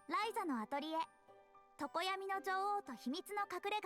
ライザのアトリエ、常闇の女王と秘密の隠れ家。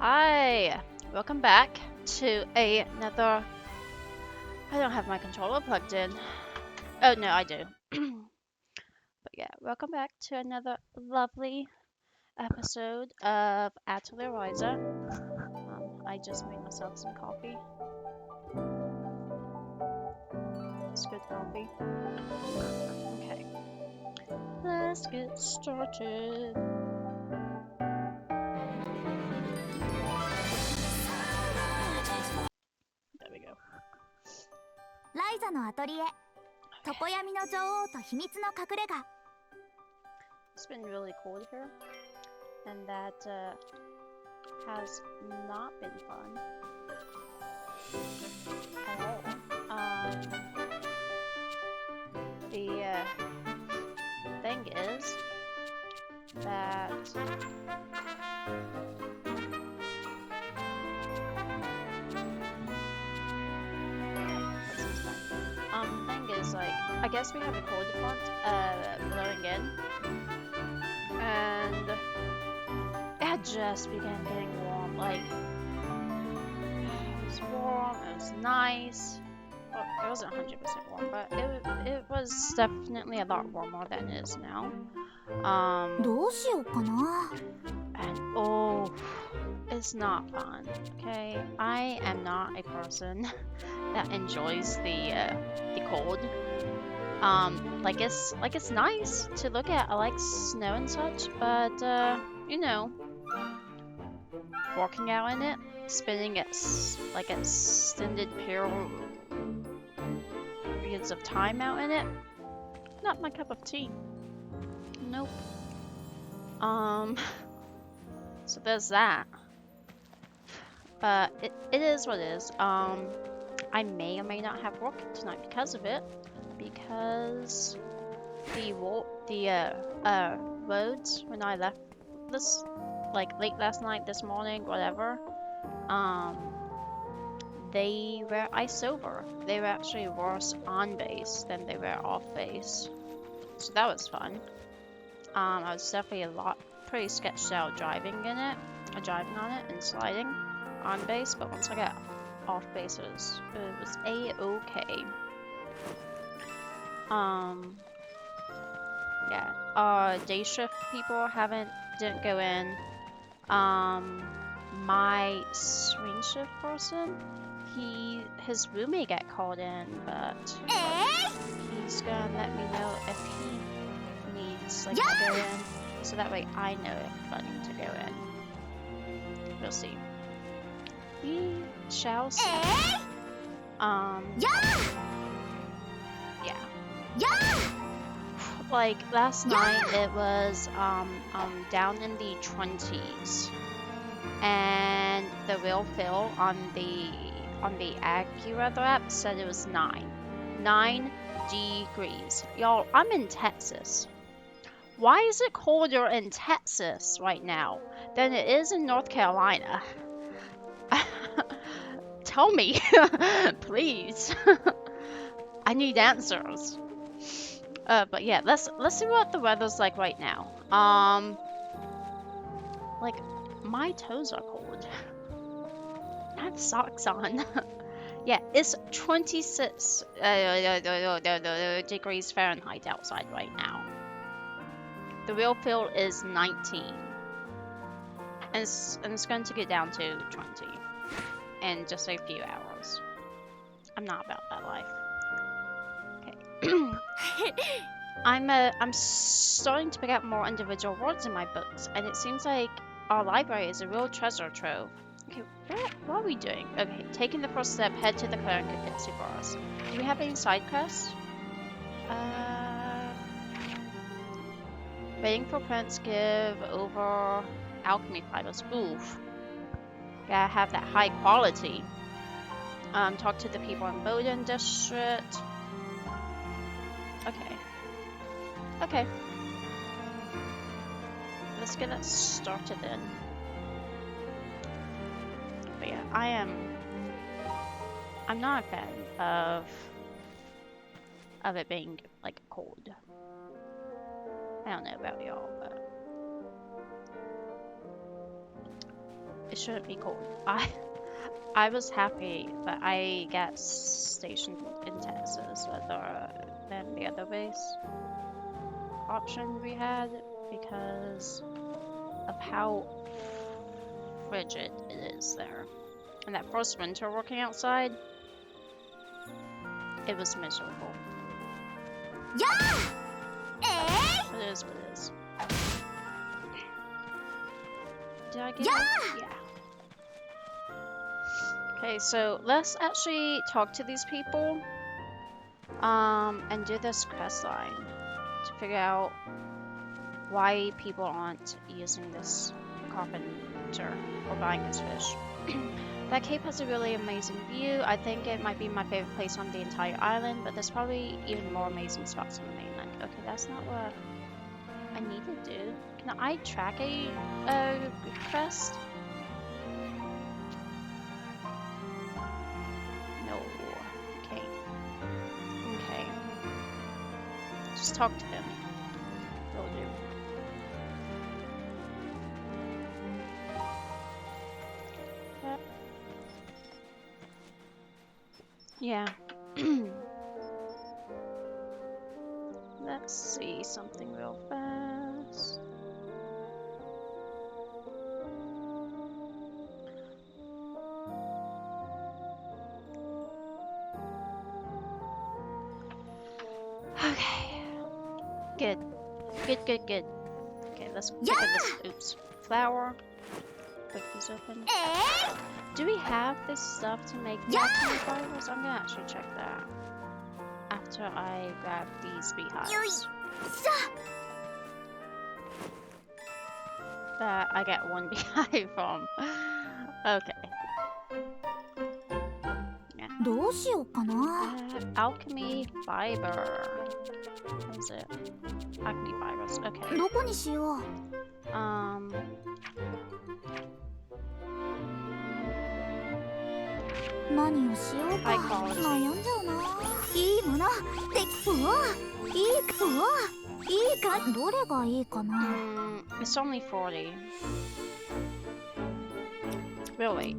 Hi! Welcome back to another... I don't have my controller plugged in. Oh, no, I do. But yeah, welcome back to another lovely episode of Atelier Ryza. I just made myself some coffee. It's good coffee. Okay. Let's get started. There we go. ライザのアトリエ、常闇の女王と秘密の隠れ家。 It's been really cold here, and that has not been fun at all. The thing is that thing is, like, I guess we have a cold front blowing in, and it had just began getting warm. Like, it was warm, it was nice. Well, it wasn't 100% warm, but it was definitely a lot warmer than it is now. どうしようかな。 And oh, it's not fun. Okay, I am not a person that enjoys the cold. Like it's nice to look at. I like snow and such, but you know, walking out in it, spending like extended periods of time out in it, not my cup of tea. Nope. So there's that. But it is what it is. I may or may not have work tonight because of it. Because the roads when I left this, like, late last night, this morning, whatever, they were ice over. They were actually worse on base than they were off base. So that was fun. I was definitely pretty sketched out driving on it and sliding on base, but once I got off base, it was a-okay. Yeah, day shift people didn't go in. My swing shift person, his roommate got called in, but he's gonna let me know if he needs, like, to go in, so that way I know if I need to go in. We'll see. shall see. Yeah! Yeah. Yeah! Like last night it was down in the 20s, and the real feel on the AccuWeather app said it was 9 degrees. Y'all, I'm in Texas. Why is it colder in Texas right now than it is in North Carolina? Tell me, please. I need answers. But yeah, let's see what the weather's like right now. Like my toes are cold. I have socks on. Yeah, it's 26 degrees Fahrenheit outside right now. The real feel is 19, and it's going to get down to 20 in just a few hours. I'm not about that life. Okay. I'm starting to pick up more individual words in my books, and it seems like our library is a real treasure trove. Okay, what are we doing? Okay, taking the first step, head to the cleric who fits for us. Do we have any side quests? Waiting for Prince, give over alchemy fibers. Oof. Gotta have that high quality. Talk to the people in Bowden District. Okay. Let's get that started then. But yeah, I'm not a fan of it being like cold. I don't know about y'all, but it shouldn't be cold. I was happy that I got stationed in Texas rather than the other base option we had because of how frigid it is there. And that first winter working outside, it was miserable. Yeah! It is what it is. Did I get it? Yeah. Okay, so let's actually talk to these people and do this quest line to figure out why people aren't using this carpenter or buying this fish. That cape has a really amazing view. I think it might be my favorite place on the entire island, but there's probably even more amazing spots on the mainland. Okay, that's not what I need to do. Can I track a quest? No. Okay. Just talk to him. Will do. Yeah. Let's see something real fast. Okay. Good. Okay, let's pick up this. Oops. Flour. Put these open. Do we have this stuff to make the alchemy fibers? I'm gonna actually check that after I grab these beehives. That I get one beehive from. Okay. Yeah. どうしようかな。 Alchemy fiber. What is it? Alchemy fibers. Okay. どこにしよう。何をしようか。悩んじゃうな。いいもの。で、いいか。どれがいいかな。It's only 40. Really?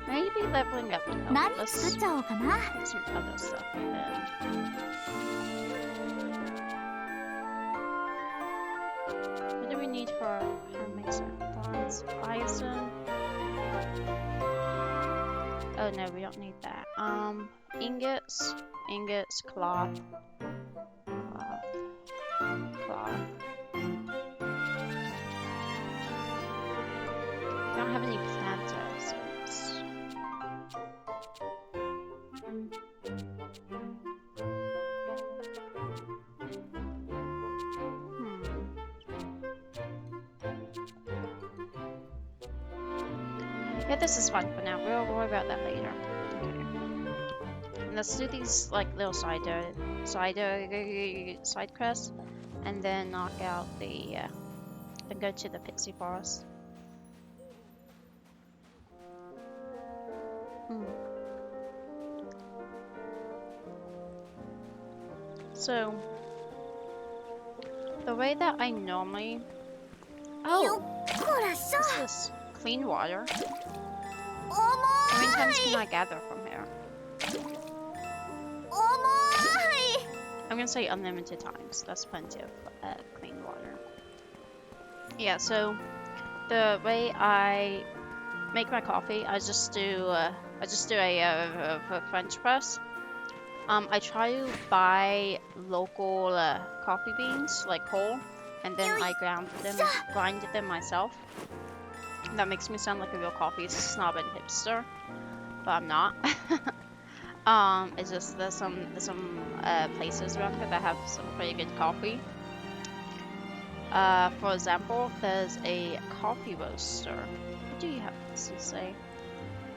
Maybe leveling up would help. 何 Let's 作っちゃおうかな。 put some other stuff in. What do we need for our mason? Bronze, iron. Oh no, we don't need that. Ingots, cloth. Can don't have any planters. So yeah, this is fun for now. We'll worry about that later. Okay. Let's do these like little side quests, and then knock out the then go to the Pixie Forest. So the way that I normally what's this? Clean water? How many times can I gather from here? I'm gonna say unlimited times. That's plenty of clean water. Yeah, so the way I make my coffee, I just do a French press. I try to buy local coffee beans, like whole, and then I grind them myself. That makes me sound like a real coffee snob and hipster, but I'm not. It's just there's some places around here that have some pretty good coffee. For example, there's a coffee roaster. What do you have to say?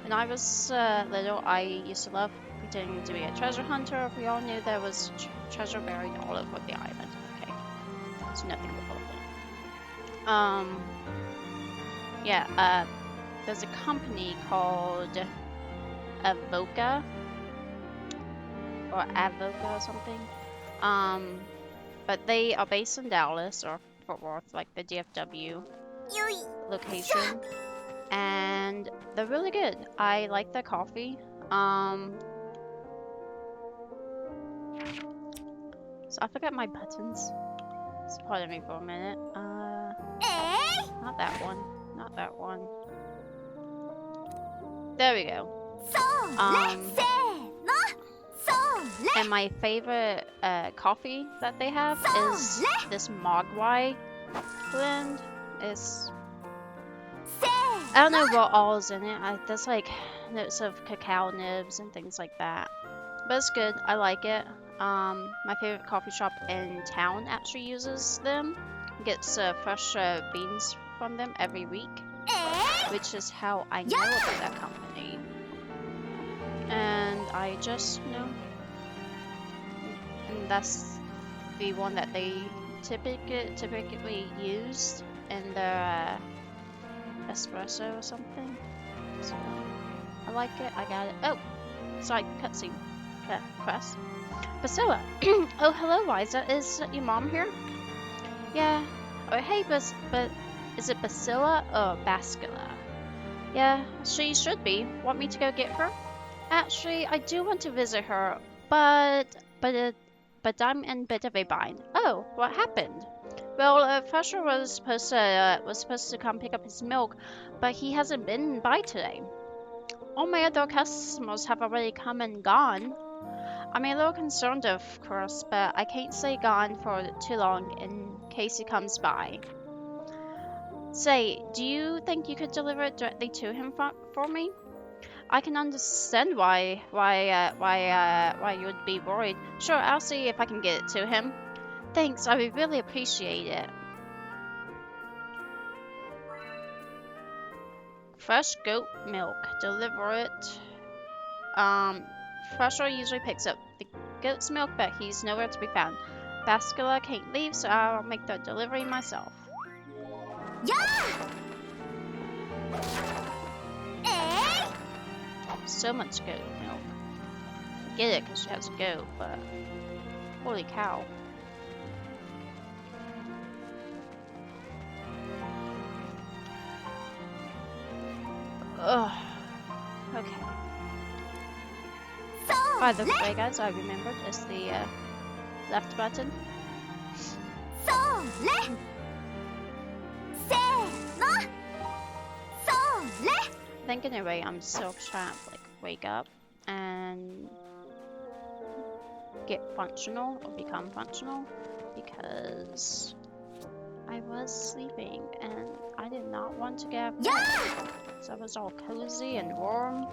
When I was little, I used to love pretending to be a treasure hunter. We all knew there was treasure buried all over the island. Okay, so nothing important. Yeah, there's a company called Avoca or Avoca or something. But they are based in Dallas or Fort Worth, like the DFW location, and they're really good. I like their coffee. So I forgot my buttons. So pardon me for a minute. Not that one. Not that one. There we go. And my favorite coffee that they have is this Mogwai blend. I don't know what all is in it. There's like notes of cacao nibs and things like that. But it's good. I like it. My favorite coffee shop in town actually uses them. Gets fresh beans from them every week, which is how I know about that company. And I just know, and that's the one that they typically used in their espresso or something. So I like it. I got it. Oh, sorry, cutscene. Quest. Priscilla. Oh, hello, Ryza. Is your mom here? Yeah. Oh, hey, but is it Priscilla or Bascula? Yeah, she should be. Want me to go get her? Actually, I do want to visit her, but I'm in a bit of a bind. Oh, what happened? Well, Fresher was supposed to come pick up his milk, but he hasn't been by today. All my other customers have already come and gone. I'm a little concerned, of course, but I can't stay gone for too long in case he comes by. Say, do you think you could deliver it directly to him for me? I can understand why you'd be worried. Sure, I'll see if I can get it to him. Thanks, I would really appreciate it. Fresh goat milk. Deliver it. Fresher usually picks up the goat's milk, but he's nowhere to be found. Bascula can't leave, so I'll make the delivery myself. Yeah! So much goat milk. I get it because she has a goat, but holy cow. Ugh. Okay. By the way, guys, I remembered it's the left button. I think in a way I'm still trying to like wake up and get functional or become functional, because I was sleeping and I did not want to get up. So I was all cozy and warm.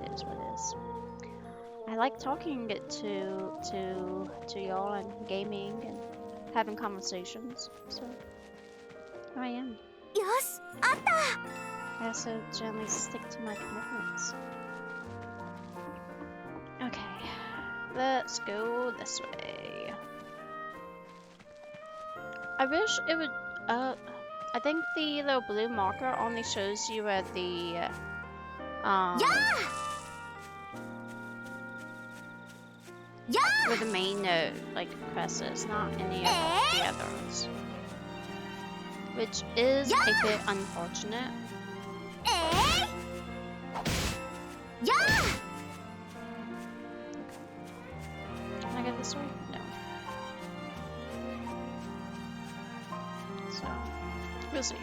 It is what it is. I like talking to y'all and gaming and having conversations. So here I am. よし、あった。 I also generally stick to my commitments. Okay, let's go this way. I wish it would, I think the little blue marker only shows you where the, where the main node, like, presses, not any of the others. Which is a bit unfortunate. Can I go this way? No. So, we'll see.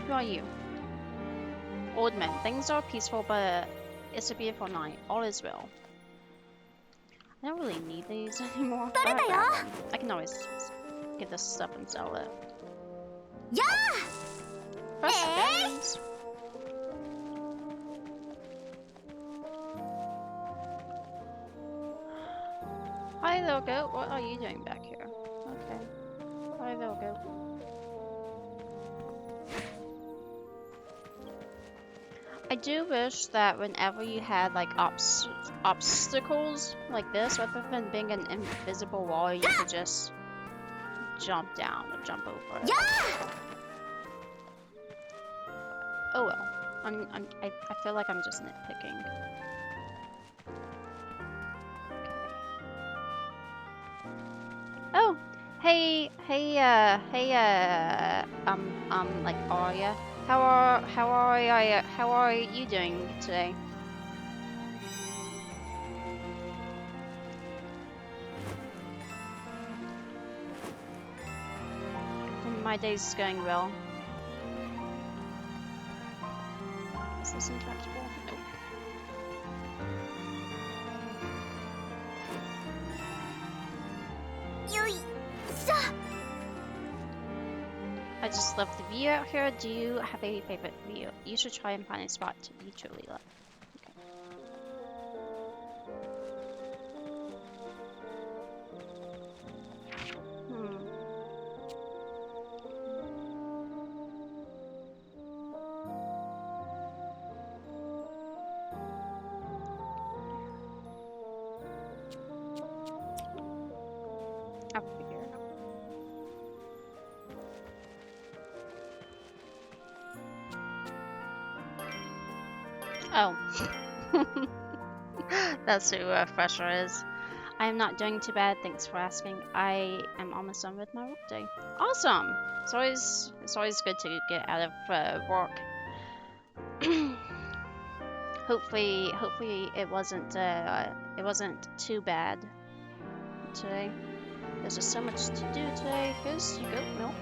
Who are you? Old man. Things are peaceful, but it's a beautiful night. All is well. I don't really need these anymore. I can always get this stuff and sell it. Fresh berries. Hi, little goat. What are you doing back here? Okay. Hi, little goat. I do wish that whenever you had like obstacles like this, rather than being an invisible wall, you could just jump down or jump over it. Oh well. I feel like I'm just nitpicking. Okay. Oh, hey, like Arya. How are you doing today? My day's going well. Is this intractable? Nope. I just love the view out here. Do you have a favorite view? You should try and find a spot to be truly love. Okay. I'll figure it out. Oh. That's who Fresher is. I am not doing too bad, thanks for asking. I am almost done with my work day. Awesome! It's always good to get out of work. hopefully it wasn't too bad today. There's just so much to do today. Here's your goat milk.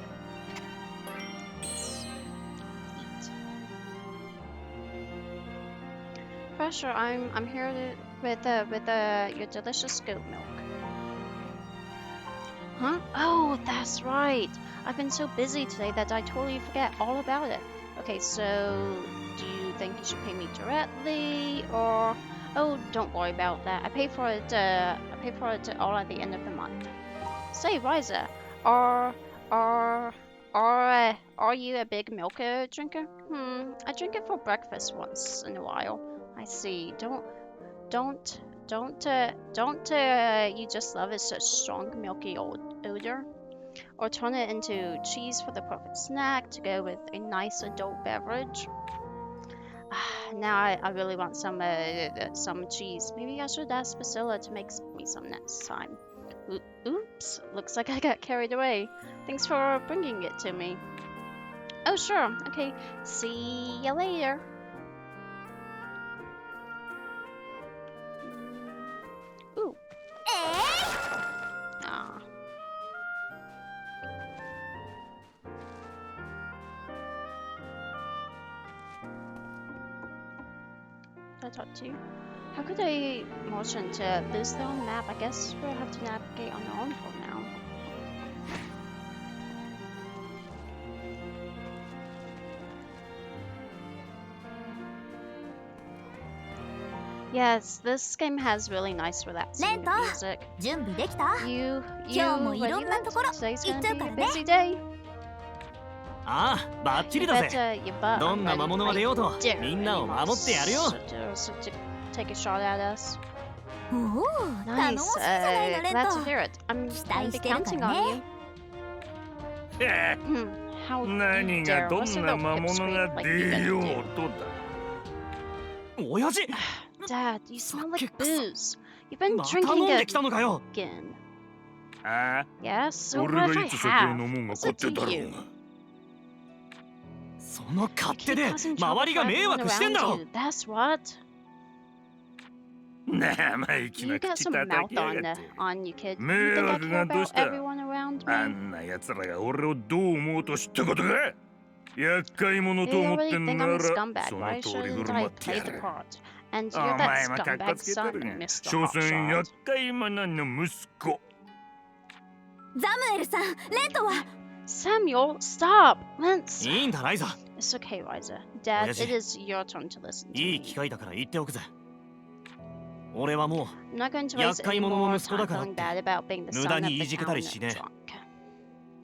Fresher, I'm here with your delicious goat milk. Huh? Oh, that's right. I've been so busy today that I totally forget all about it. Okay, so do you think you should pay me directly, or? Oh, don't worry about that. I pay for it all at the end of the month. Say, Ryza, are you a big milk drinker? I drink it for breakfast once in a while. I see. Don't you just love its strong milky odor? Or turn it into cheese for the perfect snack to go with a nice adult beverage? Now I really want some cheese. Maybe I should ask Priscilla to make me some next time. Oops, looks like I got carried away. Thanks for bringing it to me. Oh sure, okay. See you later. Ooh. Ah. I talk to? How could I motion to lose their own map? I guess we'll have to navigate on our own for now. Yes, this game has really nice relaxing music. 準備できた You 今日もいろ ready んな Lent? ところ Today's 行っ gonna ちゃう be か a らね busy day. ああ、バッチ You リだ bet ぜ。 your butt ど I'm んな ready 魔 to 物が fight. 出ようと Dare みんなを anyone 守ってやるよ。 to take a shot at us. おお頼もし Nice. いじゃないのレン Glad ト to hear it. I'm 期 gonna 待 be してるか counting ら on ね you. How you 何が dare? ど What's ん a な little 魔物 pipsqueak が like you 出 gonna よ do? うとだ。親父 Dad, you smell like さっきくそ booze. You've been また飲 drinking んできたのかよ。 again. ああ、 Yes, so 俺 what が if I いつ酒を have? 飲むんが What's 勝 it 手 to だろう you? が。その勝手 Keep で causing trouble 周りが for 迷 everyone 惑してんだ around ろ。 you. That's what. 生意気 You な got 口 some 叩 mouth きや on がって on you, kid. You 迷 think I 惑 care がどう about した everyone around あ me? んな奴らが俺をどう思うと知ったことか。厄介者 You と思って already ん think な I'm a ら scumbag. そ Why の通り振 shouldn't る舞 I ってや play the る。 part? And お you're that 前もかっこ scumbag つけて son, るが。 Mr. 所詮 Hotshot. 厄介者の息子。ザムエルさんレントは Samuel, stop! Let's. いいんだライザ。 It's okay, Ryza. Dad, Oyaji. it is your turn to listen to いい me. 機会だから言っておくぜ。俺はも I'm not going to waste 厄介 any 者の more 息子 time だからっ feeling て bad about being the 無 son 駄 of に the いじけた town りしね drunk.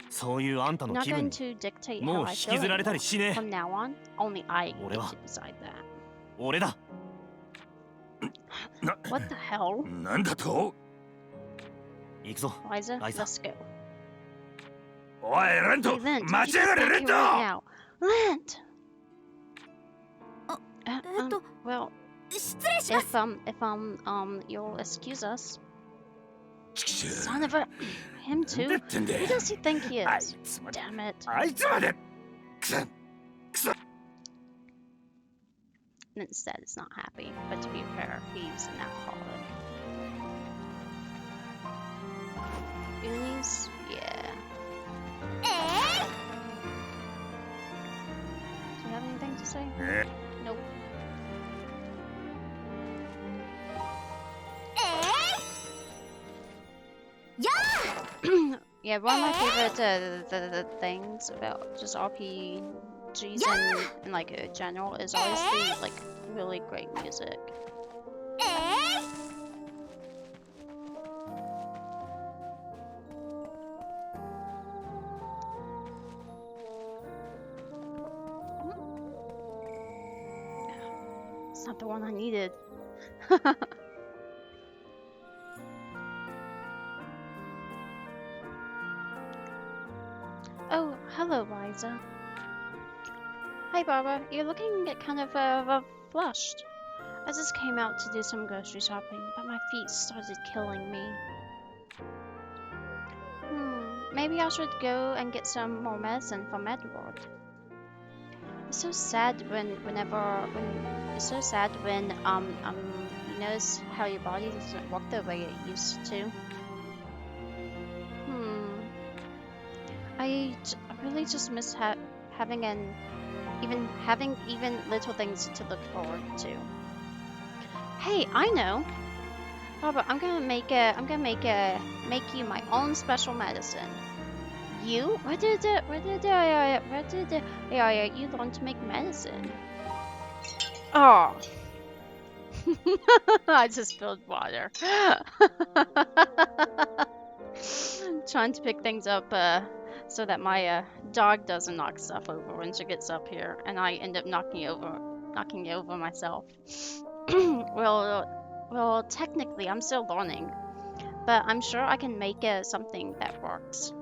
うそういうあんた I'm の not 気分 going に to dictate もう how I 引き feel ずられた anymore. りしねえ。 From now on, only I get 俺は to decide that. 俺だ。 What the hell? なんだと。行くぞ。 Ryza, Ryza. let's go. おいレント Hey, Lent, 待 you ちやが get れ back レン here ト。 right now. Lent! あ Uh, と well, 失礼します if you'll excuse us. ちくしょう Son of a... Him なんだ too? ってんだ Who よ。 does he think he あい is? つまで Damn it. あいつまでくそ Lent said it's not happy, but to be fair, he's an alcoholic. Goonies? Yeah. え Do you have anything to say? ね Nope. ー、 Yeah, one of my favorite the things about just RPGs and like general is always the like really great music. 'It's not the one I needed. Oh, hello, Ryza. Hi, Barbara. You're looking kind of flushed. I just came out to do some grocery shopping, but my feet started killing me. Maybe I should go and get some more medicine from Edward. It's so sad when you notice how your body doesn't work the way it used to. I really just miss having even little things to look forward to. Hey, I know, Barbara. I'm gonna make you my own special medicine. You? Where did you learn to make medicine? Oh. I just spilled water. Trying to pick things up so that my dog doesn't knock stuff over when she gets up here, and I end up knocking it over myself. Well, technically I'm still learning, but I'm sure I can make something that works.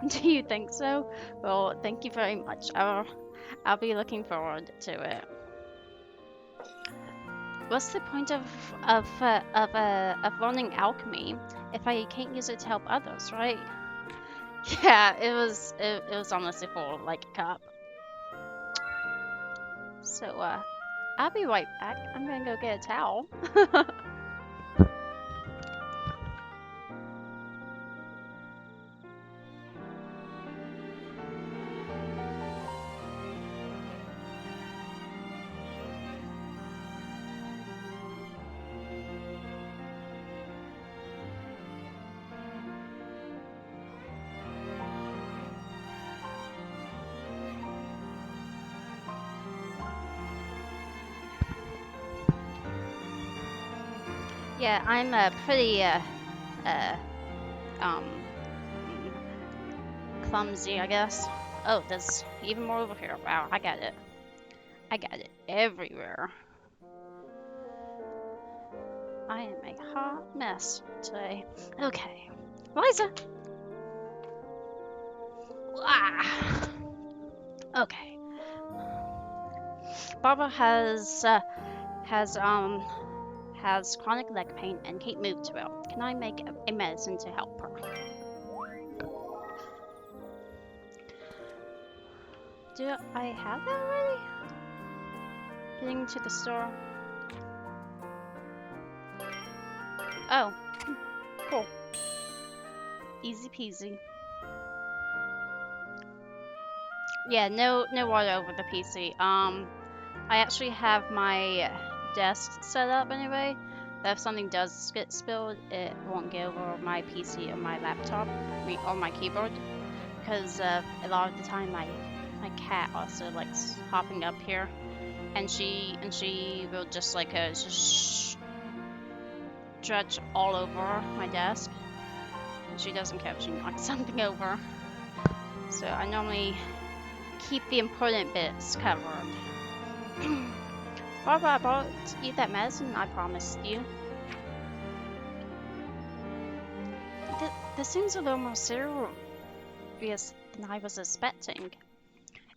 Do you think so? Well, thank you very much. I'll be looking forward to it. What's the point of learning alchemy if I can't use it to help others, right? Yeah, it was honestly for like a cup. So I'll be right back. I'm gonna go get a towel. Yeah, I'm pretty um clumsy, I guess. Oh, there's even more over here. Wow, I got it. I got it everywhere. I am a hot mess today. Okay, Liza. Ah. Okay. Barbara has chronic leg pain and can't move too well. Can I make a medicine to help her? Do I have that already? Getting to the store. Oh, cool. Easy peasy. Yeah, no water over the PC. I actually have my desk set up anyway. That if something does get spilled, it won't get over my PC or my laptop, or my keyboard. Because a lot of the time my cat also likes hopping up here, and she will just like just stretch all over my desk. And she doesn't care if she knocks something over. So I normally keep the important bits covered. Barbara, I brought you that medicine I promised you. This seems a little more serious than I was expecting.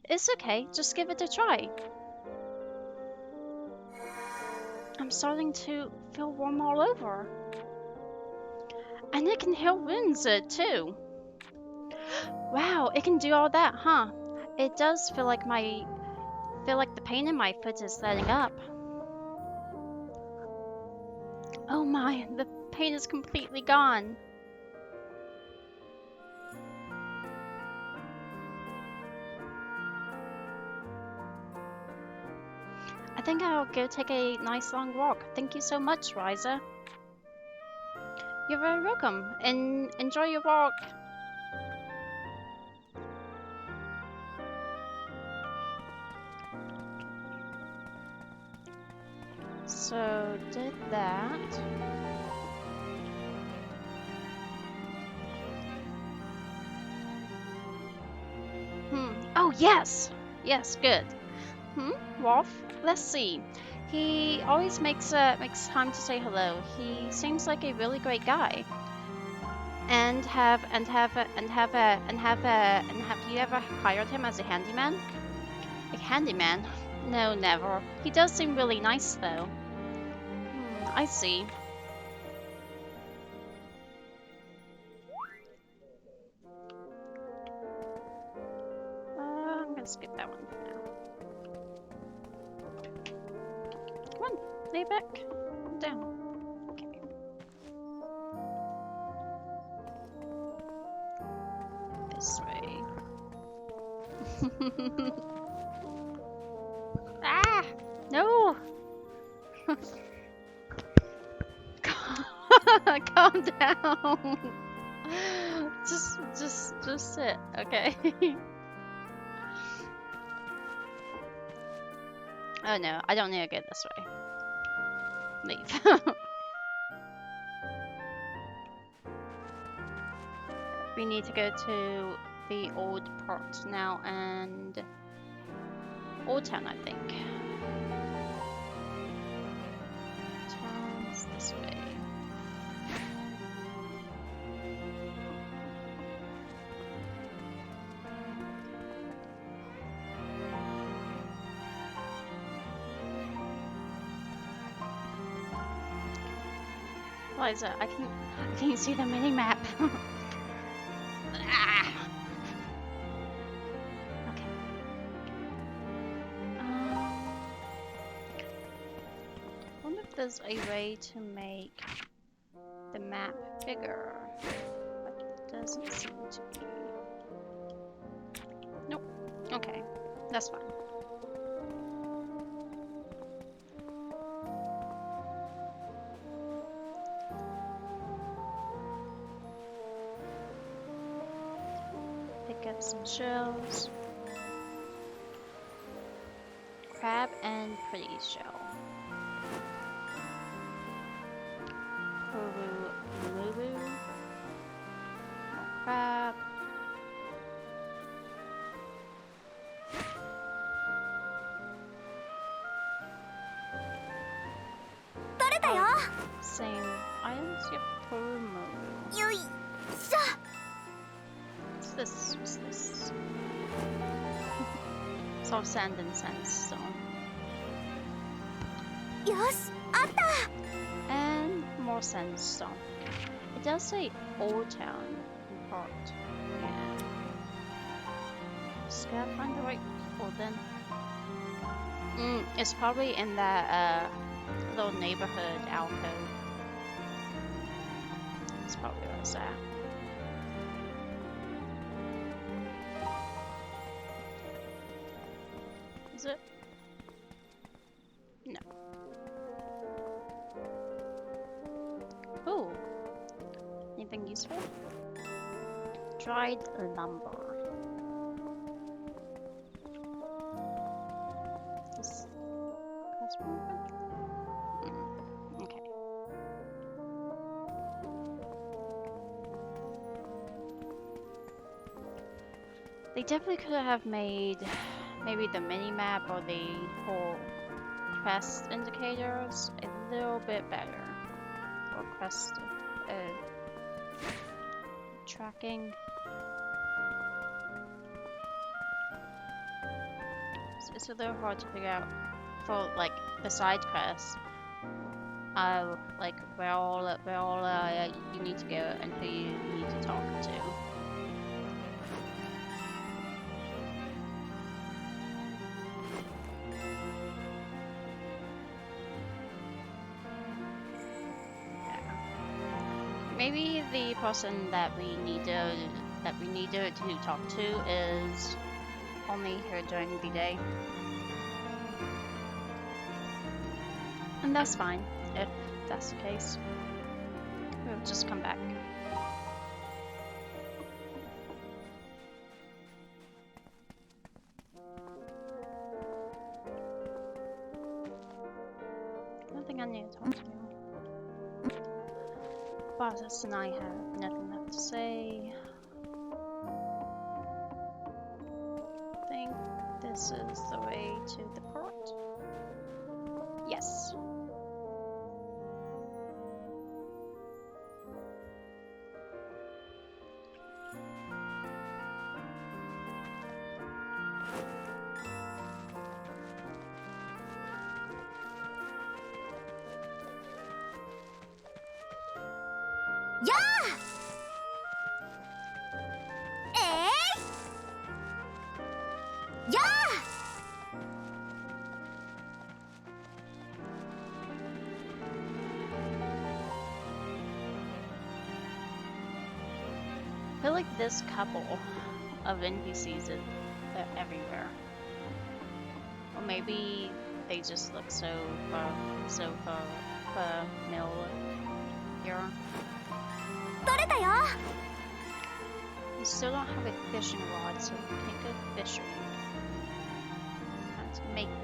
It's okay, just give it a try. I'm starting to feel warm all over. And it can heal wounds too. Wow, it can do all that, huh? It does feel like the pain in my foot is letting up. Oh my, the pain is completely gone. I think I'll go take a nice long walk. Thank you so much, Ryza. You're very welcome, and enjoy your walk. So, did that. Oh, yes! Yes, good. Wolf? Let's see. He always makes time to say hello. He seems like a really great guy. And have you ever hired him as a handyman? A handyman? No, never. He does seem really nice though. I see. I'm gonna skip that one for now. Come on, lay back. Calm down. Okay. This way. Ah! No! Calm down. Just sit, okay? Oh no, I don't need to go this way. Leave. We need to go to the old part now and Old Town, I think. Turns this way. Liza, I can see the mini map. Ah. Okay. I wonder if there's a way to make the map bigger, but it doesn't seem to be. Nope. Okay, that's fine. Pick up some shells. Crab and pretty shell. same items. Yep, Purumu. よいし What's this? What's this? Soft sand and sandstone. ょよしあった And more sandstone. It does say Old Town in part. Yeah. Just gotta find the right people then. It's probably in that little neighborhood alcove. That's probably where it's at. Is it? No. Ooh. Anything useful? Dried lumber. This okay. They definitely could have made maybe the mini-map or the whole quest indicators a little bit better. Or quest tracking. It's a little hard to figure out for like the side quests. Like where all you need to go and who you need to talk to. Maybe the person that we needed to talk to is only here during the day. And that's fine if that's the case. We'll just come back. I don't think I need to talk to you. Boss and I have nothing left to say. I think this is the way to the port. Yes. I feel like this couple of NPCs are everywhere. Or maybe they just look so familiar. 取れたよ We still don't have a fishing rod, so we can't go fishing. Have to make one.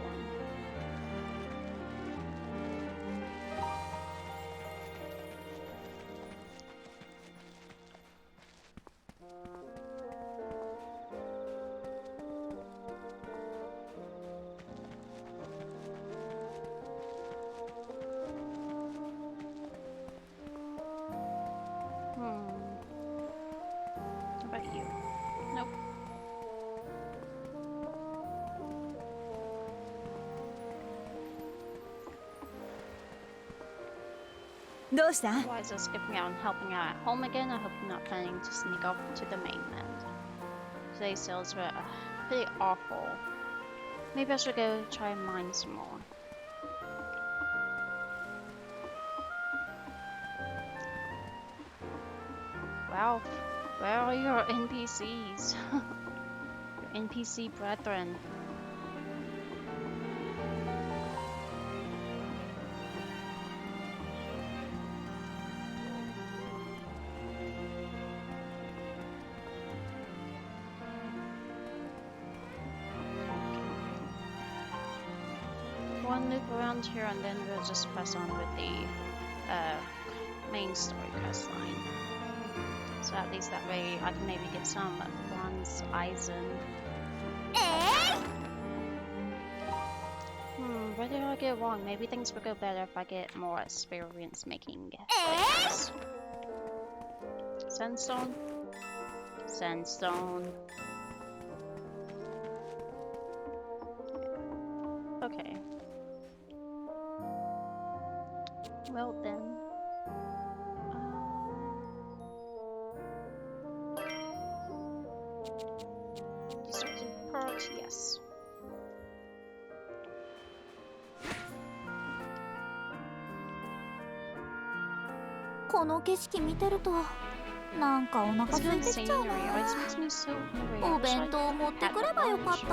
How about you? Nope. どうした Why is us skipping out and helping out at home again? I hope you're not planning to sneak off to the mainland. Today's sales were pretty awful. Maybe I should go try and mine some more. Wow, where are your NPCs? Your NPC brethren. One loop around here and then we'll just press on with the main story quest line. So at least that way I can maybe get some bronze Eisen. Where did I go wrong. Maybe things will go better if I get more experience making things. Sandstone. Sandstone. Okay. Well then. Destructive part, yes. この景色見てるとなんかお腹 It's 空い good てきちゃう scenery. な。 It makes me so hungry. お弁当持ってくればよかった。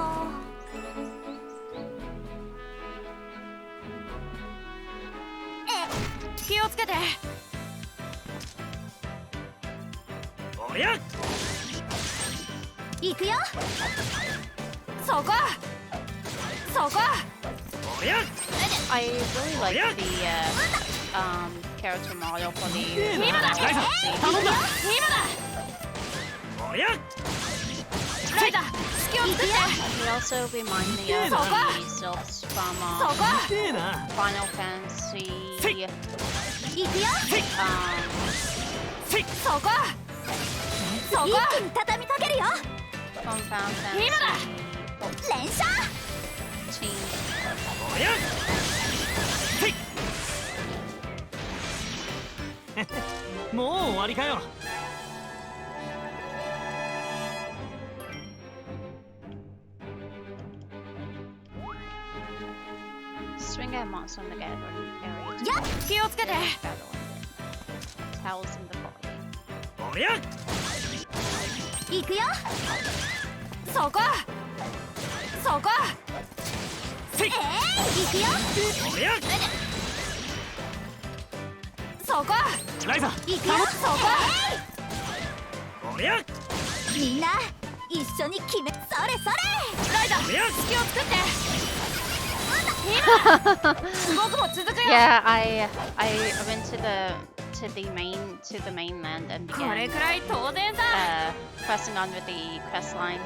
気をつけて。おりゃ行くよ。そこそこ。おりゃ I really like the character model for the 今だ。ライザ頼んだおりゃライダー隙を作って。 He also reminds me of the sylphs from そこ。痛えな Final Fantasy 行くよ。そこそこ。一気に畳みかけるよ。 from Final Fantasy 連射。 14. おりゃもう終わりかよ Swing at monster in the gathering area. やっ気をつけて。 Battle and Towels in the party. おりゃ行くよ。そこそこ。行くよ。おりゃそこライザ行くよ。そこおりゃみんな一緒に決め。それそれ。ライダーおりゃ気を作って。僕も続くよ。 Yeah, I went to the mainland and これ began くらい当然だ。 pressing on with the quest line.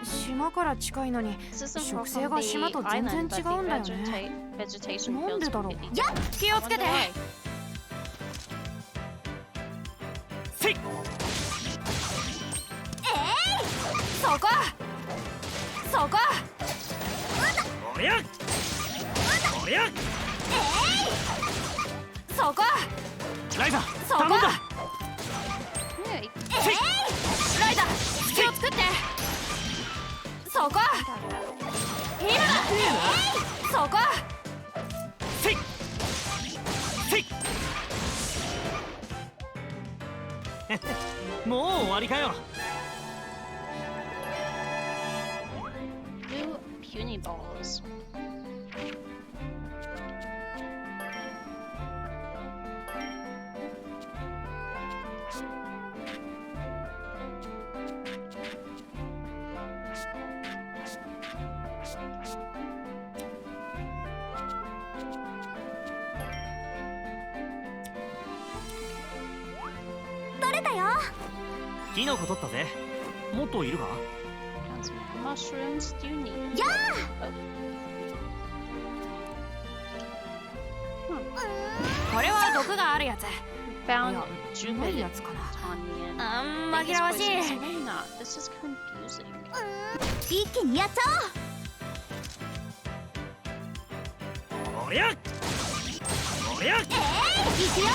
島から近いのに This isn't 植 from 生が the 島と全然 island, 違 but うん the だよね。 vegetation なん feels でだろう。 completely やっ different. 気をつけて。 I wonder why. せいそこそこ。おりゃおりゃそこライザそこ。頼んだ Yeah, ライダー気を作って。そこ今だ。そこせいせいもう終わりかよ blue puny balls.取れたよ。キノコ取ったぜもっといるか How much mushrooms do you need? や これは毒があるやつ。 Found いやうまい Jupiter やつかな。 Onion. あん I think 紛 it's らわしい。 poisonous. Maybe not. This is confusing. 一気にやっちゃおりゃおりゃおう。行くよ。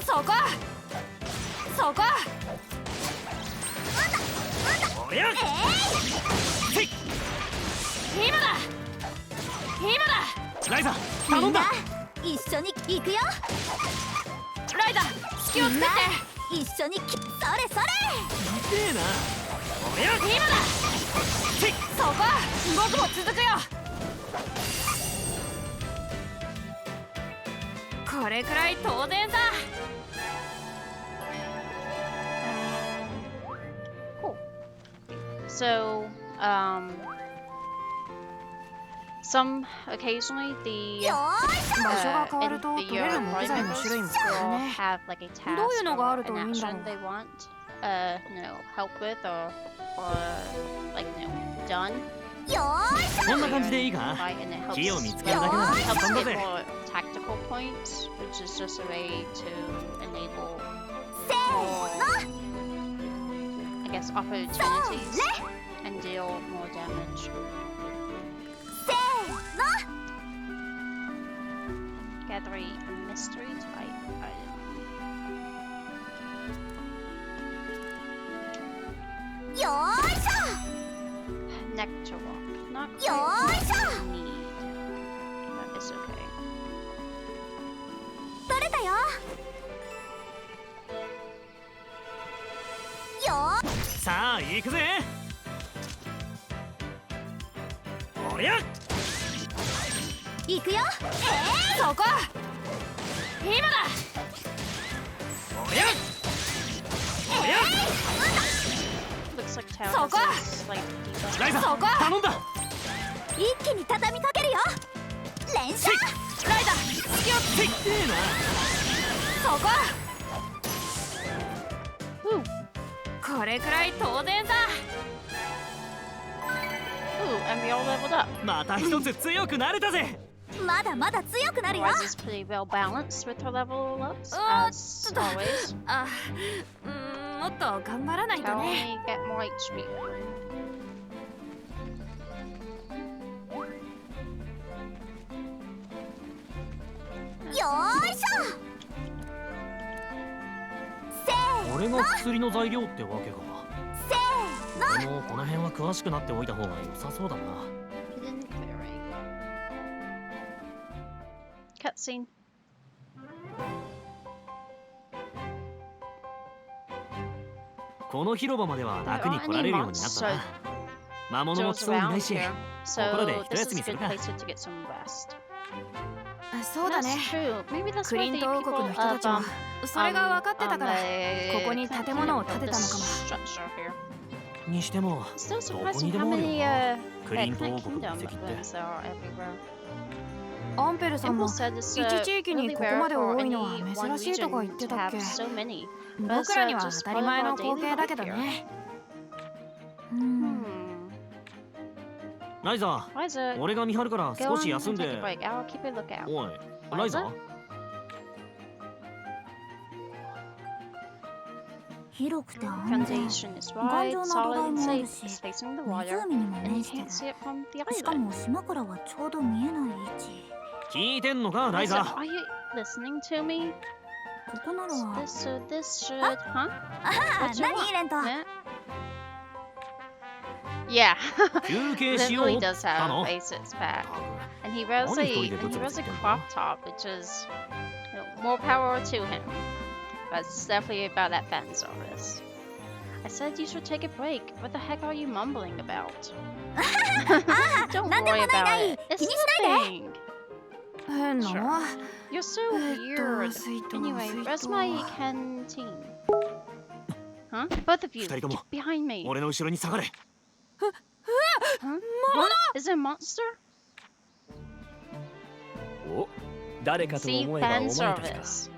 そこそこ。おりゃせい今だ今だ。ライザ頼んだみんな一緒に行くよ。ライダー気をつけて。一緒にそれそれ。痛えなおりゃ今だせいそこ僕も続くよ。これくらい当然だ。 Cool. So, Some occasionally the 場所が変わる in と the 取れる木材の種類も変わる will ね。 have like a task どういうのがあ or るといい an んだろ action う。 they want help with or like done こんな感じでいいか by and it 木を helps 見つけるだけなら helps 簡単だ get ぜ more tactical points, which is just a way to enable せ more ーの I guess opportunities and deal more damage. せーの Gathering a mystery type item. よーいし Nectar rock. Not ょよ quite ーいしょ what we need. But it's okay. 取れたよよーさあ行くぜおりゃ行くよそこ今だおりゃおりゃ Looks like town So has good. this, like debuff. ライザそこ頼んだ一気に畳みかけるよ連射ライダー隙をせっけえなそこ Ooh, これくらい当然さ ooh, and we all leveled up. また一つ強くなれたぜまだまだ強くなるよ Ryza is pretty well balanced with her level ups, Oh, as always. あもっと頑張らないと Tell ね me get more HP. よーいしょせーこれが薬の材料ってわけかせーのでもこの辺は詳しくなっておいた方が良さそうだな Hidden clearing. Cutscene. この広場までは楽に来られるようになったな魔物も来 Joe's そうにな around いし here, ここで so 一 this 休 is み a する good か place to get some rest. そうだね That's true. Maybe that's ク why リン the ト王 people 国の人たちもそれが分かってたからここに建物を建てたのかも structure here. にしても Still どこに surprising で how もある many よなクリン ethnic ト王国の kingdom 遺跡って ruins there are everywhere. アンペルさん People も said it's 一地域に really ここ rare まで for 多いのは any 珍 one しいとか region 言って to たっ have け so many. 僕らには当たり前の光景だけどねうん Hmm. ライザ Ryza, 俺が見張るから go 少 on し and 休ん take a で break. I'll keep a lookout. おいライザ広くて安全 Foundation is 頑 wide, 丈な土 solid, 台 and もある safe. し It's facing the water, 湖にも and 面 you してる can't see it from the しか island. も島からはちょうど見えない位置聞いてんのかライ Ryza, ザ are you listening to me? ここなら This should, huh? あは What you 何 want? レント Eh? Yeah, 休憩しよう literally っ does た have の faces back, and he wears a Only 一人でブツブツ a 言ってんの？ crop top, which is more power to him. But it's definitely about that fan service. I said you should take a break. What the heck are you mumbling about? Don't なんでも worry ない about ない it. It's 気にしないで nothing. 変な Sure. You're so weird. 水筒 Anyway, 水筒 where's my canteen? Huh? Both of you, 二人とも get behind me. 俺の後ろに下がれ Huh? What? Is it a monster? お、誰かと See, 思えばお fan 前たちか。 service.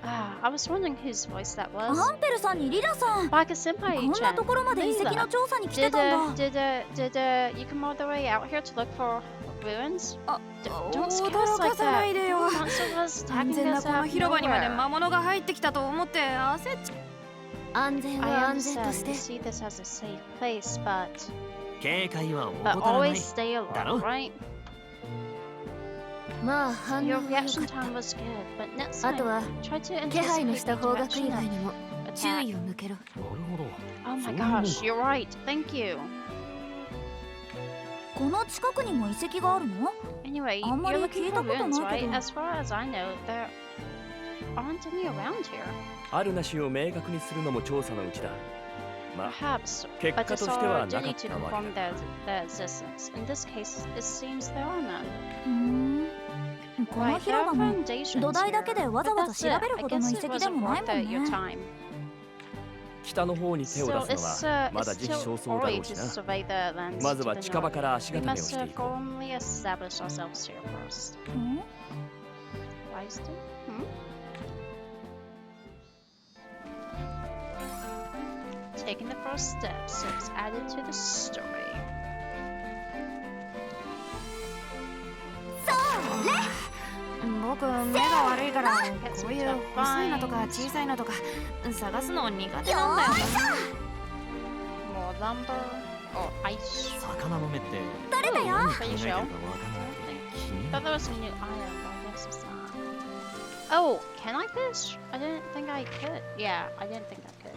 Ah, I was wondering whose voice that ア was. ンペルさんにリラさんこん Baka-senpai-chan. なところまで遺跡の調査に来て Did たんだ you come all the way out here to look for ruins? あ Don't scare 驚 us か like さない that. でよ Monster was 安 attacking 全な us この out of 広場にまで nowhere. 魔物が入ってきたと思って焦っちゃ安全 I は安全と understand し you て see this as a safe place, but 警戒は but 怠らない always stay alert, だろ right? まあ反応 Your は良 reaction かっ time was good, but next たあ time とは try to 気配の anticipate した the 方角以 direction 外 of にも注 attack. 意を向けろなるほど Oh そう my いうもん gosh, か you're right. Thank you. この近くにも遺跡があるの Anyway, あんまり you're 聞い looking た for こと ruins, ないけ right? ど As far as I know, there aren't any around here. あるなしを明確にするのも調査のうちだ。まあ、 Perhaps, 結 but 果と it's しては our なか duty っ to たわ confirm けだ。 their existence. In this case, it seems there are none. ふーんこの Right, there 広 are 場も foundations 土台だ here, けでわざ but わざ that's 調 it. べる I ほどの guess 遺 it 跡で wasn't もない worth もん it, your ね time. 北の方に手を Still, 出すのはまだ it's 時期尚 still 早だろ early うし to な。 survey the lands まず to は the 近場 north. から足 We 固めを must していこ firmly establish ourselves here first. ん Wise to? Taking the first step, so it's added to the story. 僕目が悪いからこういう細いのとか小さいのとか探すの苦手なんだよな。 More lumber or ice. 魚の目って取れたよ。何考えてるかわかんなくて気にな Thought る。 there was a new item, but I guess it's not. Oh, can I fish? I didn't think I could. Yeah, I didn't think I could.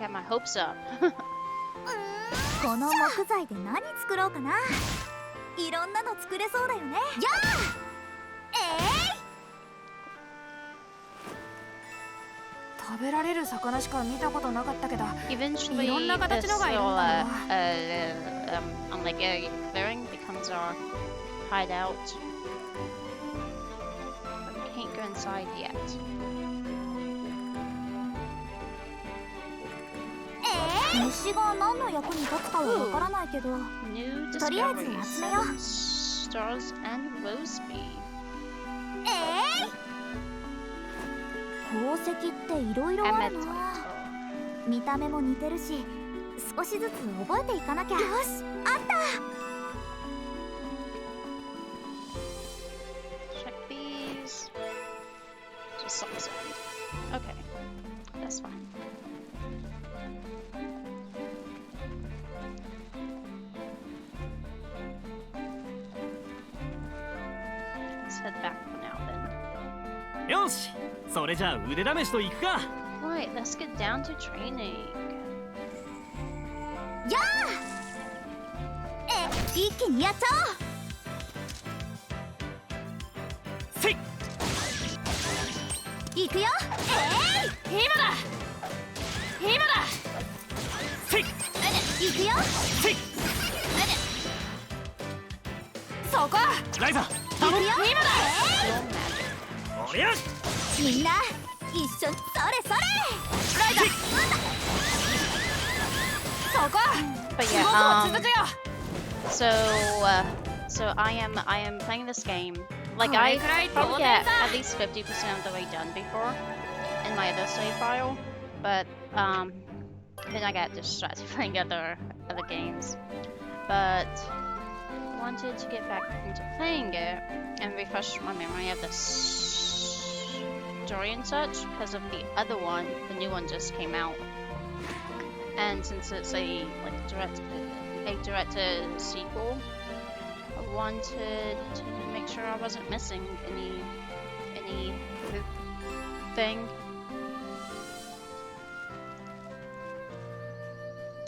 Got my hopes up. この木材で何作ろうかな。いろんなの作れそうだよね。やあ食べられる魚しか見たことなかったけど Eventually, いろんな this 形のがいるん will, だな。 unlike a clearing, becomes our hideout. But we can't go inside yet. 虫が何の役に立つかはわからないけど、 New とりあえず discoveries, 集めよう。 stars and rose bee. 宝石っていろいろあるな。見た目も似てるし、少しずつ覚えていかなきゃ。よし、あった。 Check these. Just some sand. Okay, that's fine. Let's head back for now then. よし、それじゃあ腕試しといくか。 Right, let's get down to training. やあ一気にやっちゃせい。おう。いくよ。今だ今だせい。いくよ。せい。そこライザ、いく頼む。よ。おりゃ。みんな一緒にそれそれ。ライダーそこ But 動 yeah, くを続けよ so I am playing this game. Like Oh, I right, probably right. get at least 50% of the way done before in my other save file, but then I got distracted playing other games. But I wanted to get back into playing it and refresh my memory of the story and such because of the other one. The new one just came out, and since it's a directed sequel, I wanted to make sure I wasn't missing anything.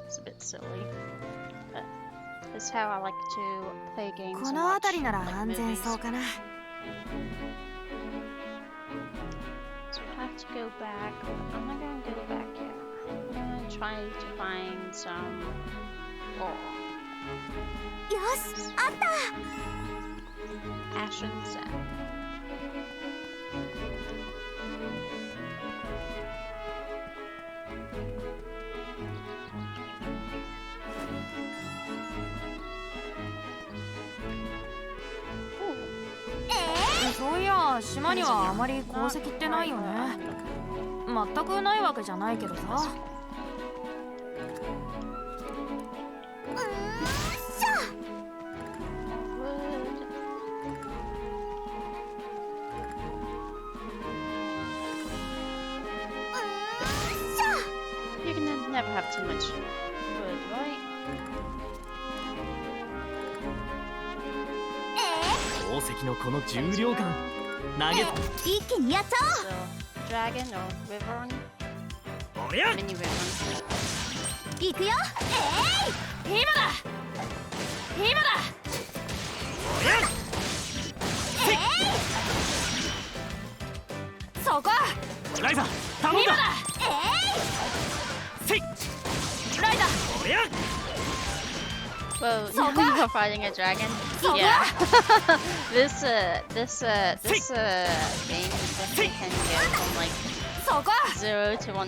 It's a bit silly, but it's how I like to play games. こ and の watch, 辺りなら like, 安全 movies. そうかな So I have to go back. I'm not gonna go back yet. I'm gonna try to find some ore. よし、あった。 Ashen sand. Ooh. そういや島にはあまり鉱石ってないよね全くないわけじゃないけどさ Wood. You can never have too much wood, right? 宝石のこの重量感。投げ。一気にやっちゃ So, dragon or wyvern? おりゃ。 Mini wyvern. おう。いくよ。今だ今だおりゃ。そこライザ、頼んだ。今だせい。ライダおりゃ。 Whoa, So now what? you're fighting a dragon? So Yeah. this game definitely can go from like そこ 0 to 100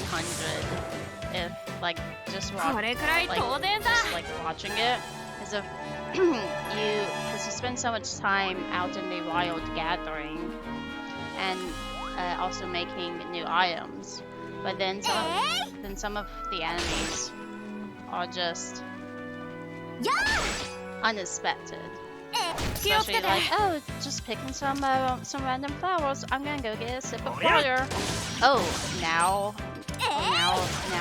if like just これくらい like 当然さ。 just like watching it is if you because you spend so much time out in the wild gathering and also making new items, but then some of the enemies are just unexpected. Especially like, oh, just picking some random flowers. I'm gonna go get a sip of water. Oh, now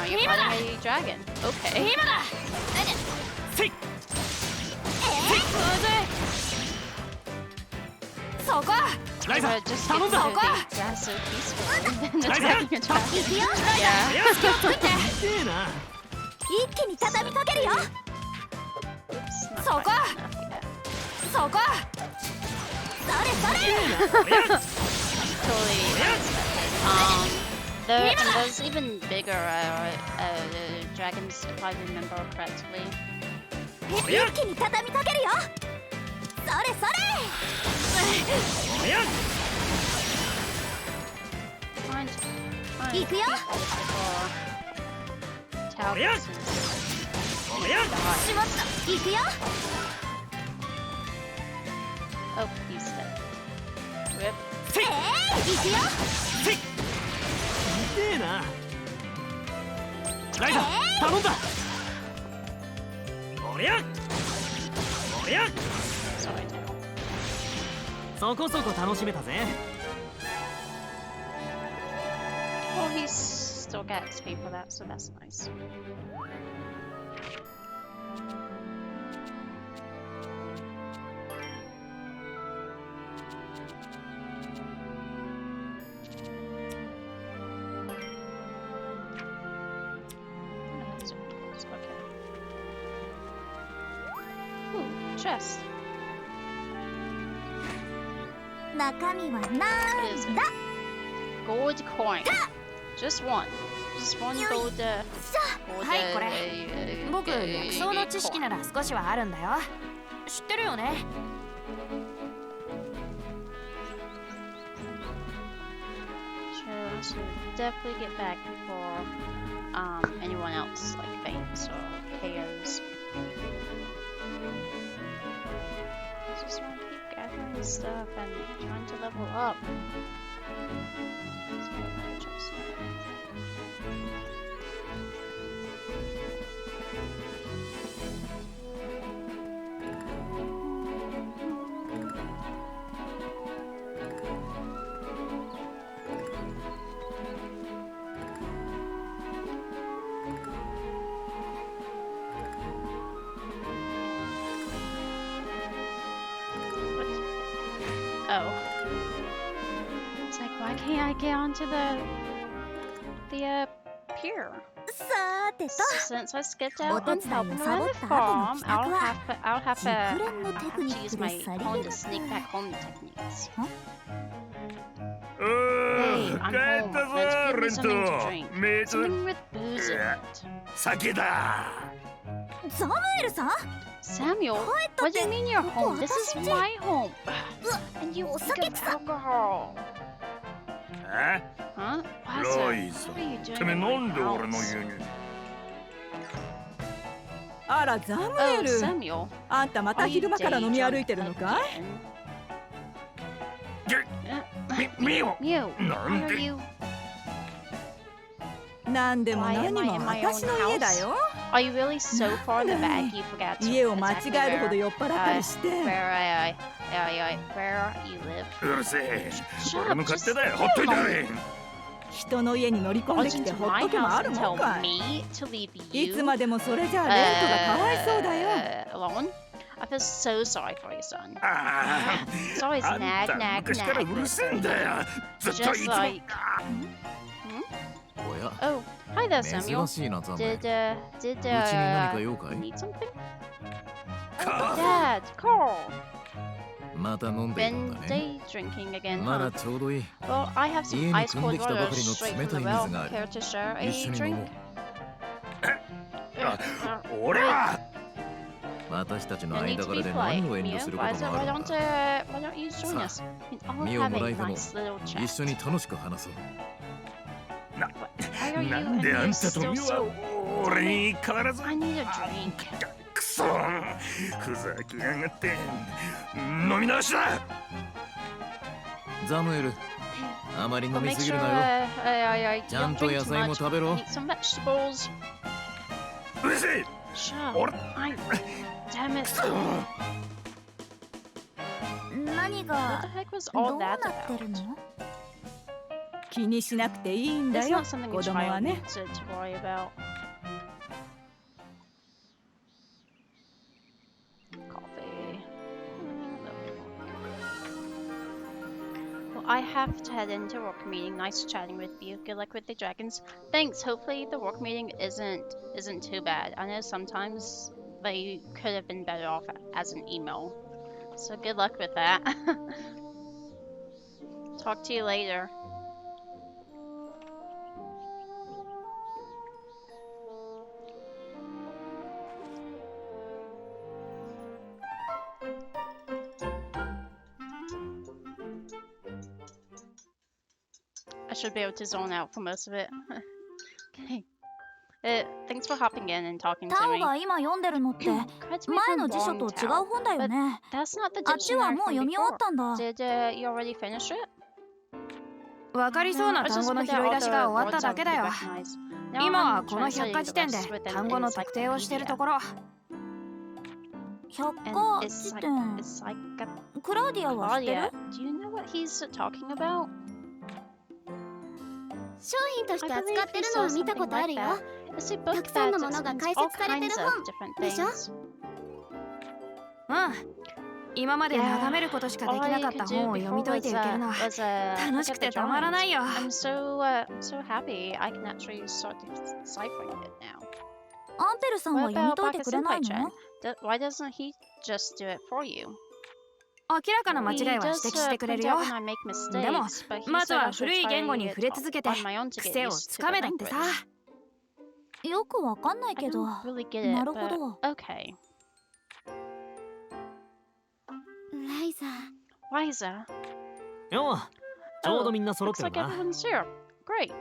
you're fighting a dragon. Okay. そこ ライザ But just 頼んだ that's so peaceful. And then the Ryza! dragon attacks. Yeah. 痛えな一気に畳みかけるよ。 Oops, not そこ quite enough yet. そこそれそれ。 Totally there's even bigger dragons if I remember correctly. 一気に畳みかけるよ。それそれ。 Find 行くよ。 Talbot しまった。行くよ。 Oh, he's dead. Rip. 行くよ。痛えなライザ頼んだおりゃおりゃ Sorry, Tail. そこそこ楽しめたぜ Well, he still got XP for that, so that's nice. Okay. Ooh, chest. 中身はなんだ。 Gold coin. Just one. Just one gold. Gold はいこれ僕薬草の知識なら少しはあるんだよ。知ってるよね。 Sure, I should definitely get back before anyone else like faints or KOs. Just want to keep gathering stuff and trying to level up. Let's make another chest. Oh. It's like, why can't I get onto the pier? さてと。 Since I skipped out on お手伝いを helping サボ around っ the た後 farm, の帰宅は I'll have to 熟練のテクニッ use ク my でさりげ phone な to く sneak back home techniques. お Hey, ー I'm 帰っ home. たぞ Let's give レ me ン something to ト drink. メイズ Something with booze in it. 酒だサムエルさん。 Samuel, what do you mean you're home? This is my home. And you sakit drink sa- alcohol. え Huh? ライ What ザ are you て doing めえ in な my んで俺の house? 家にあらザム Oh, エル Samuel. あんたまた Are you 昼間から飲み day 歩いてるのか again? ミオ You, な why ん are で you? 何でも Why 何 am I も in my 私の own 家だ house? よ Are you really so far in the back you forgot to 家を間違 exactly えるほど where, 酔っ払ったりして where you live? うるせえ Shut 俺 up, の勝手 just だよほっといてくれ人の家に乗り込ん Lodge できて into ほっ my とけも house ある and もん tell か me to leave いつ you までもそれじゃレントがかわいそうだよ alone. I feel so sorry for your son. あ It's always ああん nag, た nag, 昔からうる nag. せえんだよずっとい Just つも like, おや oh, hi there, Samuel. 珍しいなザム Did うちに何か用かい need something? か Dad, Carl. また飲んでいたん Been だね day drinking again, ま huh? だちょうどいい Well, I have some 家に ice 汲ん cold できたば water かりの straight 冷 from た the い well. 水がある Care to share a 一緒に飲 drink? もう俺は私たちの No need 間 to 柄 be で polite. 何を遠慮 Mio, するこ why ともあるんだ don't you join us? We can all ミオ have もラ a イフも nice little 一緒 chat. に楽しく話そう Why are you なんであ and ん he's たと still ミワ so... 俺に変わらず I need a drink. くそふざけやがって飲み直しだ。ザムエル、あまり飲 But み make すぎ sure るなよ。 you ちゃん don't と drink 野 too 菜も much. 食べろ。 Eat some vegetables. うるせえ。 Shut up. I... Damn it. 何 What が the heck was ど all うな that ってる about? の？気にしなくていいんだ It's よ not something 子 a 供は child ね。 needs to worry about. Coffee. Well, I have to head into work meeting. Nice chatting with you. Good luck with the dragons. Thanks. Hopefully the work meeting isn't too bad. I know sometimes they could have been better off as an email. So good luck with that. Talk to you later. I should be able to zone out for most of it. Okay. Thanks for hopping in and talking タ to オ me. が今読んでるのって Correct me 前 if の I'm 辞書 wrong, と違 Tao, う本だよ but ね。 that's not the あっちは dictionary もう from 読み終わ before. ったんだ。 Did you already finish it? わかりそうな I 単 just 語の put 拾 down い all 出 the しが終わった words だ I けだ would よ。 recognize. Now 今 I'm はこの百 translating 科 the 事典で rest within 単語の特定をしているところ。百 And 科 it's 辞 like 典。 it's like a クラウディアは知ってる？ Claudia. Do you know what he's talking about? 商品として I 扱 believe って he るの saw は見た something ことあ like るよ。 that. It's a book たくさん that のものが explains 解 all 説されて kinds る of 本 different でしょ？ things. うん。今まで眺めることしかできなかった本を読み解いていけるの。楽しくてたまらないよ。I'm so happy I can actually start deciphering it now. アンペルさんは What 読み about 解いてくれないの？ baka-senpai-chan? Why doesn't he just do it for you? 明らかな間 He 違いは does 指摘してくれ point るよ。 out when I make でも mistakes, but he まず said は I should 古い言語に try 触れ続けて on my own to get 癖を used つ to か the めだってさ。 language. よくわかんない I けど。 don't really get it, なるほ but ど。 okay. ライザ Ryza. よう、ちょうどみんな揃っ Looks てる like な。 everyone's here. Great.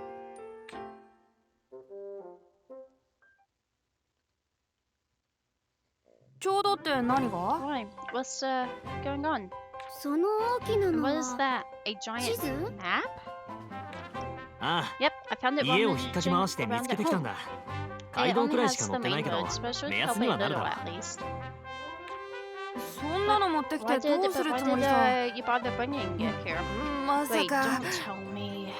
ちょうどって何が？ Why? What's going on? その大きな And の what is は that? A 地 giant 図？ map? あ Yep, I found あ、 it 家を rummaging 引っかき回して見 around つけ at てきたん home. だ。 It 街道 only くらいし has か the 乗ってな main いけど、 roads, but it should 目 help 安 a にはなる little だろ at least. そんなの持ってき Why てど did, うする why つも did りさ？ you bother bringing it here? まさ Wait, か。 don't tell me.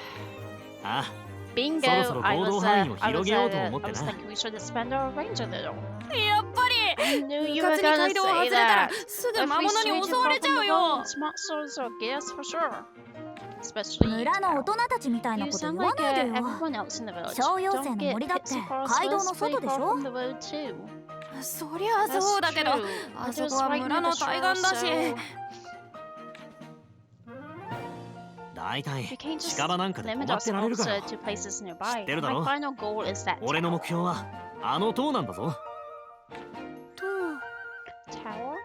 ああ、 Bingo! そろそろ I 行 was, 動範囲を I 広 was, げようと思って I was な。 thinking we should expand our range a little. やっぱり I knew 部 you were 活に gonna 街道を外 say れたら that. すぐ If 魔 we 物に stray 襲 too わ far れちゃ from う the よ。 roads, monsters will get us for sure. Especially you, 村の Tao. 大人たちみたいな You こと言 sound わ like ないでよ。 everyone else in the village. 小妖精 Don't の get 森だって pixie forest 街道 was の pretty 外でし far ょ？ from the road too. そりゃ That's そうだけど、 true. あ But そ it こ was は right 村 near の the 対 shore, 岸だし。 so だいた we い can't just 近場なんかで limit 止まってられる ourselves からよ。 to places 知 nearby. ってるだ My ろ？ final goal is that 俺の目 tower. 標はあの塔なんだぞ。と Tower?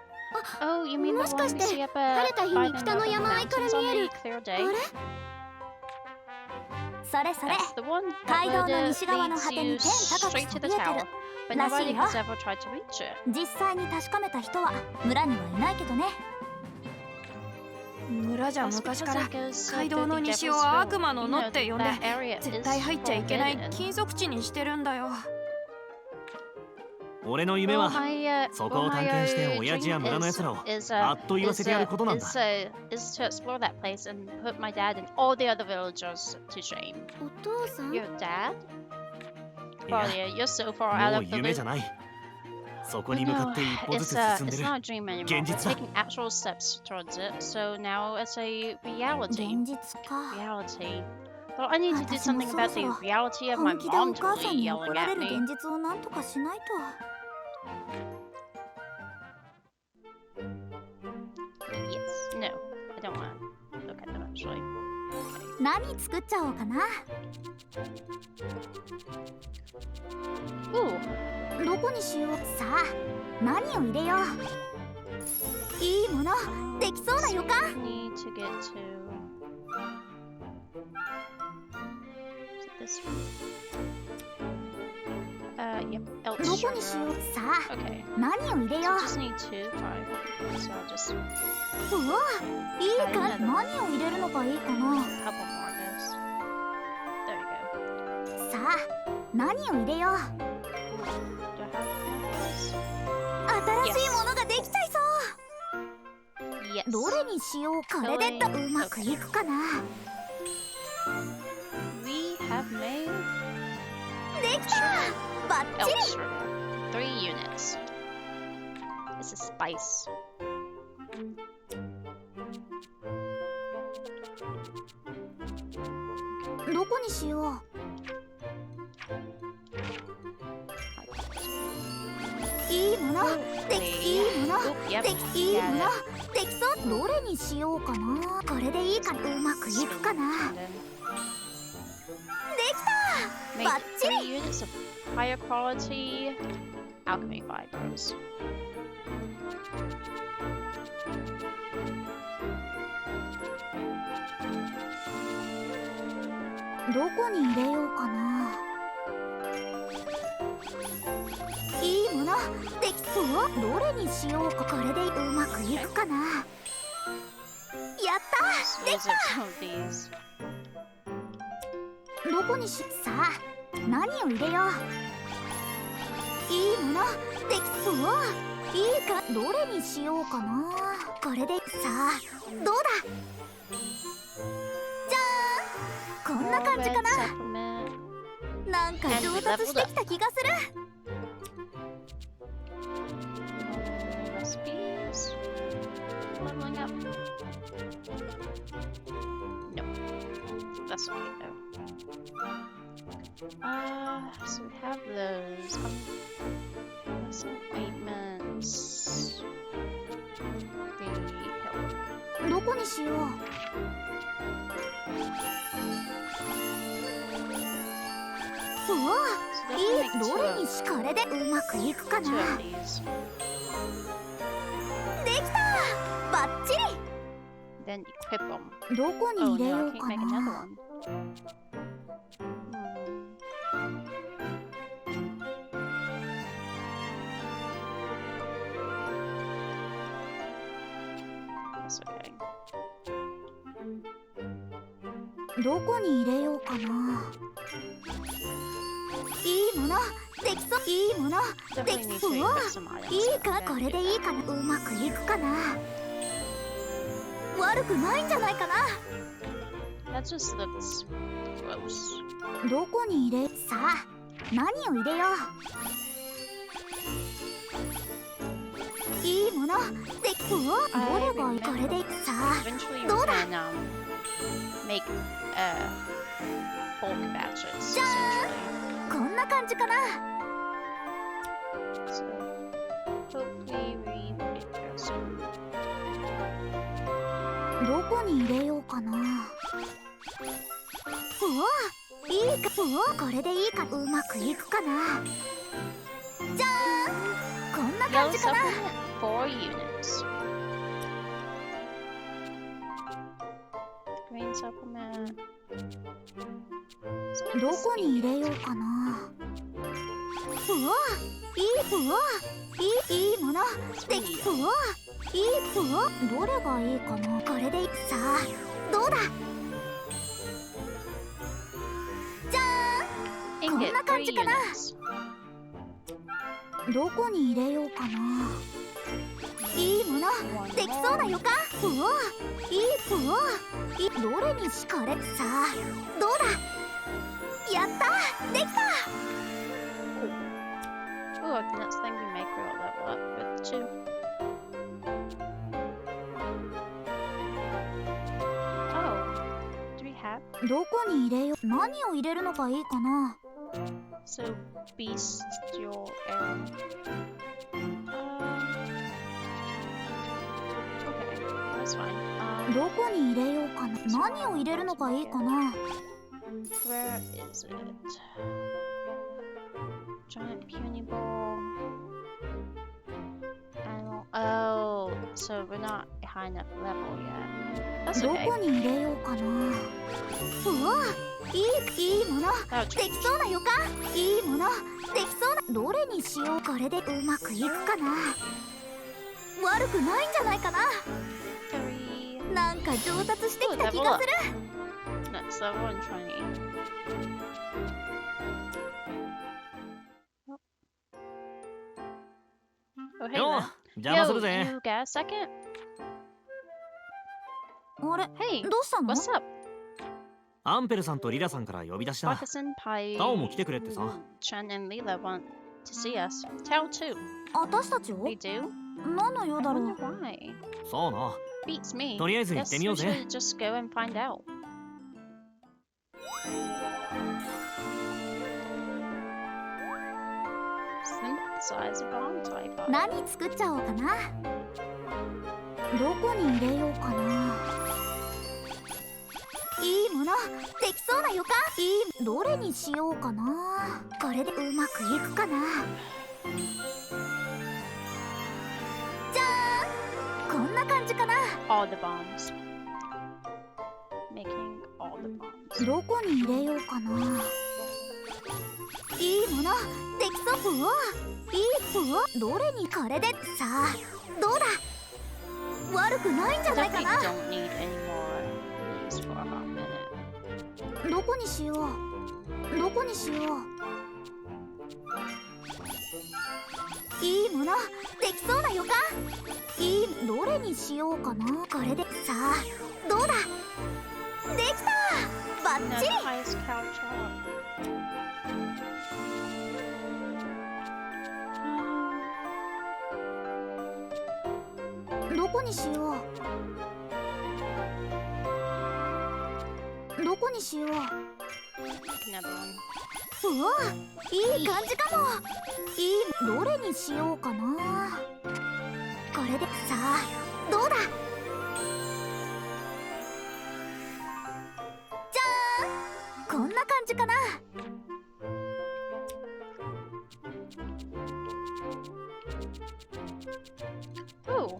Oh, you mean the もしか one し we て see up 晴れ at た日 by に the 北の northern 山あいから mountains 見 on え a る clear あ day? れ？それそれ。 That's the one 街道 that の would 西側の leads 果て you に天高く straight to そ the びえて tower. る。 But らし nobody いよ。 has ever tried to reach it. 実際に確かめた人は村にはいないけどね。村じゃ That's 昔 because から it goes 街 to 道の the 西 Devil's を悪 Road. 魔の You 野 know って呼んで that area 絶 is 対入っちゃいけない forbidden. 禁足地にしてるんだよ。俺の夢 Well, は my そこを探検して親父や村の奴らをあっと言わせてやることなんだ。 is to explore that place and put my dad and all the other villagers to shame. お父さん？ Your dad? いや、 Claudia, you're so far out もう of the 夢じゃ loop. ない。そこ But に向か no, って一歩ず it's つ進んで it's る。 not a dream anymore. 現 We're 実だ。 taking actual steps towards it. So now it's a reality. 現実か。 Reality. Well, I need to do 私も something そろ about そ the ろ reality of my 本気でお mom 母さん totally に怒 yelling られ at る me. 現実をなんとかしないと。Yes. No, I don't want to look at them actually. 何作っちゃおうかな。 Ooh. どこにしよう。さあ、何を入れよう。いいもの、できそうな予感。 Need to get to This one. Yep. どこにしよう。さあ Okay. 何を入れよ So just need 2. Alright. So I'll just う。うわいいか何を入れるのがいいかな。 couple more of this. There we go. さあ何を入れよう。 Do I have enough of this? 新しいものができちゃいそう。 Yes. どれにしよう。これでとうまくいくかな。 We have made できたバッチ elk リ。 sugar. 3 units. It's a spice. どこにしよう。いいものできいいもの Oh, yep. できいい Got もの it. できそう。どれにしようかな。これでいいか。うまくいくかな。 And then できた make バッチ 3 リ。 units of higher quality alchemy fibers. どこに入れようかな。いいものできそう。どれにしようか。これでうまくいくかな。やったでき Use it some of these. た。どこにしさあ何を入れよう。いいものできそう。いいか。どれにしようかな。これでさあどうだ。じゃーんこんな感じか Red な。 supplement. なんか上達してきた気がする。 Recipes. Leveling up. No. That's okay though. So we have those. Some ointments. The hill. どこにしよう。おお So い definitely い。 make ど two れ of, にしこれでうまくいくか two な。 of these. できたバッチ Then equip them. リ。どこに Oh 入れ no, よ I う can't か make another な。 one. That's okay. どこに入れようかな。いいものできそう。いいもので Definitely き need そう。 to equip some items. いいか。これでいいかな。うまくいくかな。悪くないんじゃないかな。 That just looks gross. どこに入れさあ何を入れよう。いいものできそう。どれがいい。これでさあ Eventually you どうだ。 can make bulk batches essentially. こんな感じかな。 So hopefully we get there soon. どこに入れようかな。うわいいか。うわこれでいいか。うまくいくかな。じゃーんこんな感 Yellow じかな。 supplement 4 units. Green supplement. どこに入れようかな。うわいい。うわいいものできそう。いい。うわどれがいいかな。これでいいさあどうだ。じゃーんこん Ingot な感 3じかな。 units. どこに入れようかな。いいものできそうだよか。うわいい。うわいい。どれにしこれさあどうだ。やったできた。 Oh, I think that's the thing we make we'll level up with too. Oh, do we have? どこに入れよう。何を入れるのがいいかな。 So, bestial arrow. Okay, that's fine. どこに入れようかな。何を入れるのがいいかな。 Where is it? Giant puny ball. Animal. Oh, so we're not high enough level yet. That's ど okay. こに入れようかな。うわ、いいもの。 Ouch. できそうな予感。いいもの。できそうな。どれにしよう。これでうまくいくかな。悪くないんじゃないかな。 Three. なんか上達してきた気がする。 Next level 120. Oh, hey よ there. 邪魔する Yo, ぜ。 you got a second? あれ、 Hey, どうしたの？ what's up? アンペルさんとリラさんから呼び出した。 Baka-senpai-chan タオも来てくれってさ。 and Lila want to see us. Tao too. 私たちを？ They do? 何の用 I だろ wonder う。 why. そうな。 Beats me. とりあえず行って Guess みよ we うぜ。 should just go and find out. Synthesize a bomb type. 何作っちゃおうかな。どこに入れようかな。いいもの。できそうな予感。どれにしようかな。これでうまくいくかな。じゃーん、こんな感じかな。 All the bombs. Making all the bombs. どこに入れようかな。いいもの。できそう。うわ、うわ、どれに。これでさあ、どうだ。悪くないんじゃないか Definitely な。 don't need any more these for a hot minute. どこにしよう。どこにしよう。いいもの。できそうな予感。どれにしようかな。これでさあ、どうだ。できた。バッ No, チ the リ。 highest couch up. どこにしよう。どこにしよう。 Another one. うわ、いい感じかも。どれにしようかな。これでさあ、どうだ。じゃーん、こんな感じかな。 Oh.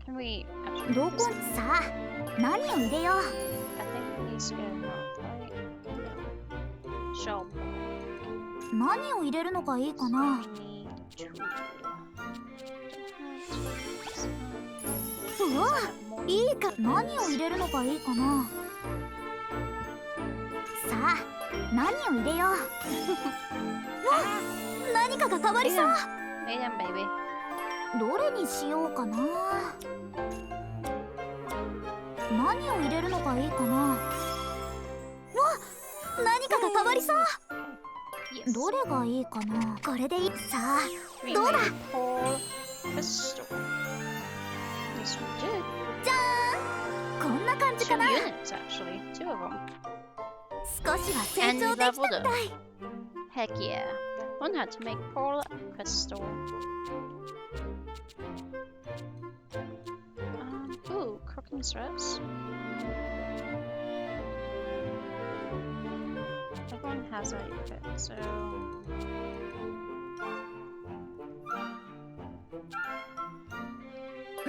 Can we actually どこ just... にさあ、何を入れよう。 I think we need to go north, right? No. Shell. 何を入れるのがいいかな。 We need to... うわ、いいか。何を入れるのがいいかな。さあ、何を入れよう。わ、何かが変わりそう。 Hey then, baby. どれにしようかな。何を入れるのがいいかな。わ、何かが変わりそう。 Yes. どれがいいかな。これでいい。さあ、 We どうだ。 made Paul crystal. Yes, we did. じゃーん、こんな感じ Two かな。 units, actually. Two of them. 少しは成長できたみたい。 Heck yeah. One had to make Pearl crystal. Ooh, cooking strips. Everyone has a equip, so...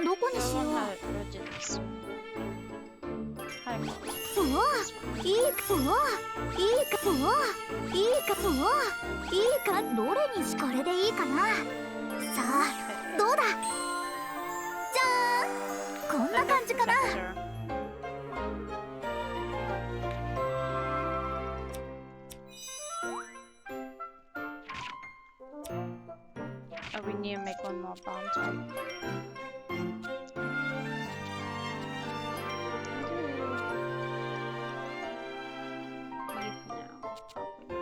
どこにしよ Everyone う。 had rodents. Hi, うわ、いいか。うわ、いいか。うわ、いいか。うわ、いいか。どれにし。これでいいかな。さあ、どうだ。じゃーん、こんな感じかな。 Oh, we need to make one more bomb type. Leave now, probably. Yeah.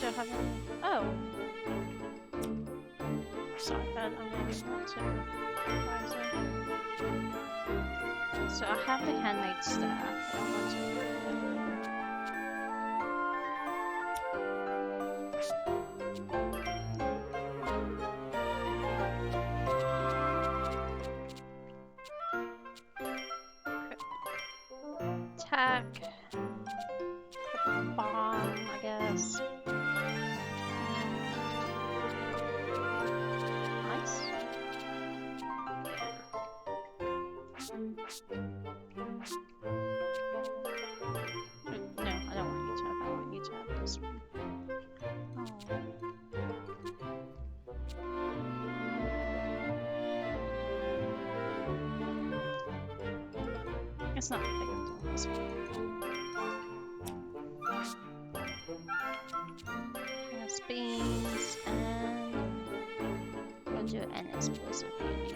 Don't have any. Oh. Sorry, but I'm gonna use that too. Ryza. So I have the handmade staff. I don't want to. backpack. Put the bomb, I guess. Nice. No, I don't want you to have that. I want you to have this one. Oh. It's not big until this one. Yes, beans and we'll do an explosive beauty.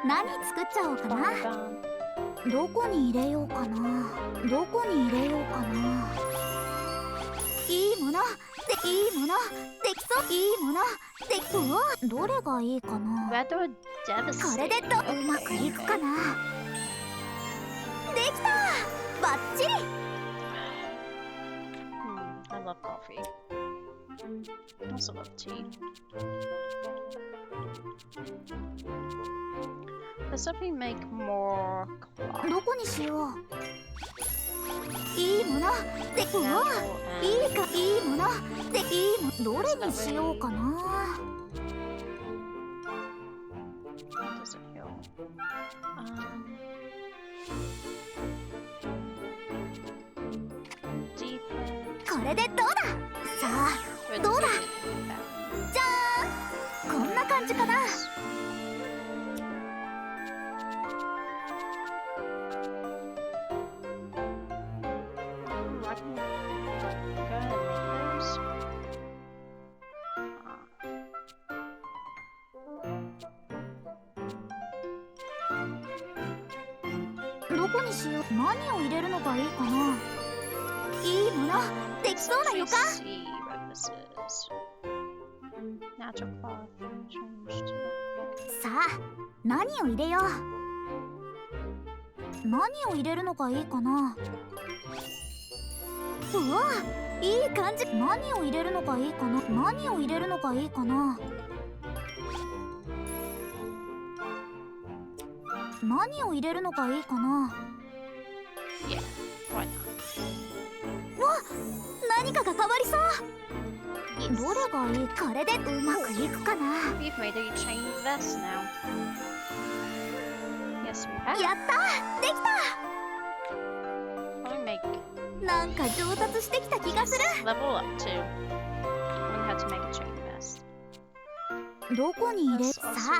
何作っちゃおうかな。どこに入れようかな。どこに入れようかな。いいものでいいものできそういいものできそうどれがいいかな。これでとうまくいくかな。できたバッチリ。I love coffee. I also love tea. Let's definitely make more cloth. どこにしよう。いいものでうわいいかいいものでいいもどれにしようかな。Does it heal? これでどうだ。さあどうだ。じゃーんこんな感じかな。どこにしよう。何を入れるのがいいかな。いいものできそうな予感。さあ何を入れよう。何を入れるのがいいかな。うわいい感じ。何を入れるのがいいかな。何を入れるのがいいかな。何を入れるのがいいかな。わ何かが変わりそう。どれがいい。これでうまくいくかな。やったできた。なんか上達してきた気がする。どこに入れさあ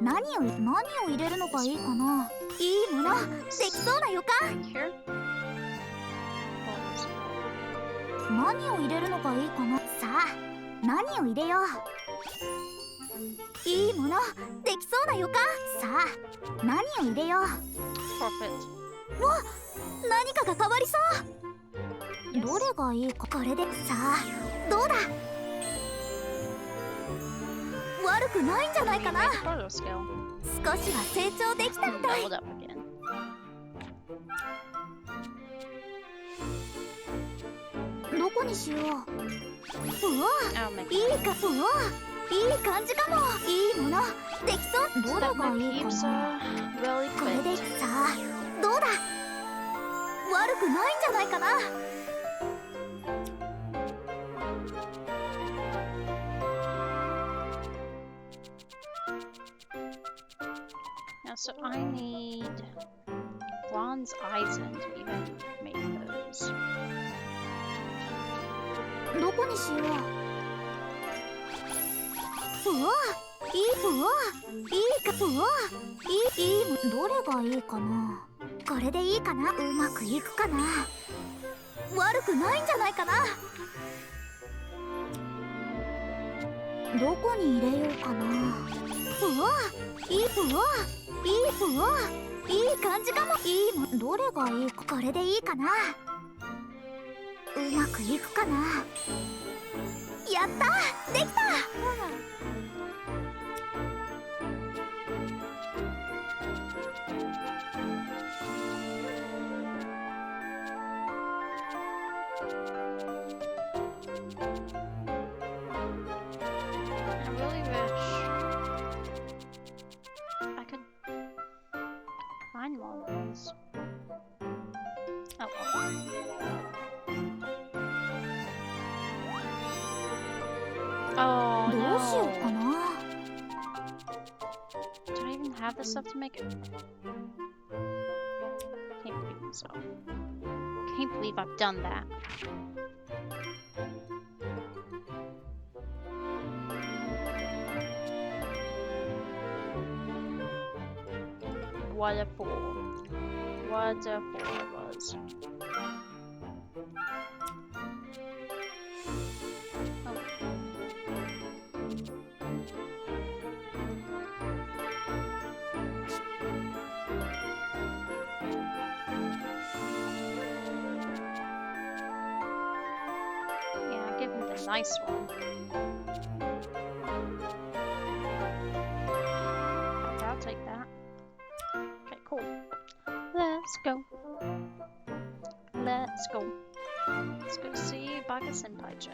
何を入れるのがいいかな。いいものできそうな予感。何を入れるのがいいかな。さあ何を入れよう。いいものできそうな予感。さあ何を入れよう。わ何かが変わりそう。どれがいいか。これでさあどうだ。悪くないんじゃないかな。少しは成長できたみたい。どこにしよう。うわいいか。うわいい感じかも。いいものできそう。どれがいいかな。これでさあどうだ。悪くないんじゃないかな。So I need bronze eisen to even make those. どこにしよう。うわいいか。うわいいどれがいいかな。これでいいかな。うまくいくかな。悪くないんじゃないかな。どこに入れようかな。いい感じかも。いいもどれがいいか。これでいいかな。うまくいくかな。やったできた。Oh どうしよう no. かな。 Do I even have the stuff to make it? Can't believe myself. Can't believe I've done that. What a fool. What a fool I was. Oh. Yeah, give him the nice one. Okay, I'll take that. Okay, cool. Let's go. Let's go. Let's go see baka-senpai-chan.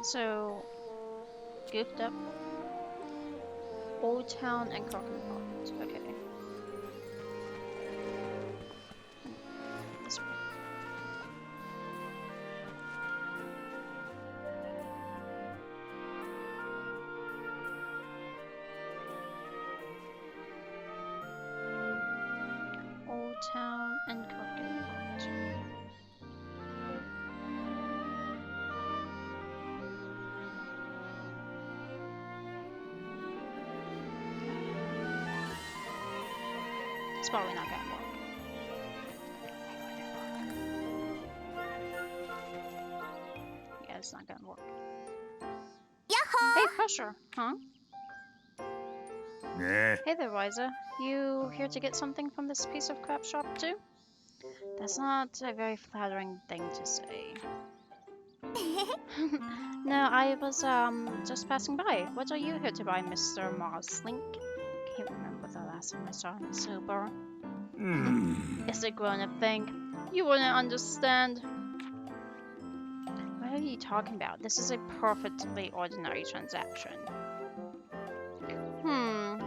So, goofed up. Old Town and Crockett Pond. Okay. This way. Old Town and Crockett Pond. It's probably not gonna work. Yeah, it's not gonna work. Hey, Pressure! Huh? ねえ Hey there, Ryza. You here to get something from this piece of crap shop too? That's not a very flattering thing to say. No, I was just passing by. What are you here to buy, Mr. Marslink? Can't remember the last time I saw him sober. うん It's a grown-up thing. You wouldn't understand. What are you talking about? This is a perfectly ordinary transaction.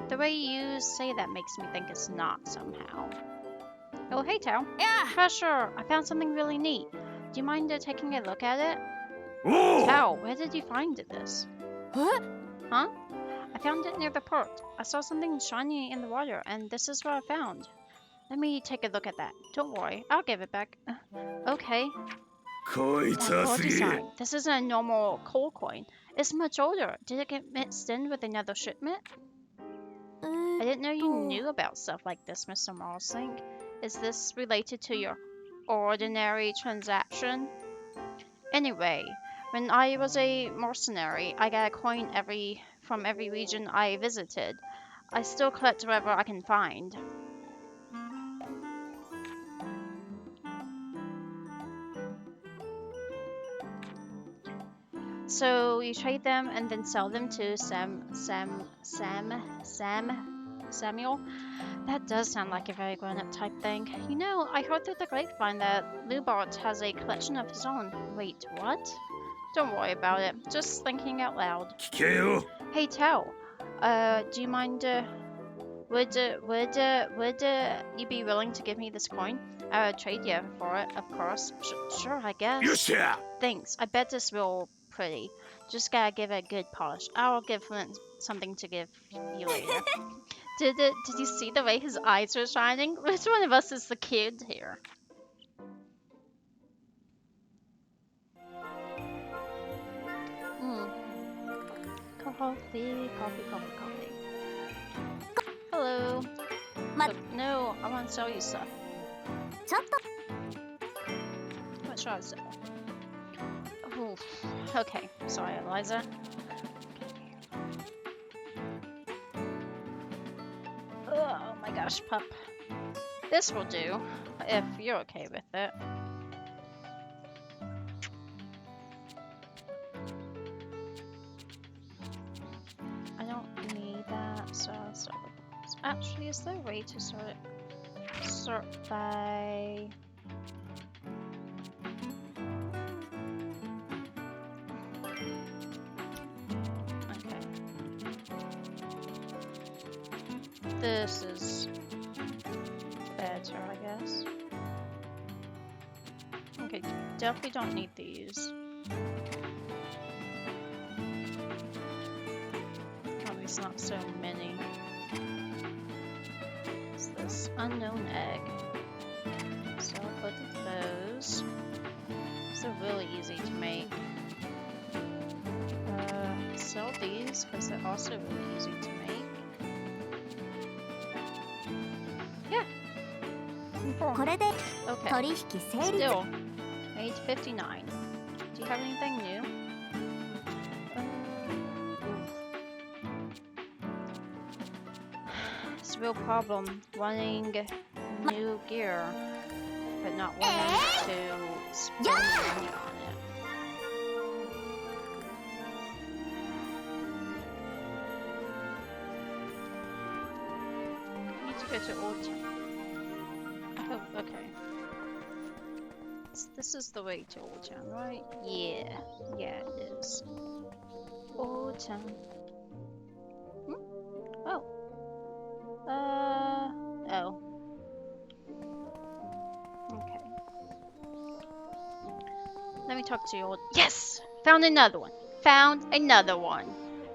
The way you say that makes me think it's not somehow. Oh, hey, Tao. Yeah. Pressure! I found something really neat. Do you mind taking a look at it? おお Tao, where did you find this? What? Huh? I found it near the port. I saw something shiny in the water, and this is what I found. Let me take a look at that. Don't worry, I'll give it back. Okay. こいつ That は coal すげえ design. This isn't a normal coal coin. It's much older. Did it get mixed in with another shipment? I didn't know you knew about stuff like this, Mr. Marslink. Is this related to your ordinary transaction? Anyway, when I was a mercenary, I got a coin from every region I visited. I still collect whatever I can find. So you trade them and then sell them to Samuel? That does sound like a very grown-up type thing. You know, I heard through the grapevine that Lubart has a collection of his own. Wait, what? Don't worry about it. Just thinking out loud. 聞けよ Hey, Tao. Do you mind, would you be willing to give me this coin? I would trade you for it, of course. Sure, I guess. よっしゃ Thanks. I bet this real pretty. Just gotta give it a good polish. I'll give Flint something to give you later. Did you see the way his eyes were shining? Which one of us is the kid here? Coffee. Hello. Ma- Oh, no, I want to sell you stuff. ちょっと What should I sell? Oof. Okay, sorry, Eliza. Oh my gosh, pup. This will do, if you're okay with it. I don't need that, so I'll start with this. Actually, is there a way to sort it? sort by... Okay. This is better, I guess. Okay, definitely don't need these. At least not so many. What's this? Unknown egg. Sell both of those. They're really easy to make. Sell these because they're also really easy to make. Yeah.これで Okay. 取引成立。 Still, 859. Do you have anything new? It's a real problem running new gear, but not wanting to spend money on it. I need to go to Old Town. Oh, okay. This is the way to Old Town, right? Yeah. Yeah, it is. Old Town. Hmm? Oh. Oh. Okay. Let me talk to you old. Yes! Found another one. Found another one.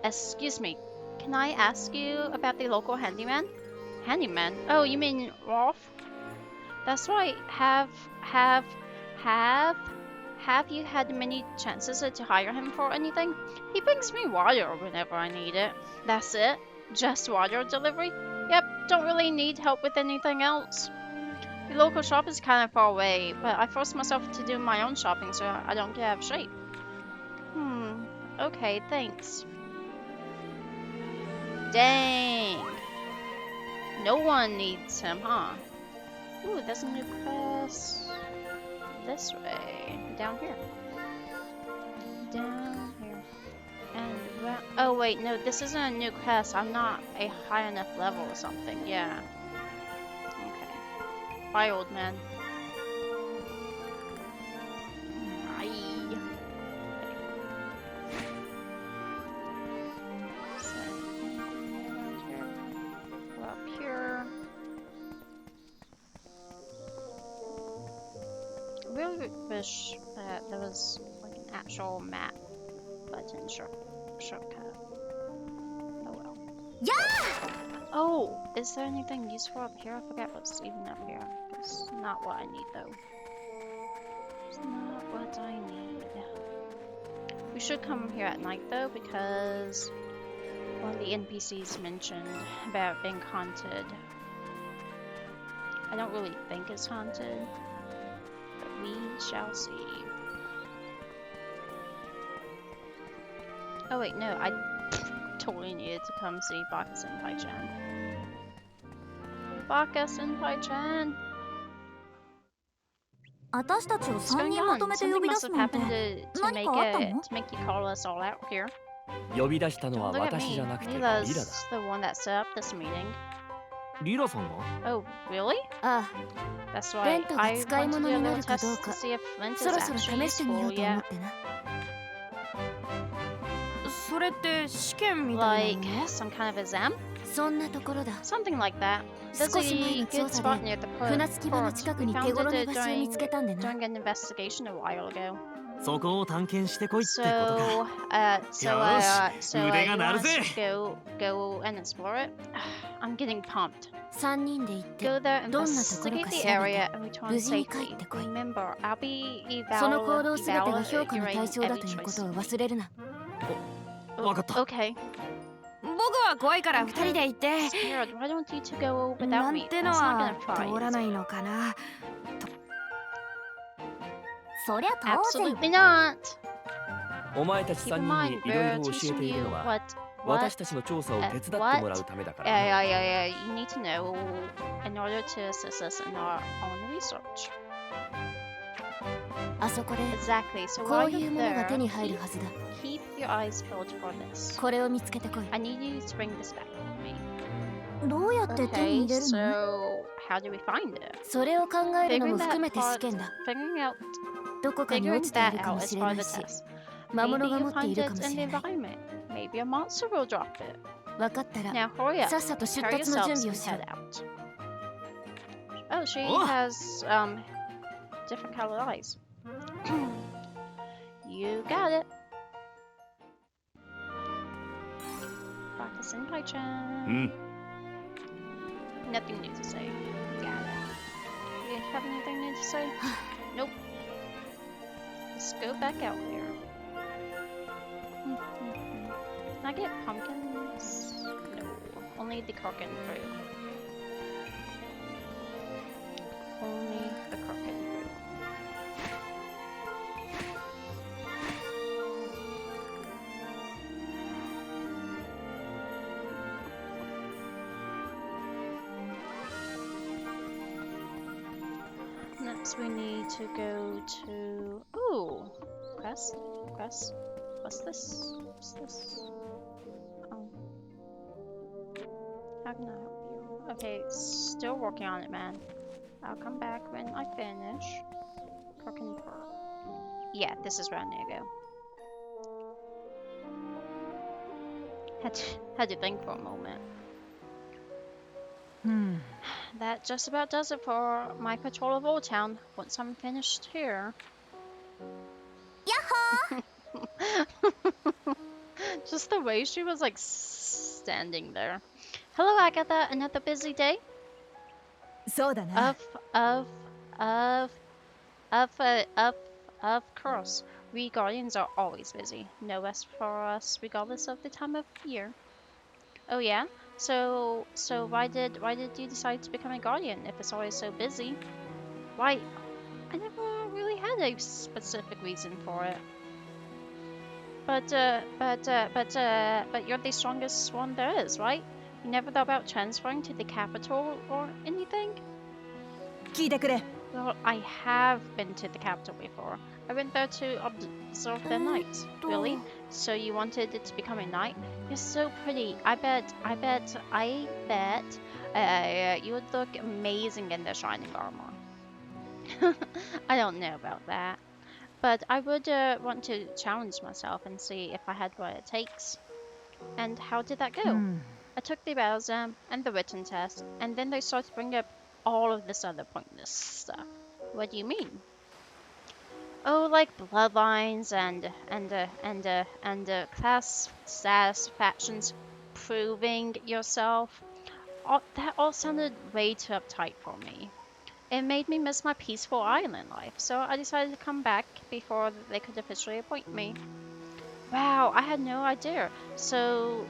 Excuse me. Can I ask you about the local handyman? Handyman? Oh, you mean Rolf? That's right. Have you had many chances to hire him for anything? He brings me water whenever I need it. That's it? Just water delivery? Yep, don't really need help with anything else. The local shop is kind of far away, but I force myself to do my own shopping so I don't get out of shape. Okay, thanks. Dang. No one needs him, huh? Ooh, there's a new quest. This way. Down here. Down here. And oh wait, no, this isn't a new quest. I'm not a high enough level or something. Yeah. Okay. Bye, old man. Bye. So, anything around here? Go up here. I really wish that there was like an actual map button shortcut. Oh well. Yeah! Oh, is there anything useful up here? I forget what's even up here. It's not what I need though. It's not what I need. We should come here at night though because one of the NPCs mentioned about being haunted. I don't really think it's haunted. We shall see. Oh wait, no, I totally needed to come see Baka-senpai-chan. Baka-senpai-chan! 私たちを What's 3 going 人ま on? とめて呼 Something び出 must す have なんて happened to 何かあったの？ make you call us all out here. 呼び出したのは Look at 私 me. じゃなくてリラだ。 Lila's the one that set up this meeting. リラさんが Oh, really? あ That's レ why ントが I 使い want to 物 do a にな little るかどう test か to see if Flint そ is ろそろ actually 試してみよ useful. うと思 Yeah. ってなそれって試験みたい Like なの？ some kind of exam? そんなところだ Something like that. There's 少し前 a の good 調査 spot で near the 船着き場の port. 近く We に found 手頃 it な場所を見つけたんでな during an investigation a while ago. そこを探検してこいってこと So, か 腕が鳴る you ぜ want us to go and explore it? I'm getting pumped. 3人で行って Go there, どんなところ investigate か the 調べて area, and return 無事に帰 safely. ってこい Remember, I'll be その行動すべてが評価の evaluating 対象だ every というこ choice. とを忘れるな わかった Okay. 僕は怖いから2人で行って。 Scared, why don't you two go な without ん me? ての That's は not gonna 通ら fly. ないのかな。そりゃ当然 Absolutely not. お前たち Keep 3 in 人 mind, にいろい we're ろ教え teaching ている you のは what 私たちの調査を手伝ってもらうためだからな。 Yeah. You need to know in order to assist us in our own research. あそこで Exactly. So こ while ういう you're ものが there, 手に入るはずだ keep your eyes peeled for this. これを見つけてこい I need you to bring this back with me. どうやって手に Okay, 入れるの？ so how do we find it? それを考えるの Figuring も含 that めて試 part, 験だ。 figuring out, どこかに落 figuring ちてい that るか out も is しれ part な of い the し、 test. 魔 Maybe 物が you'll 持ってい find る it かも in し the れない。 environment. Maybe a monster will drop it. 分かったら、 Now hurry up. さっさと出 Prepare 発の準 yourselves 備を and しろ。 head out. Oh, she Oh. has different colored eyes. You got it. Baka-senpai-chan. Nothing new to say. Got it. Do you have anything new to say? Nope. Let's go back out there. Can I get pumpkins? No. Only the croquet fruit. Only the croquet fruit. Next we need to go to... Ooh! Quest? Quest? What's this? What's this? Oh. How can I help you? Okay, still working on it, man. I'll come back when I finish. Croquet fruit. Yeah, this is where I need to go. Had to think for a moment. That just about does it for my patrol of Old Town. Once I'm finished here. Just the way she was like standing there. Hello, Agatha. Another busy day? そうだな。 Of course. We Guardians are always busy. No rest for us, regardless of the time of year. Oh yeah? So why did you decide to become a Guardian if it's always so busy? Why? I never really had a specific reason for it. But you're the strongest one there is, right? You never thought about transferring to the capital or anything? 聞いてくれ。 Well, I have been to the capital before. I went there to observe the night. Really? So you wanted it to become a knight? You're so pretty. I bet you would look amazing in the shining armor. I don't know about that. But I would want to challenge myself and see if I had what it takes. And how did that go? I took the battle exam and the written test, and then they started to bring up all of this other pointless stuff. What do you mean? Oh, like bloodlines and class status, factions, proving yourself. That all sounded way too uptight for me. It made me miss my peaceful island life, so I decided to come back before they could officially appoint me. Wow, I had no idea. So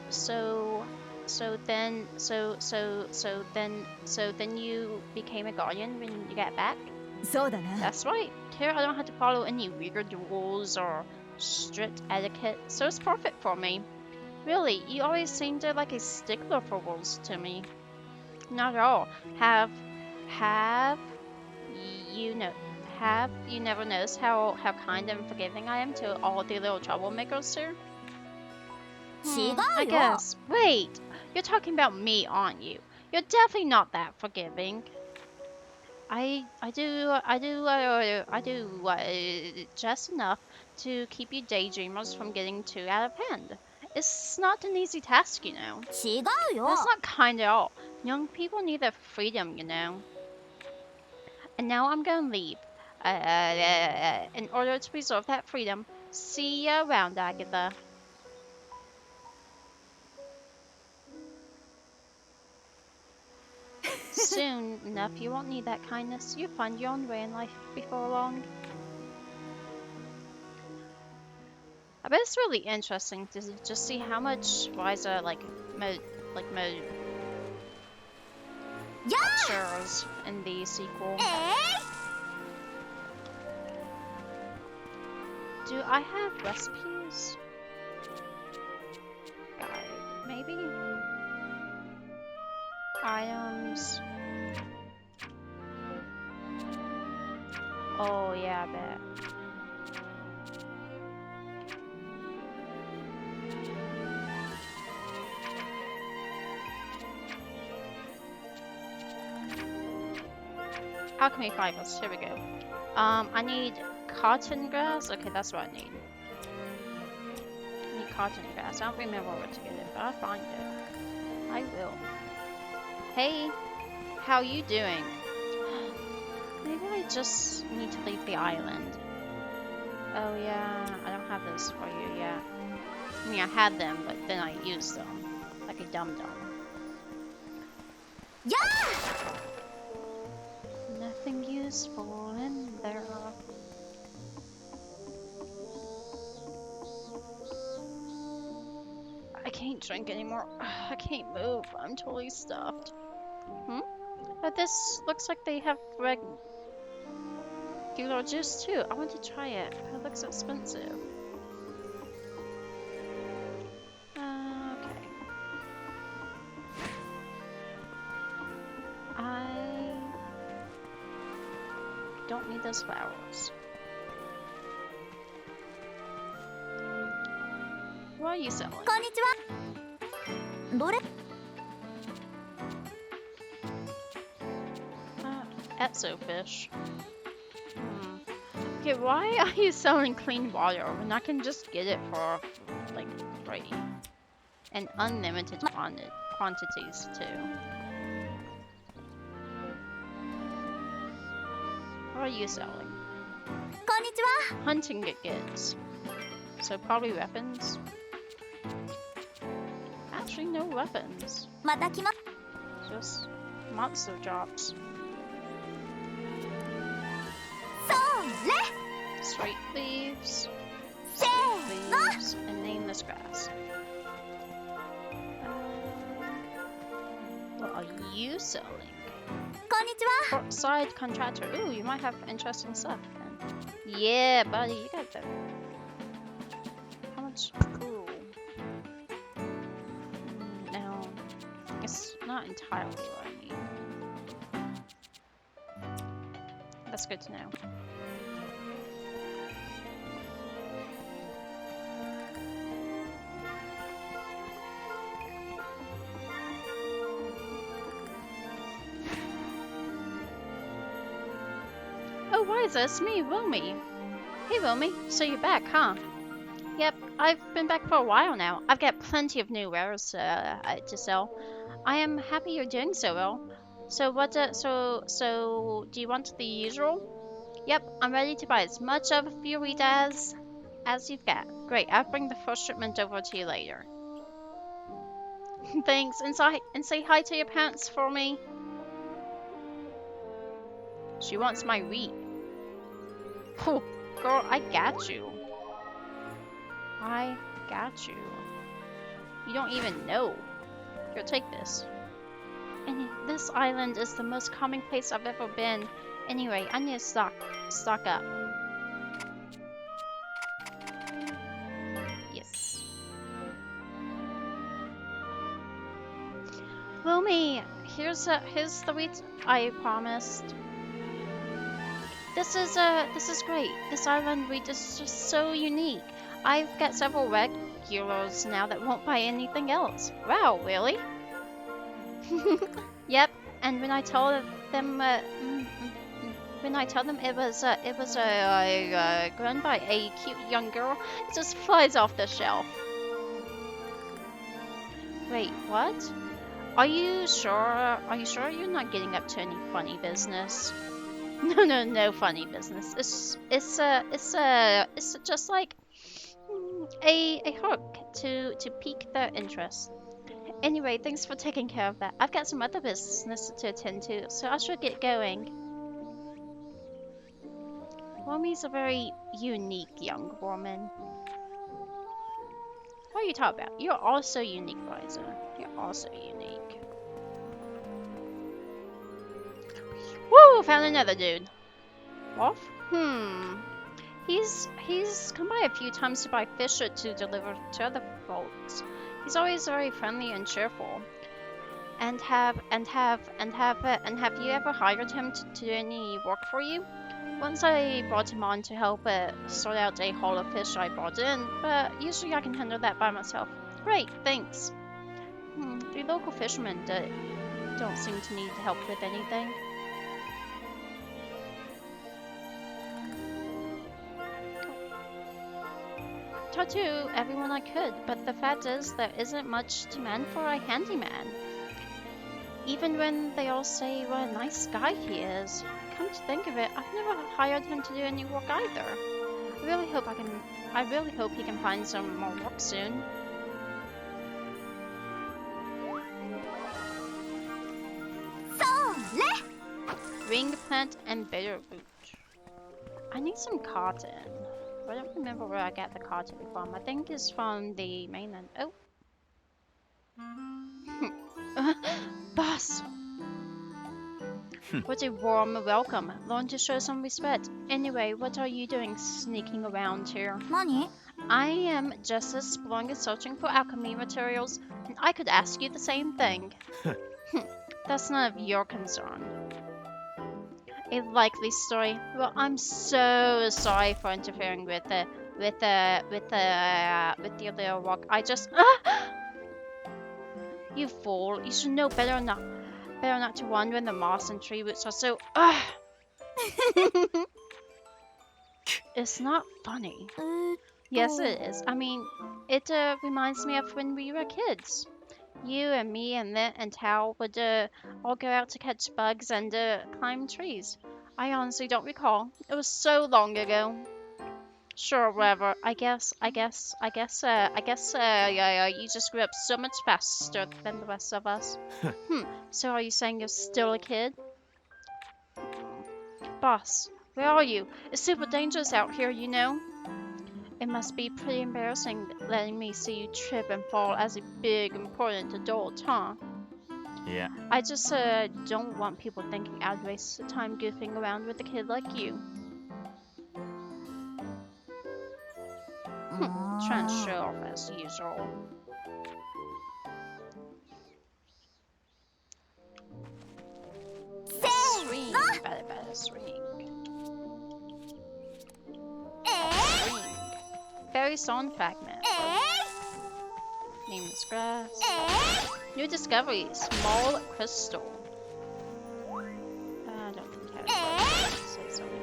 then you became a guardian when you got back? そうだな。 That's right. Here I don't have to follow any weird rules or strict etiquette, so it's perfect for me. Really, you always seemed like a stickler for rules to me. Not at all. Have you never noticed how kind and forgiving I am to all the little troublemakers here? I guess. Wait, you're talking about me, aren't you? You're definitely not that forgiving. I do just enough to keep you daydreamers from getting too out of hand. It's not an easy task, you know. 違うよ。 That's not kind at all. Young people need their freedom, you know. And now I'm gonna leave. In order to preserve that freedom. See ya around, Agatha. Soon enough, you won't need that kindness. You'll find your own way in life before long. I bet it's really interesting to just see how much Ryza matures in the sequel. Do I have recipes? Guide, maybe? Items. Oh yeah, I bet. alchemy fibers. Here we go. I need cotton grass. Okay, that's what I need. I need cotton grass. I don't remember where to get it, but I'll find it. I will. Hey, how you doing? Maybe I just need to leave the island. Oh yeah, I don't have this for you yet. I mean, I had them, but then I used them. Like a dum-dum. Yeah! Nothing useful in there. I can't drink anymore. I can't move. I'm totally stuffed. But this looks like they have regular juice too. I want to try it. It looks expensive. Okay. I don't need those flowers. What are you selling? こんにちは。どれ？ Etzo fish. Okay, why are you selling clean water when I can just get it for like free and unlimited quantities too? What are you selling? こんにちは。 Hunting goods. So probably weapons. Actually, no weapons. また来ま。 Just monster drops. それ。 Straight leaves. せーの。 Leaves and nameless grass. What are you selling? こんにちは。 Portside contractor. Ooh, you might have interesting stuff then. Yeah, buddy, you got that. How much? Ooh. No. It's not entirely what I need. That's good to know. Oh, Ryza, it's me, Wilmy. Hey, Wilmy. So you're back, huh? Yep, I've been back for a while now. I've got plenty of new wares to sell. I am happy you're doing so well. So what? So do you want the usual? Yep, I'm ready to buy as much of Furita as you've got. Great, I'll bring the first shipment over to you later. Thanks, and say hi to your parents for me. She wants my wheat. Oh, girl, I got you. I got you. You don't even know. Here, take this. And this island is the most calming place I've ever been. Anyway, I need to stock up. Yes. Wilmy, here's the wheat I promised. This is great. This island wheat is just so unique. I've got several regulars now that won't buy anything else. Wow, really? Yep. And when I told them, it was grown by a cute young girl, it just flies off the shelf. Wait, what? Are you sure? Are you sure you're not getting up to any funny business? No funny business. It's just like a hook to pique their interest. Anyway, thanks for taking care of that. I've got some other business to attend to, so I should get going. Wilmy's a very unique young woman. What are you talking about? You're also unique, Ryza. You're also unique. Woo! Found another dude. Wolf? He's come by a few times to buy fish or to deliver to other folks. He's always very friendly and cheerful. And have you ever hired him to do any work for you? Once I brought him on to help sort out a haul of fish I brought in, but usually I can handle that by myself. Great, thanks. The local fishermen don't seem to need help with anything. tattoo everyone I could, but the fact is there isn't much demand for a handyman. Even when they all say what a nice guy he is. Come to think of it, I've never hired him to do any work either. I really hope he can find some more work soon. Ring plant and bitterroot. I need some cotton. I don't remember where I got the cotton from. I think it's from the mainland. Oh. Boss! What a warm welcome. Learn to show some respect. Anyway, what are you doing sneaking around here? 何？ I am just exploring and searching for alchemy materials, and I could ask you the same thing. That's none of your concern. A likely story. Well, I'm so sorry for interfering with your little walk. I just You fool! You should know better not to wander in the moss and tree roots are so It's not funny. Yes, it is. I mean, it reminds me of when we were kids. You and me and Lit and Tao would all go out to catch bugs and climb trees. I honestly don't recall. It was so long ago. Sure, whatever. I guess, yeah, you just grew up so much faster than the rest of us. So are you saying you're still a kid? Boss, where are you? It's super dangerous out here, you know? It must be pretty embarrassing letting me see you trip and fall as a big, important adult, huh? Yeah. I just don't want people thinking I'd waste time goofing around with a kid like you. Trying to show off as usual. Swing, better swing. Swing. Fairy song fragment. Nameless grass. New discovery, small crystal. I don't think I have to say something.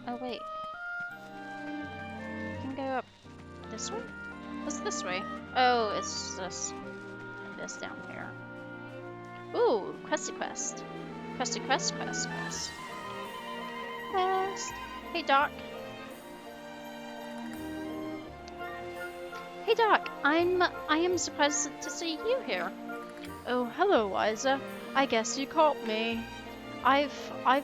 Oh wait. You can go up this way? What's this way? Oh, it's this down here. Ooh, questy quest. Questy quest. Hey Doc. Hey Doc, I am surprised to see you here. Oh, hello, Ryza. I guess you caught me. I've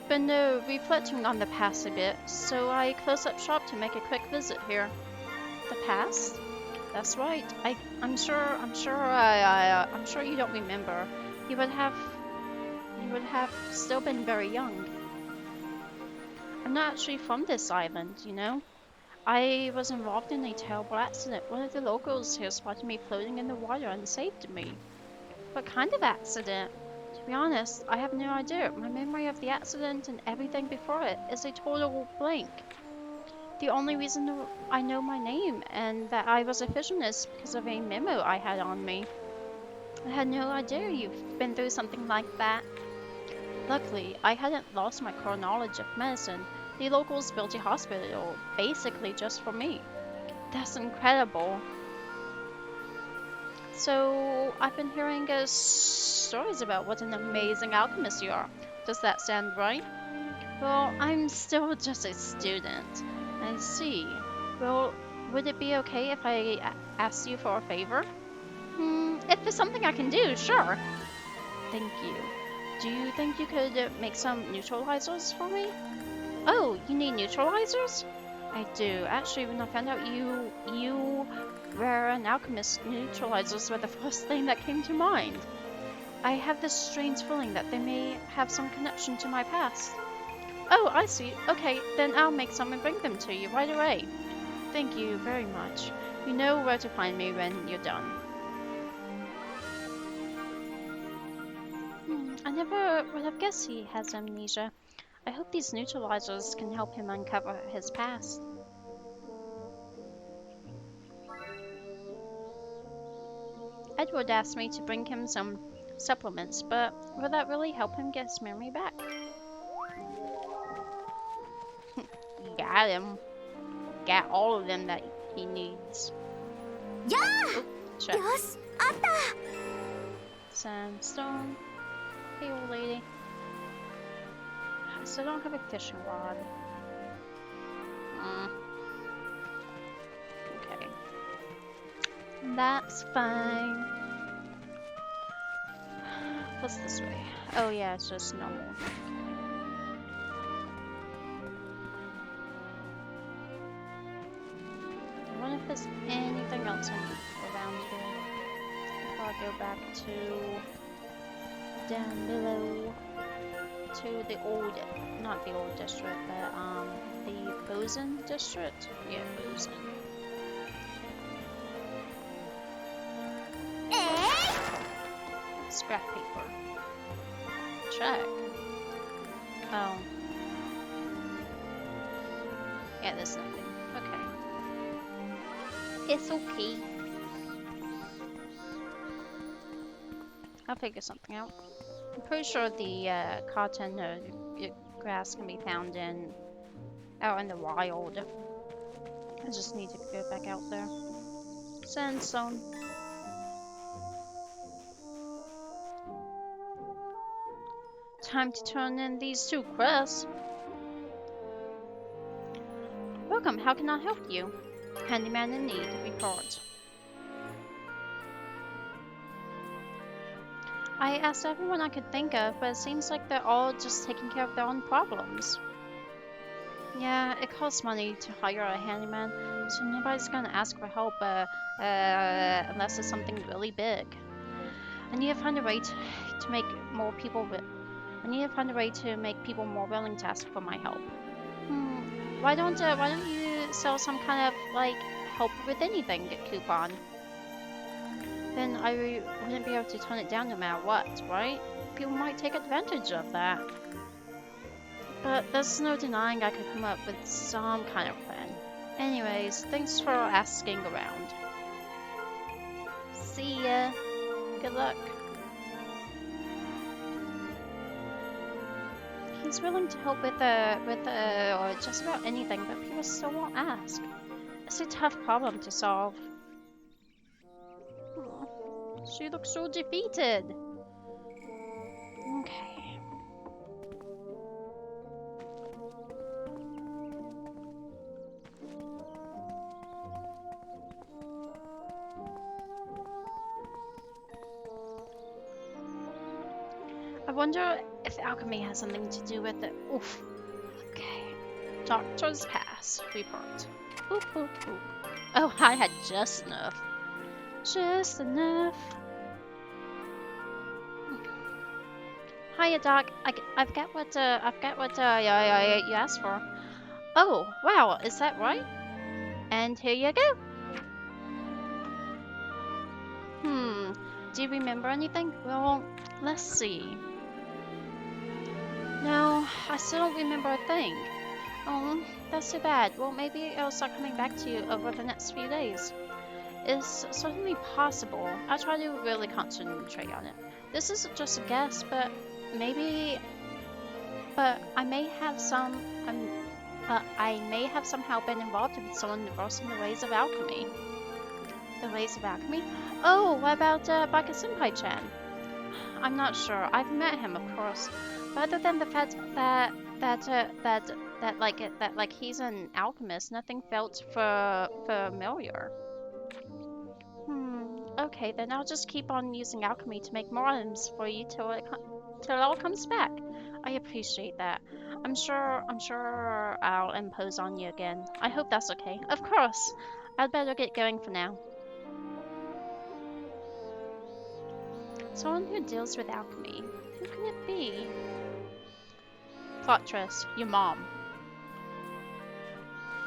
been reflecting on the past a bit, so I closed up shop to make a quick visit here. The past? That's right. I'm sure you don't remember. You would have still been very young. I'm not actually from this island, you know. I was involved in a terrible accident. One of the locals here spotted me floating in the water and saved me. What kind of accident? To be honest, I have no idea. My memory of the accident and everything before it is a total blank. The only reason I know my name and that I was a fisherman is because of a memo I had on me. I had no idea you've been through something like that. Luckily, I hadn't lost my core knowledge of medicine. The locals built a hospital basically just for me. That's incredible. So, I've been hearing stories about what an amazing alchemist you are. Does that sound right? Well, I'm still just a student. I see. Well, would it be okay if I asked you for a favor? If there's something I can do, sure. Thank you. Do you think you could make some neutralizers for me? Oh, you need neutralizers? I do. Actually, when I found out you were an alchemist, neutralizers were the first thing that came to mind. I have this strange feeling that they may have some connection to my past. Oh, I see. Okay, then I'll make some and bring them to you right away. Thank you very much. You know where to find me when you're done. I never would have guessed he has amnesia. I hope these neutralizers can help him uncover his past. Edward asked me to bring him some supplements, but will that really help him get his memory back? Got him. Got all of them that he needs. Yeah! Oh, check. よし、あった。 Sandstone. Hey, old lady. I still don't have a fishing rod. Okay. That's fine. What's this way? Oh yeah, it's just normal. I wonder if there's anything else around here. Before I go back to down below to the old, not the old district, but the Bosun district. Yeah, Bosun. Scrap paper. Check. Oh. Yeah, there's nothing. Okay. It's okay. I'll figure something out. I'm pretty sure the cotton grass can be found out in the wild. I just need to go back out there. Sandstone. Time to turn in these 2 quests. Welcome, how can I help you? Handyman in need, report. I asked everyone I could think of, but it seems like they're all just taking care of their own problems. Yeah, it costs money to hire a handyman, so nobody's gonna ask for help unless it's something really big. I need to find a way to make more people more willing to ask for my help. Why don't you sell some kind of like help with anything coupon? Then I wouldn't be able to turn it down no matter what, right? People might take advantage of that. But there's no denying I could come up with some kind of plan. Anyways, thanks for asking around. See ya. Good luck. He's willing to help with or just about anything, but people still won't ask. It's a tough problem to solve. She looks so defeated. Okay. I wonder if alchemy has something to do with it. Oof. Okay. Doctor's pass. Report. Oop, oop, oop. Oh, I had just enough. Just enough. Hiya, Doc. I've got what you asked for. Oh, wow, is that right? And here you go. Do you remember anything? Well, let's see. No, I still don't remember a thing. Oh, that's too bad. Well, maybe it'll start coming back to you over the next few days. It's certainly possible. I'll try to really concentrate on it. This is just a guess, but maybe... But I may have somehow been involved with someone reversing the ways of alchemy. The ways of alchemy? Oh, what about Baka-senpai-chan? I'm not sure. I've met him, of course. But other than the fact that he's an alchemist, nothing felt familiar. Okay, then I'll just keep on using alchemy to make more items for you till it all comes back. I appreciate that. I'm sure I'll impose on you again. I hope that's okay. Of course. I'd better get going for now. Someone who deals with alchemy. Who can it be? Plot twist. Your mom.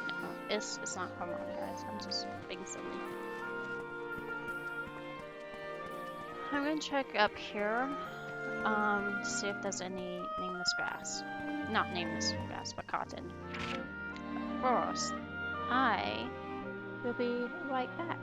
No, it's not her mom, guys. I'm just being silly. I'm gonna check up here, to see if there's any nameless grass. Not nameless grass, but cotton. First, I will be right back.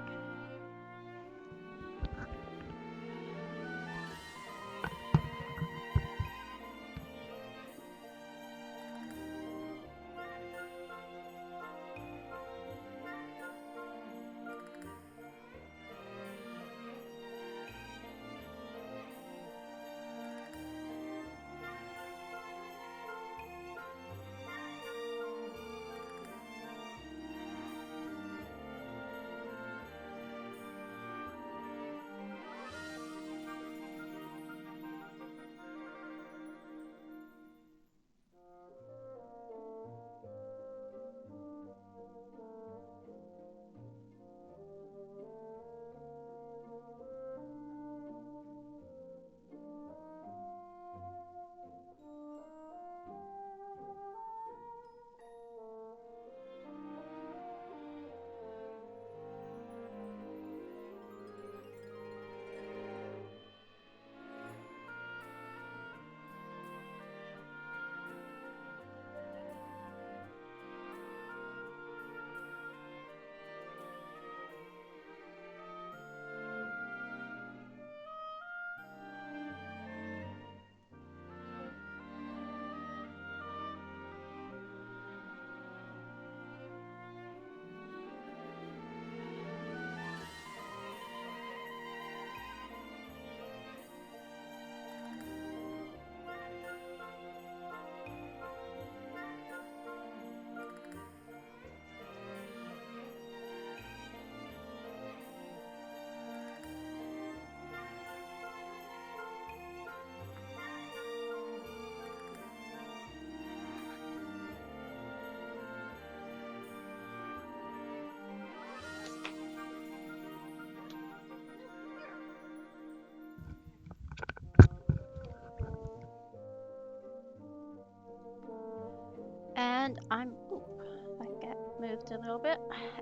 a little bit.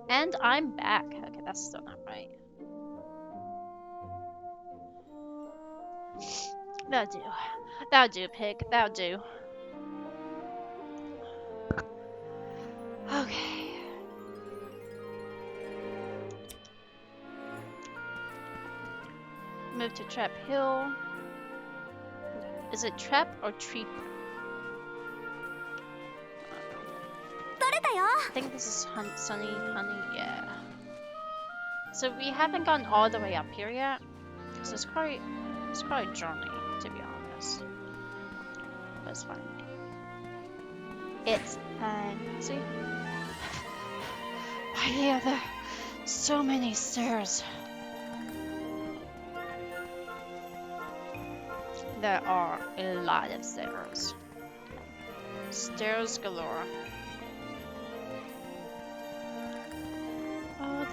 And I'm back. Okay, that's still not right. That'll do. That'll do, pig. That'll do. Okay. Move to Trap Hill. Is it Trap or Treep? I think this is Sunny Honey, yeah. So we haven't gone all the way up here yet. So it's quite a journey, to be honest. But it's fine. It's fine. See? Why are there so many stairs? There are a lot of stairs. Stairs galore.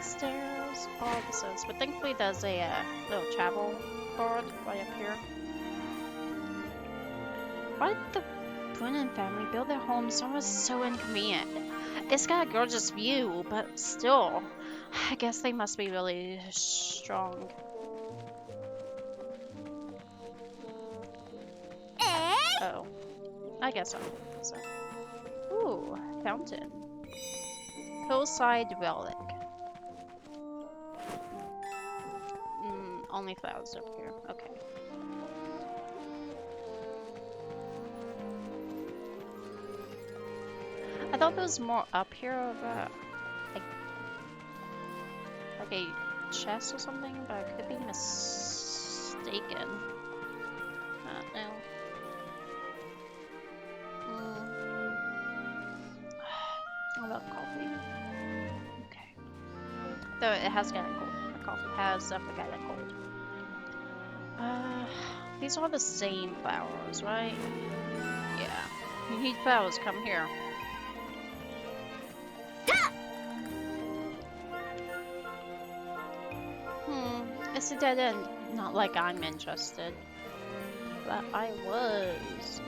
Stairs, all the stairs. But thankfully there's a little travel board right up here. Why did the Brunin family build their home somewhere so inconvenient? It's got a gorgeous view, but still, I guess they must be really strong. Oh, I guess so. Ooh, fountain. Hillside relic. Only flowers up here. Okay. I thought there was more up here, but like a chest or something, but I could be mistaken. I don't know. I love coffee. Okay. Though it has gotten cold. Coffee has definitely gotten cold. These are the same flowers, right? Yeah. You need flowers, come here. It's a dead end. Not like I'm interested. But I was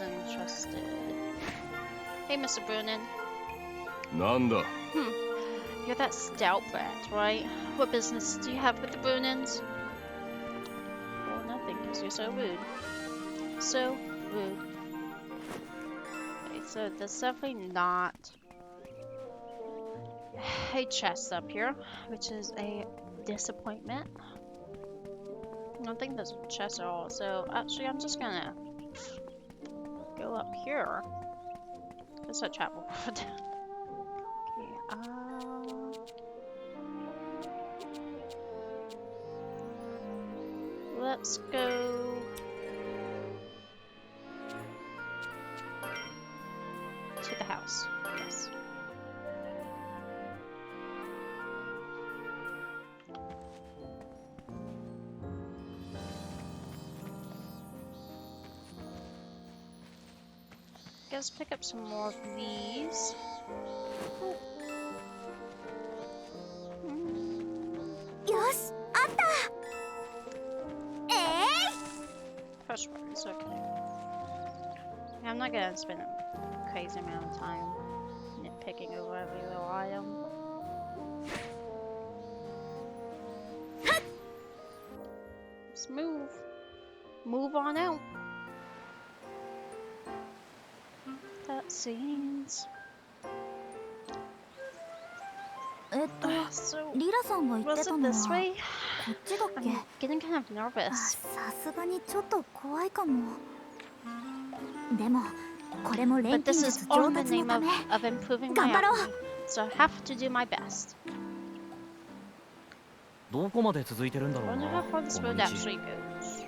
interested. Hey, Mr. Brunin. Nanda. You're that stout brat, right? What business do you have with the Brunins? Well, nothing, because you're so rude. So rude. Okay, so there's definitely not a chest up here, which is a disappointment. I don't think there's a chest at all, so actually I'm just gonna go up here. It's a travel board. Okay, let's go to the house. Yes. Let's pick up some more of these. Yosh, atta. Fresh words, okay. Yeah, I'm not gonna spend a crazy amount of time nitpicking over every little item. Let's move. Move on out. That seems. So, リラさんが言ってた was の it は this way? こっちだっ I'm け？ getting kind of あ、 nervous. さすがにちょっと怖いかも。でもこれも錬 But 金 this 術 is 上 all in the 達の name た of, め。 of improving my 頑張ろう。 alchemy. So I have to do my best. どこまで続いてるんだろう Wonder な how far this この road 道 actually goes.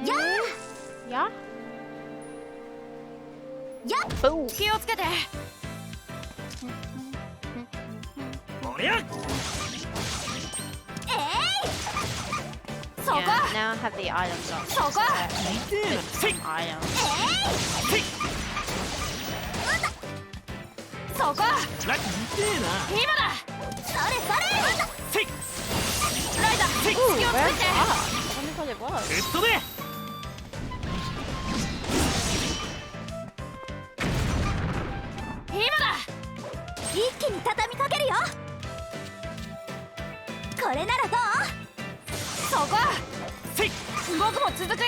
や Yeah? や Boom! 気をつけて。おりゃ そこ Yeah, now I have the items on. そこ Some items. そこラッキーな今だ。それそれせいライダー、気をつけ Where's て。 that? I wonder what it was. ヘッドで一気に畳みかけるよ。これならどう？そこ僕も続くよ。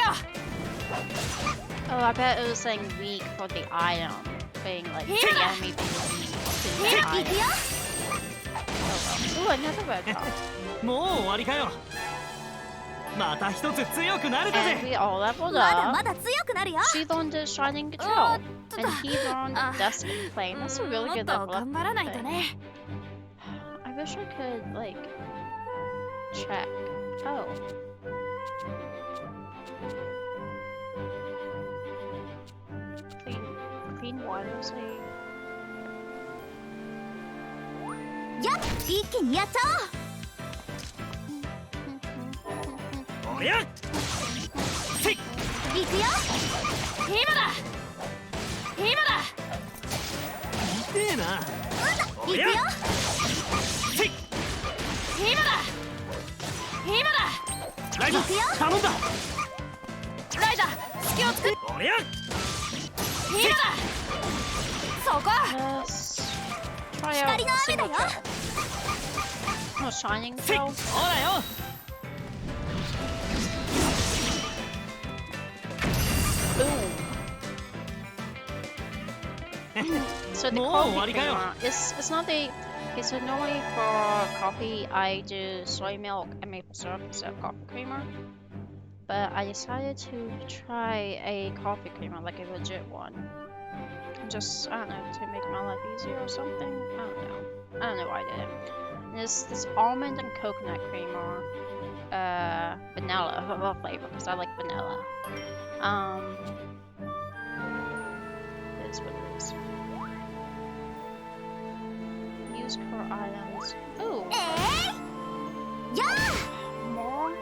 Oh, I bet it was saying weak for the item. Being like the enemy being weak to the item. いくよ。 Ooh, another red drop. もう終わりかよ。また一つ強くなれた And ぜ。 we all leveled まだ up. まだ強くなるよ。 She learned the shining control. And he learned dusting plane. That's a really もっ good と level 頑張ら up ないと thing. ね。 I wish I could, like, check. Oh. Clean water, so やっ、一気にやっちゃおやっせい。おう。いくよ。今だ今だ。痛えな。いくよ。せい。今だ今だ。ライザいくよ。頼んだ。ライザ隙を作っおやっ今だ。そこ Yes. Try 光 out の雨 single だよ。 check. No shining せい。 control. ほらよ。 So the More, coffee warigayo. creamer it's not the okay, so normally for coffee I do soy milk and maple syrup instead of coffee creamer. But I decided to try a coffee creamer, like a legit one. Just I don't know, to make my life easier or something. I don't know why I did it. And it's this almond and coconut creamer, vanilla flavor because I like vanilla. It is what it is. Use core items. Ooh, や more.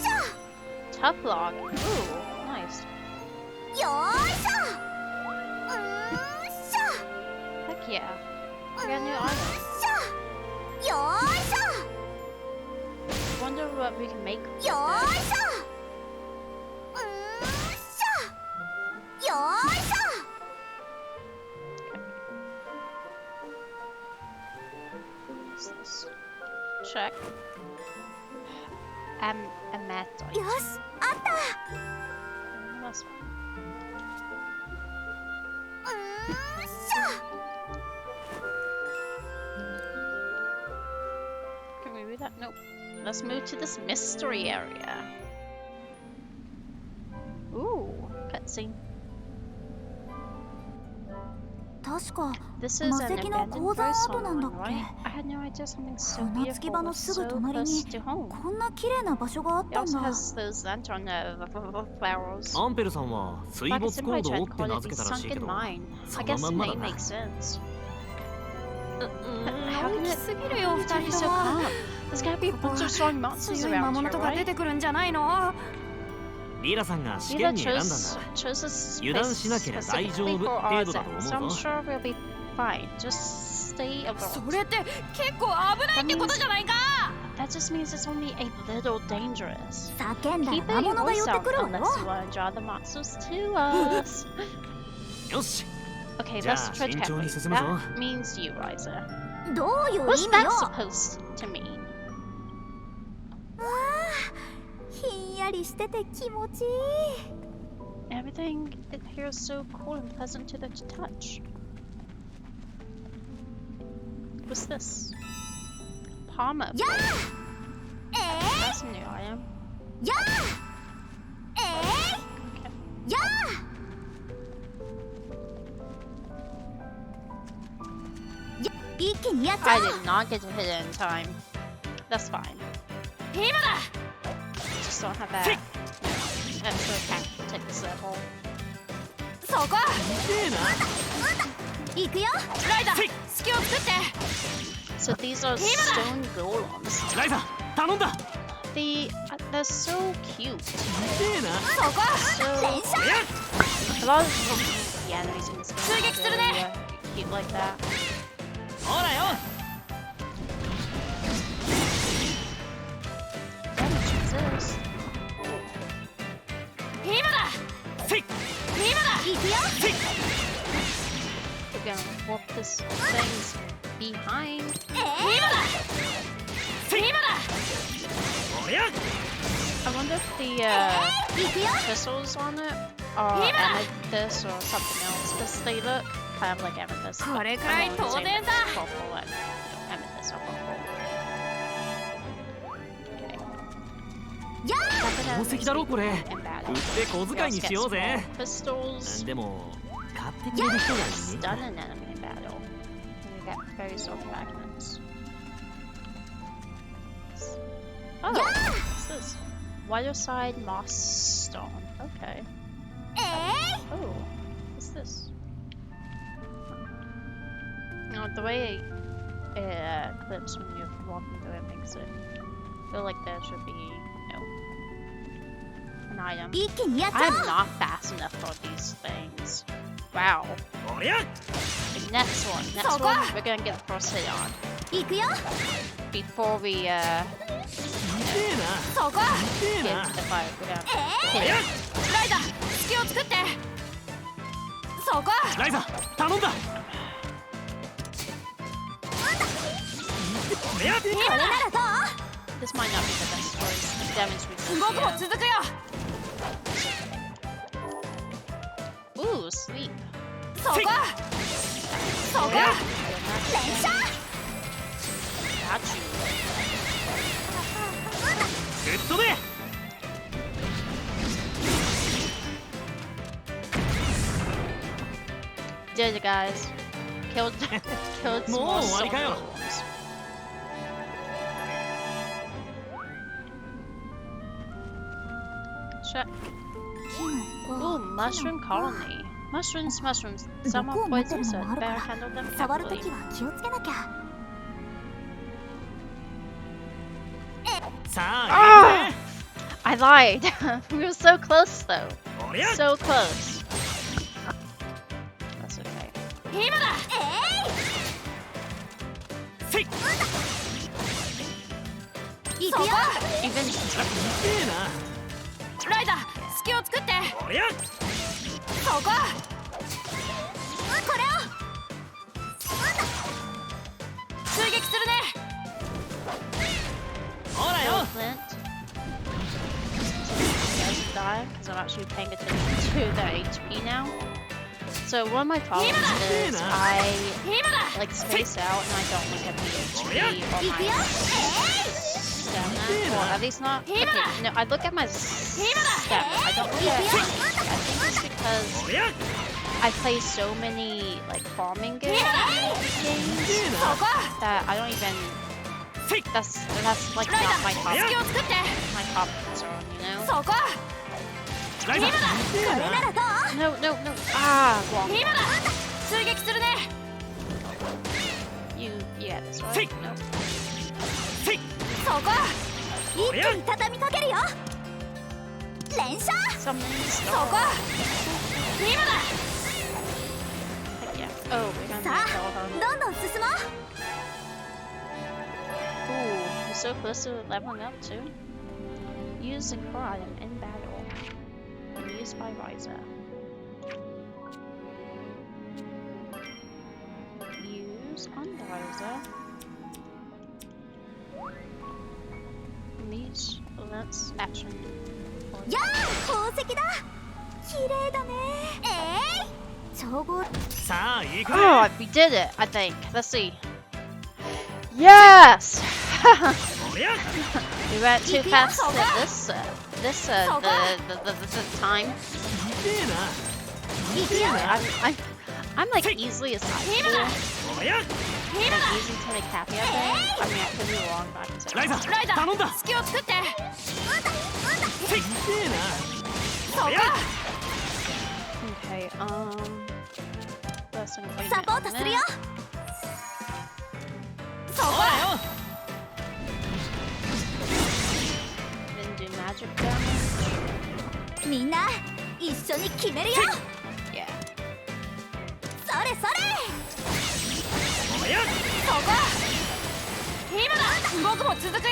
しょ。 Tough log. Ooh, nice. よーいしょ。しょ。 Heck yeah. I got a new item. しょ。よーいし Wonder what we can make with ょ。よーい this. しょ。しょ。よーいしょ。 What's this? Check. Amatite. よし、あった。 That's fine. しょ。 Can we read that? Nope. Let's move to this mystery area. Ooh, cutscene. 確か This is 魔 an 石の abandoned 鉱山 first 跡なんだっ one, け。 right? I had no idea something so 船着き場 beautiful の was すぐ so 隣に close to home. こんな綺麗な場所があっ It たん also だ。 has those lantern flowers. アンペルさんは水没コードをって名付けたらしいけ sunken ど、 mine. I その guess ま the んまだ name な。 makes sense. 大きすぎるよ二 Why are 人 you と so も。 calm? There's gotta be a bunch of strong monsters 強い魔 around 物 here, とか出 right? てくるんじゃないの？リラさんが試 Lila 験に選んだんだ。 chose this 油断しなければ大丈夫 specifically for 程 our 度だと exam, so 思 I'm うぞ。 sure we'll be fine. Just stay そ alert. れって結構危ないってことじゃないか。 That just means it's only a little dangerous. 叫んだ Keep ら魔 your 物が voice 寄って out くるわよ。 unless you want to draw the monsters to us. よし、 Okay, じゃあ let's tread 慎重に carefully. 進むぞ。 That means you, Ryza. どういう What's 意味 that よ。 supposed to mean? ひんやりしてて気持ちいい。 Everything here is so cool and pleasant to the touch. What's this? Palmer. やあ。 That's a new item. やあ。やあ。一気にやっちゃ I おう。 did not get to hit it in time. That's fine. 今だ。 Just don't have that extra attack to take this level. そこ痛えな。行くよ。ライダー隙を作って。 So these are stone golems. ライザ頼んだ。 They're so cute. 痛えな。そこ So 連射。 a lot of the enemies in this game are 追撃するね。 really cute like that. ほらよ。 Oh, Jesus. 今だせい。今だ。行 We're gonna whoop this thing's behind. I wonder if the crystals on it are amethyst or something else, because they look kind of like amethyst. But これくらい I know 当 it's 然だ purple and amethyst or purple. Okay. 宝石だろこれ。 And bad. 売って小遣いにしようぜ。 Pistols. でも買ってくれる人がいね Stun an enemy in battle. And you get very soul fragments. Oh, what's this? Waterside moss stone. Okay. Oh, what's this? No, the way it clips when you walk into it makes it feel like there should be, you know, an item. I'm not fast enough for these things. Wow. The next one, we're gonna get the first hit on. Before we, そこ get the fire, we're gonna hit it. ライザ隙を作ってそこライザ頼んだ。 This might not be the best choice. Damage 僕も resist. 続くよ Ooh, sleep. そこそこ Got you. ぶっ飛べ。 Did it, guys. Killed some more silver ones. Shit. Ooh, mushroom colony. Mushrooms. Some are poisonous, so better handle them 触ると carefully. きは気をつけなきゃ。さあ I lied. We were so close, though. 行くぜ。 So close. That's okay. 今だせい。そこ Even いいな。ライザ隙を作っておりゃ。そここれを追撃するねほらよ。 Flint. Doesn't die because I'm actually paying attention to the HP now. So one of my problems is I 今だ like space out and I don't look at the HP or my stamina, or at least not. Okay, no, I look at my stamina. I don't look at. I think it's because おりゃ。 I play so many like farming games that I don't even. That's like not my top 隙を作って concern, you know. そこライザ。No. Ah, wrong. 今だ追撃するね You got this right. Hey. No. そこ一気に畳みかけるよ。連射。 Something そこ今だ Heck yeah. Oh, we're gonna さあ kill her. どんどん進もう。 Ooh, we're so close to leveling up too. Use the core item in battle. And used by Ryza. Use on Ryza. These events action. やあ宝石だ。綺麗だね。調合。さあ行くぜ。 Oh, we did it, I think. Let's see. Yes! おりゃ。 We went too fast at the time. いいな。 I'm like easily a side tool. おりゃ。 Like easy to make happy, I think. I mean, I could be wrong, but I can say ライザ wrong. ライザ頼んだ。隙を作ってせい。いいな。そこ Okay, lesson cleaning サポートするよ。そこほらよ。 Then do magic damage. みんな一緒に決めるよ。 Yeah. それそれ。おりゃ。そこ今だ僕も続くよ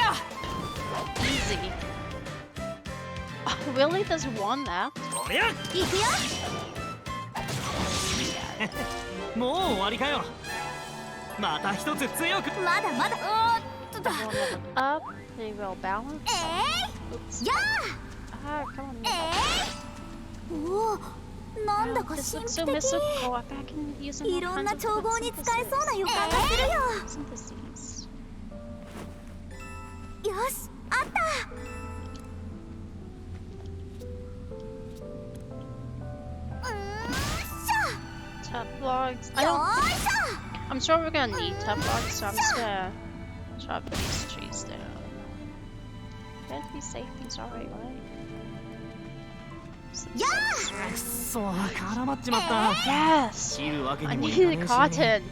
Easy. Oh, really? There's one left? おりゃ。行くよ。もう終わりかよ。また一つ強く。まだまだ。おーっとだ。 Everyone leveled up. They will balance. え Oops. いや Ah, come on. おお、なんだか This 神 looks 秘 so 的。 mystical. I bet I can use some い more ろん kinds な of 調合に使えそうな予感がするよ。 syntheses. よし、あった。Tap logs. I よ don't. ーいし I'm sure we're gonna need tap logs, so I'm just gonna chop these trees down. Better be safe. These are right, right? やくそ、絡まっちまった。 Yes. 切るわけ I にもいかね needed えし。 cotton.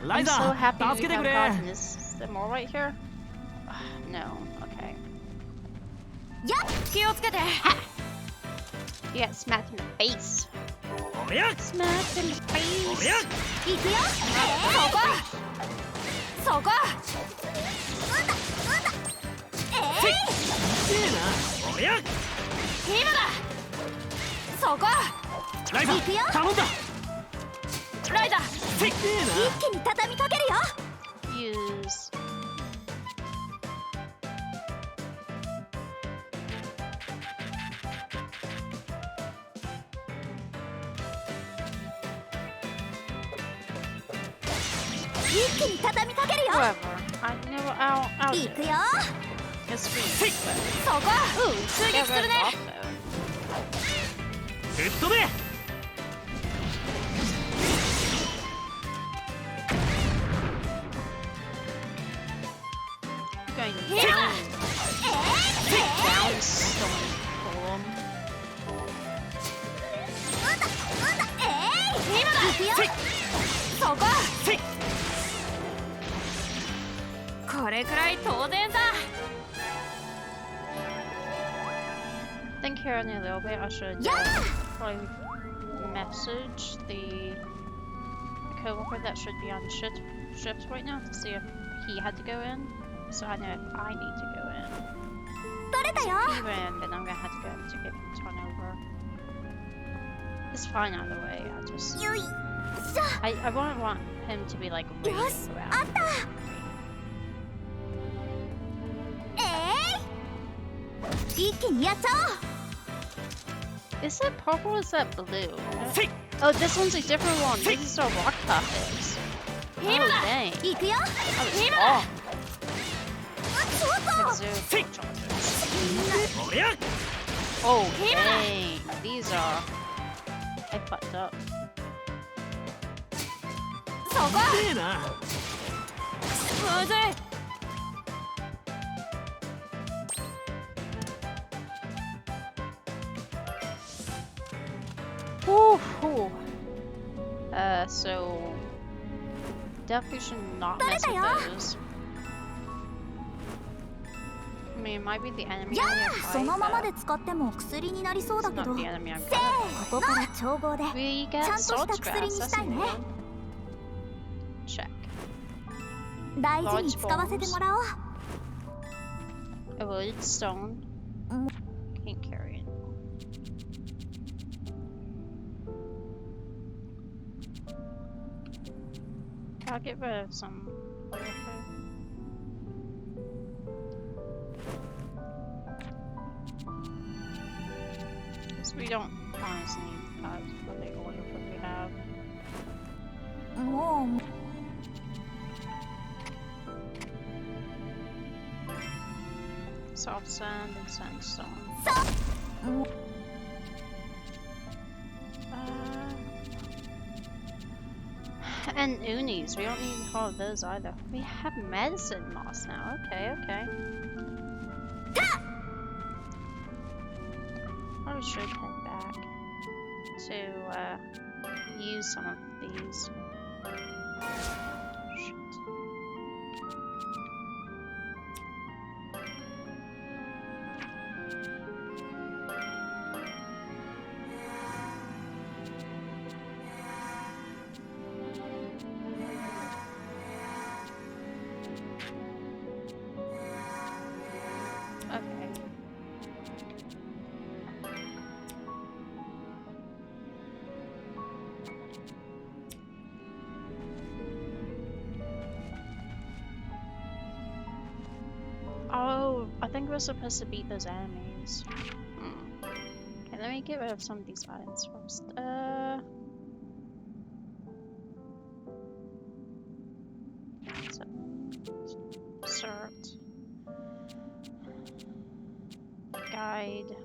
ライ I'm ザ so ー、 happy 助け we てく have れ。 cotton. Is there more right here? No. Okay. 気をつけて。 You got smacked in the face. おや Smacked in the お face. やいくよ。そこ。せえな。おや今だ。そこ。ライザ行くよー、頼んだ。ライダー。せえな。一気に畳みかけるよ。 Use. Whatever. I know. I'll do いく it. よ。 It's free. そこ。 Ooh, 追撃するね。 ぶっ飛べ。 Going down. Down, stone golem. 今だ。いくよ。そこ。せいこれくらい当然さ。 I think here in a little bit I should Yeah! probably message the coworker that should be on shift right now to see if he had to go in, so I know if I need to go in. 取れたよ。 Even then I'm gonna have to go in to get turn over. It's fine either way.よいしょ。 I wouldn't want him to be like waiting よし、あ around. った。一気にやっちゃおう。 Is it purple or is that blue? せい Oh, this one's a different one. These are rock puppets. Oh, dang. いくよ。 I was wrong. ちょっと。 Zoo chargers. おや Oh, dang. These are... I fucked up. そこ。せえな。むずい。 Whew, whew. So... Definitely should not mess with those. I mean, it might be the enemy や on your あ、そ fight, のままで but 使っても薬になりそう it's だけ not ど、 the enemy I'm せーここから調合で We ちゃ get んとした salt 薬に grass, した that's いね。 new. Check. 大事に使わせてもらおう。 A wood stone. Mm. Can't carry it. I'll get rid of some. Because we don't honestly need for the oil that we have. もう Soft sand and sandstone. もう And unis, we don't need all of those either. We have medicine moss now. Okay, okay. Probably should head back to use some of these. Shit. Okay. think we're supposed to beat those enemies. Okay, let me get rid of some of these items first. Cert. Guide.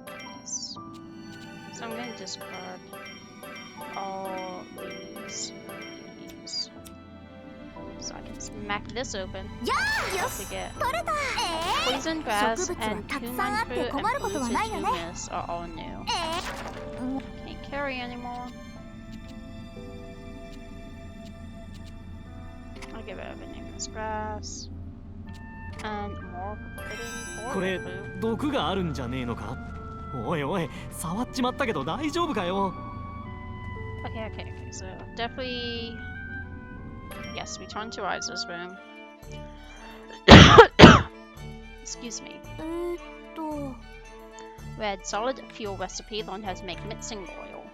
Yes. So I'm going to discard all these. So I can smack this open. To get poison grass and cumin fruit and polluted humus are all new. Can't carry anymore. I'll get rid of nameless grass. And more forbidden これ fruit. 毒があるんじゃねえのか。おいおい、触っちまったけど大丈夫かよ。Okay, so definitely... Yes, return to Ryza's room. Excuse me. Read solid fuel recipe, learned how to make mixing oil.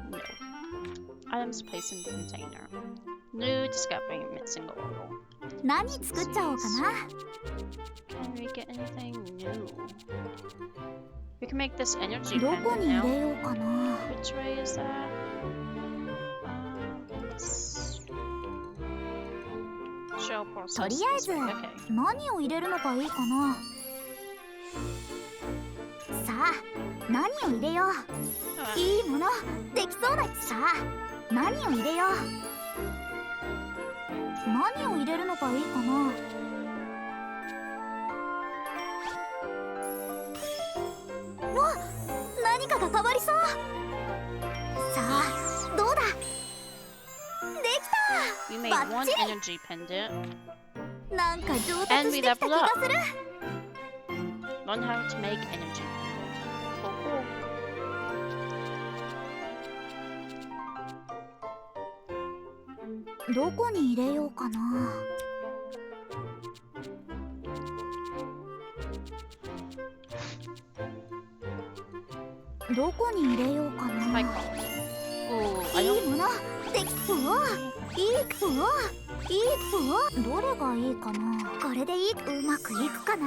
No. Items placed in the container. New discovery, mixing oil. 何作っちゃおうかな。 Can we get anything new? We can make this energy ど pendant こに入 now. れようかな。 Which way is that? Shell process. とりあえず this way. Okay. 何を入れるのがいいかな。さあ、何を入れよう。 Alright. いいものできそうだ。さあ、何を入れよう。何を入れるのがいいかな。わっ、何かが変わりそう。さあ、どうだ。できた。 We made バッ one チ energy pendant. リ。なんか上達してきた気がする。 Learn how to make energy pendant. Cool, cool. どこに入れようかな。どこに入れようかな。 High quality. Ooh, I い don't. いものできうわいいうわいいうわどれがいいかな。これでいい。うまくいくかな。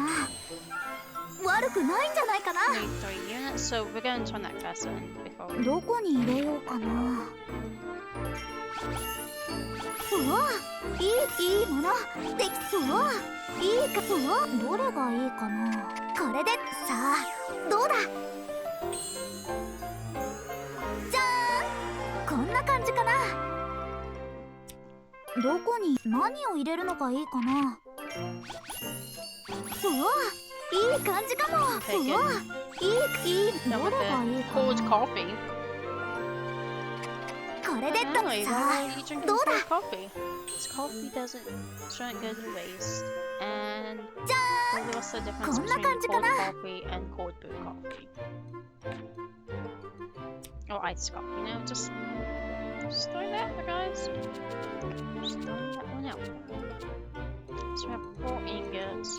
悪くないんじゃないかな。 Need 3 units, so we're going to turn that gas in before we... どこに入れようかな。うわいいものできうわいいかうわどれがいいかな。これでさあどうだ。じゃーんこんな感じかな。どこに何を入れるのがいいかな。うわいい感じかも。うわいいど Now れ with がいい the か cold な。 coffee. これでど Really, さ why あ are you drinking どう cold だ。 coffee? This coffee shouldn't go to waste. And じゃ what's the difference こんな between 感じか cold な。 coffee and cold brew coffee? Or iced coffee, you know, just throw that out there, guys. Just throw that one out. So we have 4 ingots.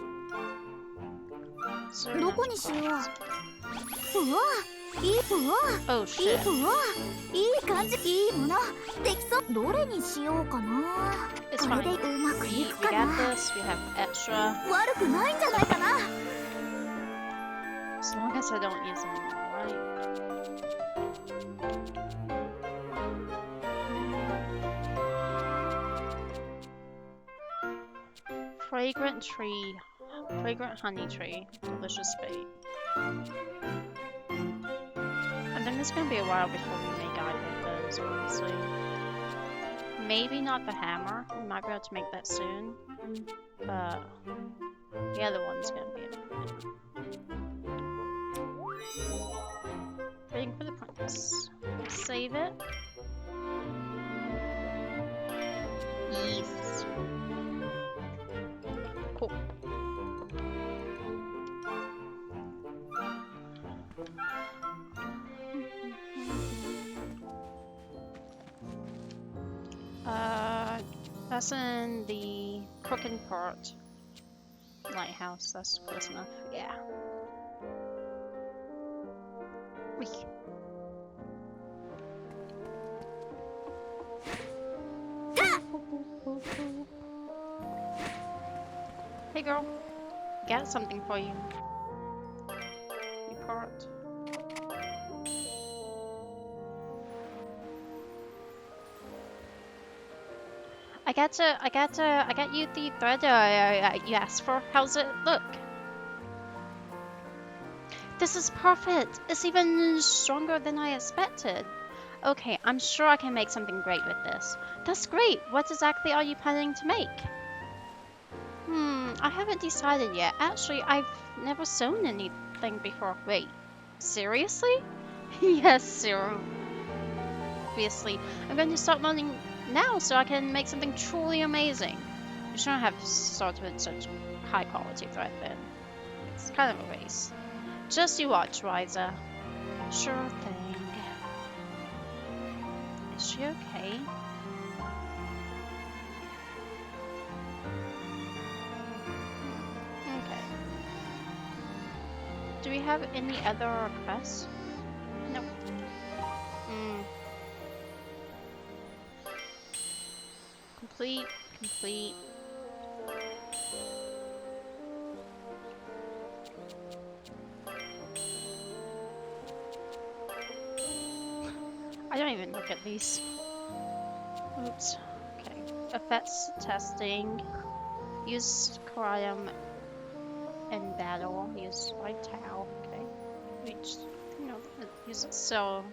ーどこにしよう。うわいいうわ Oh い shit. いうわいい感じいいものできそう。どれにしようかな。 It's これ fine. でうまくい We くか got な。 this, we have extra. 悪くないんじゃないかな。 As long as I don't use them anymore, right? Fragrant tree. Fragrant honey tree. Delicious bait. I think it's gonna be a while before we make either of those, honestly. Maybe not the hammer. We might be able to make that soon. But the other one's gonna be a minute. Waiting for the prince. Save it. Yes. Cool. That's in the Crooked Part lighthouse. That's close enough. Yeah. Whee. Hey girl, got something for you. Report. I got you the thread you asked for. How's it look? This is perfect. It's even stronger than I expected. Okay, I'm sure I can make something great with this. That's great. What exactly are you planning to make? I haven't decided yet. Actually, I've never sewn anything before. Wait, seriously? Yes, seriously. I'm going to start learning now so I can make something truly amazing. You shouldn't have started with such high quality thread then. It's kind of a waste. Just you watch, Ryza. Sure thing. Is she okay? Okay. Do we have any other requests? Nope. Complete. I don't even look at these. Oops. Okay. Effects testing. Use Corium in battle. Use White Towel. Okay. Reach. Use it so.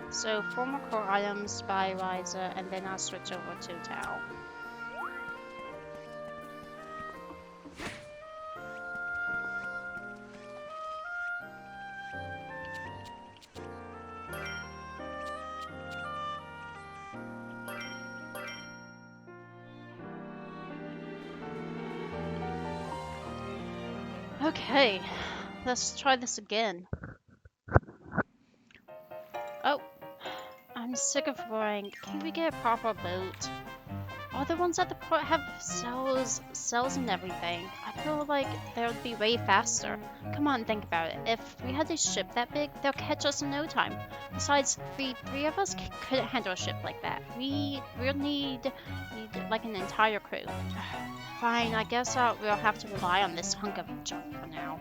So 4 more core items by Ryza, and then I'll switch over to Tao. Okay, let's try this again. Oh, I'm sick of worrying. Can we get a proper boat? All the ones at the port have cells and everything. I feel like they would be way faster. Come on, think about it. If we had a ship that big, they'll catch us in no time. Besides, the 3 of us couldn't handle a ship like that. We'll need like an entire crew. Fine, I guess we'll have to rely on this hunk of junk for now.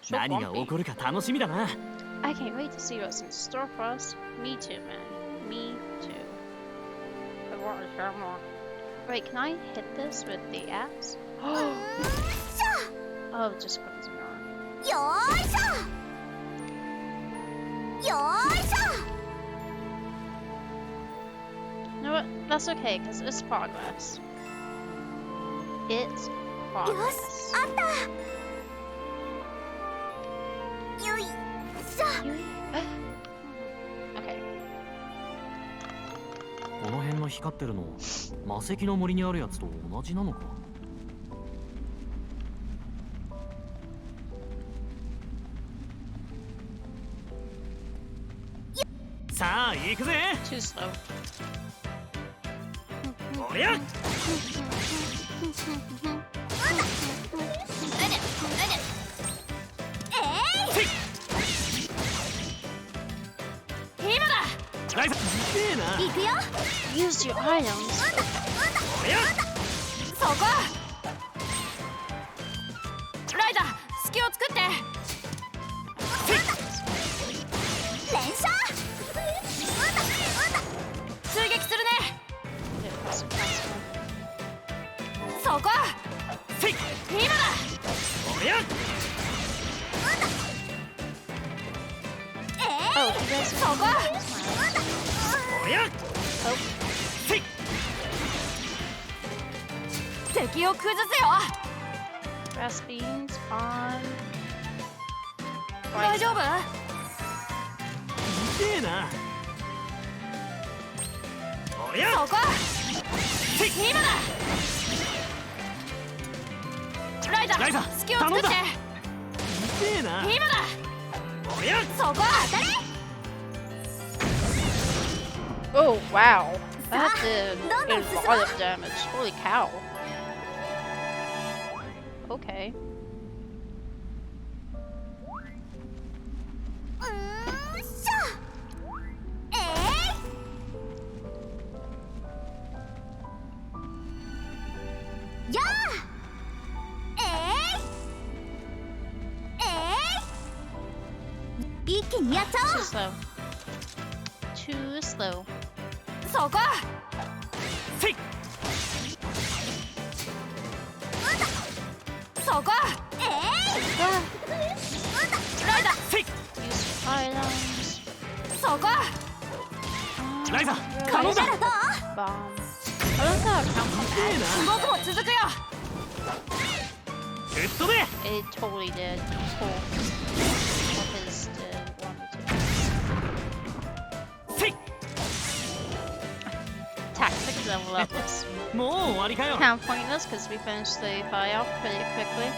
So 何が起こるか楽しみだな。 I can't wait to see what's in store for us. Me too, man. Me too. Wait, can I hit this with the axe? Oh, just close it on. You know what? That's okay, because it's progress. It's progress. Okay. この辺の光ってるの、魔石の森にあるやつと同じなのか。さあ、行くぜ。Too slow. おりゃ。ライザ、痛えな。行くよ。 Use your items. おりゃ。そこ。ライザ、隙を作って。連射。追撃するね。そこ。今だ。おりゃ。 Oh, you guys そこ。おりゃ。敵を崩せよ。 Grass beans on. 大丈夫？痛えな。おりゃ。そこ。今だ。ライザ、隙を作って。痛えな。今だ。おりゃ。そこ。当たれ。 Oh, wow. That did a lot of damage. Holy cow. Okay. 気にやっちゃ Too slow. Too slow. そこせいそこライザせい Use items. そこライザ頼んだ Bomb. I don't know how come 僕も続くよヘッドで it totally did. Cool. What his did want me to. せい Tactics level up was もう終わりかよ kind of pointless because we finished the fight off pretty quickly.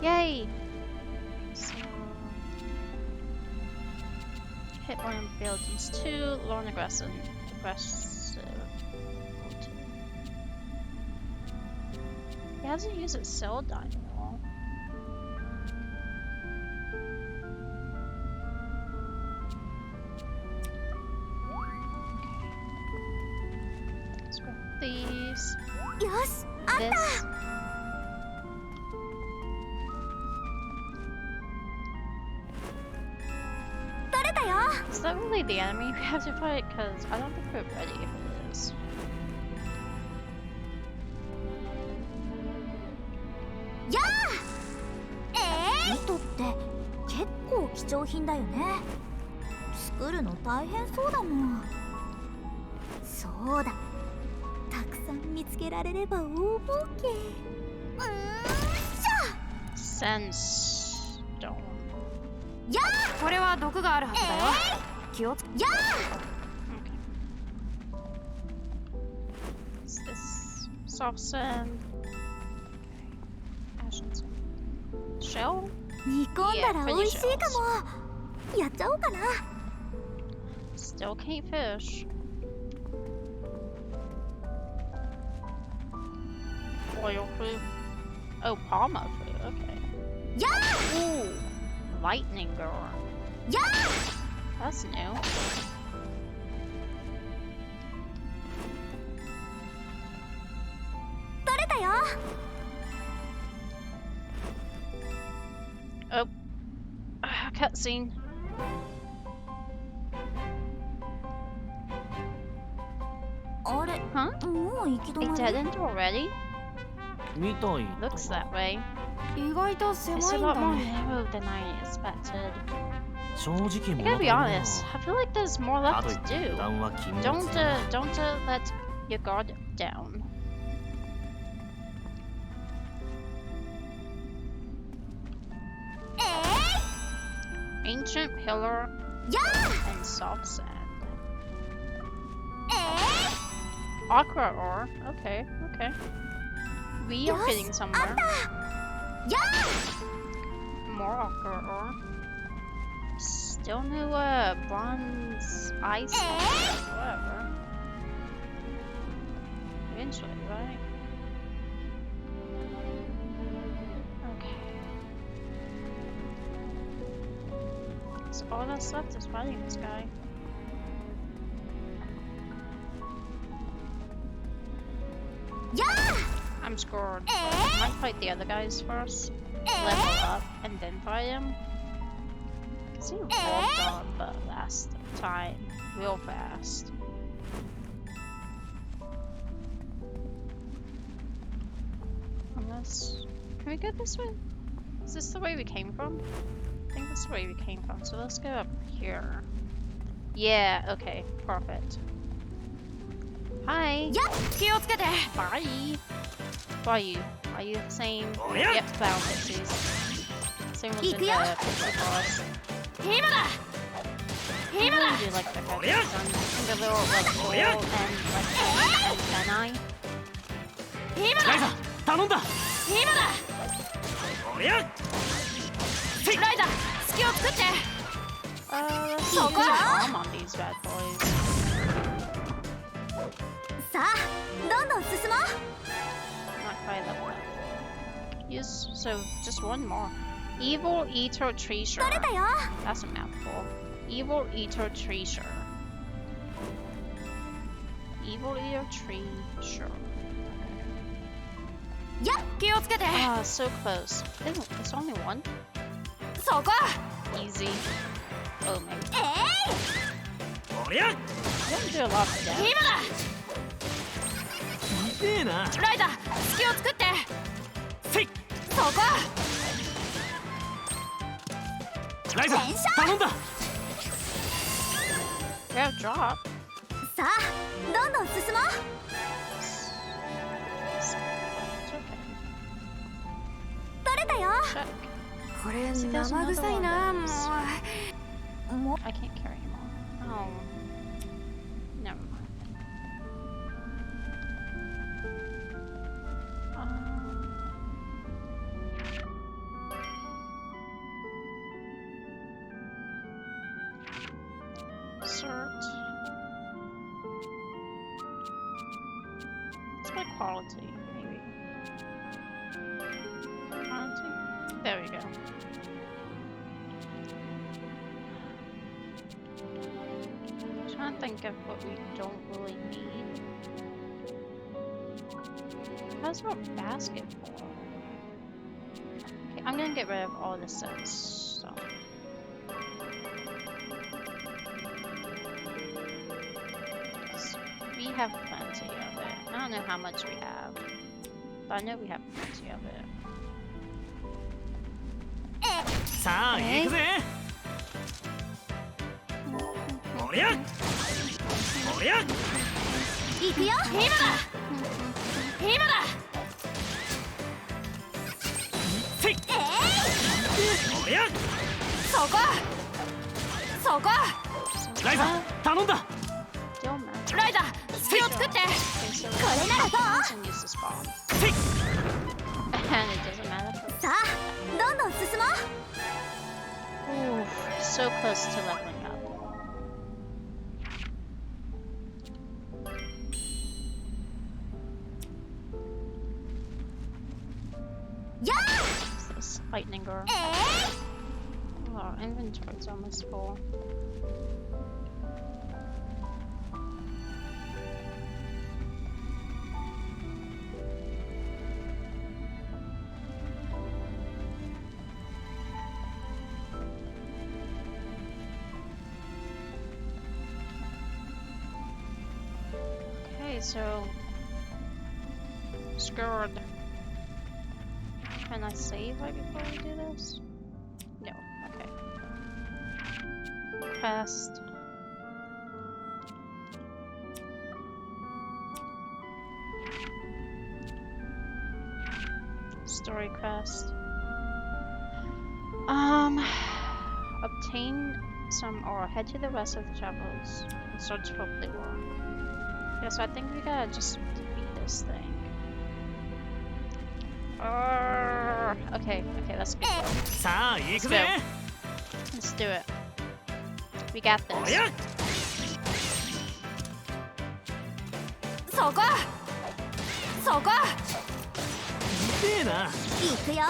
Yay! So, hit one abilities 2, Lorne aggressive. He hasn't used its cell dynamo. Let's grab these. よし This. Is that really the enemy we have to fight? Because I don't think we're ready if it is. やあ糸って結構貴重品だよね作るの大変そうだもんそうだたくさん見つけられれば大儲けSandstone. やこれは毒があるはずだよ気をつけや What's this? Soft sand. Ashen sand. Shell? 煮込んだら美味しいかもやっちゃおうかな Still can't fish. Oil fruit. Oh, palma fruit. Okay. や Ooh, lightning girl. や That's new. Oh, cutscene. あれ Huh? もう行き止 It まり didn't already? みたい Looks that way. 意外と狭 It's い a ん lot だ more ね narrow than I expected. 正直 I 物 gotta 足 be りない honest. I feel like there's more か left とい to って油 do. 断は禁物 Don't let your guard down. Ancient pillar and soft sand. Aqua ore. Okay. We are getting somewhere. More aqua ore. Still no bronze ice. Whatever. Eventually, right? Okay. So all that's left is fighting this guy. I'm scored. I might fight the other guys first. Level up and then fight him. See, walked on but last time real fast. Unless, can we go this way? Is this the way we came from? I think this is the way we came from. So let's go up here. Yeah. Okay. Perfect. Hi. 気をつけて Bye. Who are you? Are you the same? Oh, yeah. Yep, battle pixies. Same ones in the pixie forest. 今だ I really do like the Oh, yeah. the little like Oh, oil yeah. and like antennae. 今だライザ頼んだ今だおりゃせいライザ隙を作って Let's see So who's good. bomb on these bad boys. さあどんどん進もう Not quite level up. Use so just one more. Evil Eater Treasure. 取れたよ That's a mouthful. Evil Eater Treasure. Evil Eater Treasure. 気をつけて。 Ah, so close. It's only one? そこ。 Easy. Oh, maybe. おりゃ You don't do a lot of damage. 今だ。痛えな。ライザ隙を作って。せい。そこ。ライザ頼んだ。 You have drop. さあどんどん進もう。 It's okay. 取れたよ。 Check. これ See, there's 生 another 臭い one な。 that もう I can't carry him all. Oh. Never mind. Sort. It's by quality, maybe. Quantity? There we go. Trying to think of what we don't really need. How's our basket for? Okay, I'm gonna get rid of all the sets stuff. We have plenty of it. I don't know how much we have, but I know we have plenty of it. さあ行くぜ。おりゃおりゃ。行くよ。今だ。今だ。せい。おりゃ。そこ。そこ。ライザ頼んだ。 Still matter. ライザ隙を作って。 Okay, so これならどう？ and use this bomb. せい。 And it doesn't matter for さあどんどん進もう。 Ooh, so close to leveling up. What's this? Lightning girl. Oh, our inventory's almost full. Okay, so scored. Can I save right before we do this? No. Okay. Quest. Story quest. Obtain some ore. Head to the west of the chapels and search for blue ore. Yeah, so I think we gotta just defeat this thing. Okay, let's go. さあ行くぜ。 Let's do it. We got お this. りゃ。そこ。そこ。痛えな。行くよ。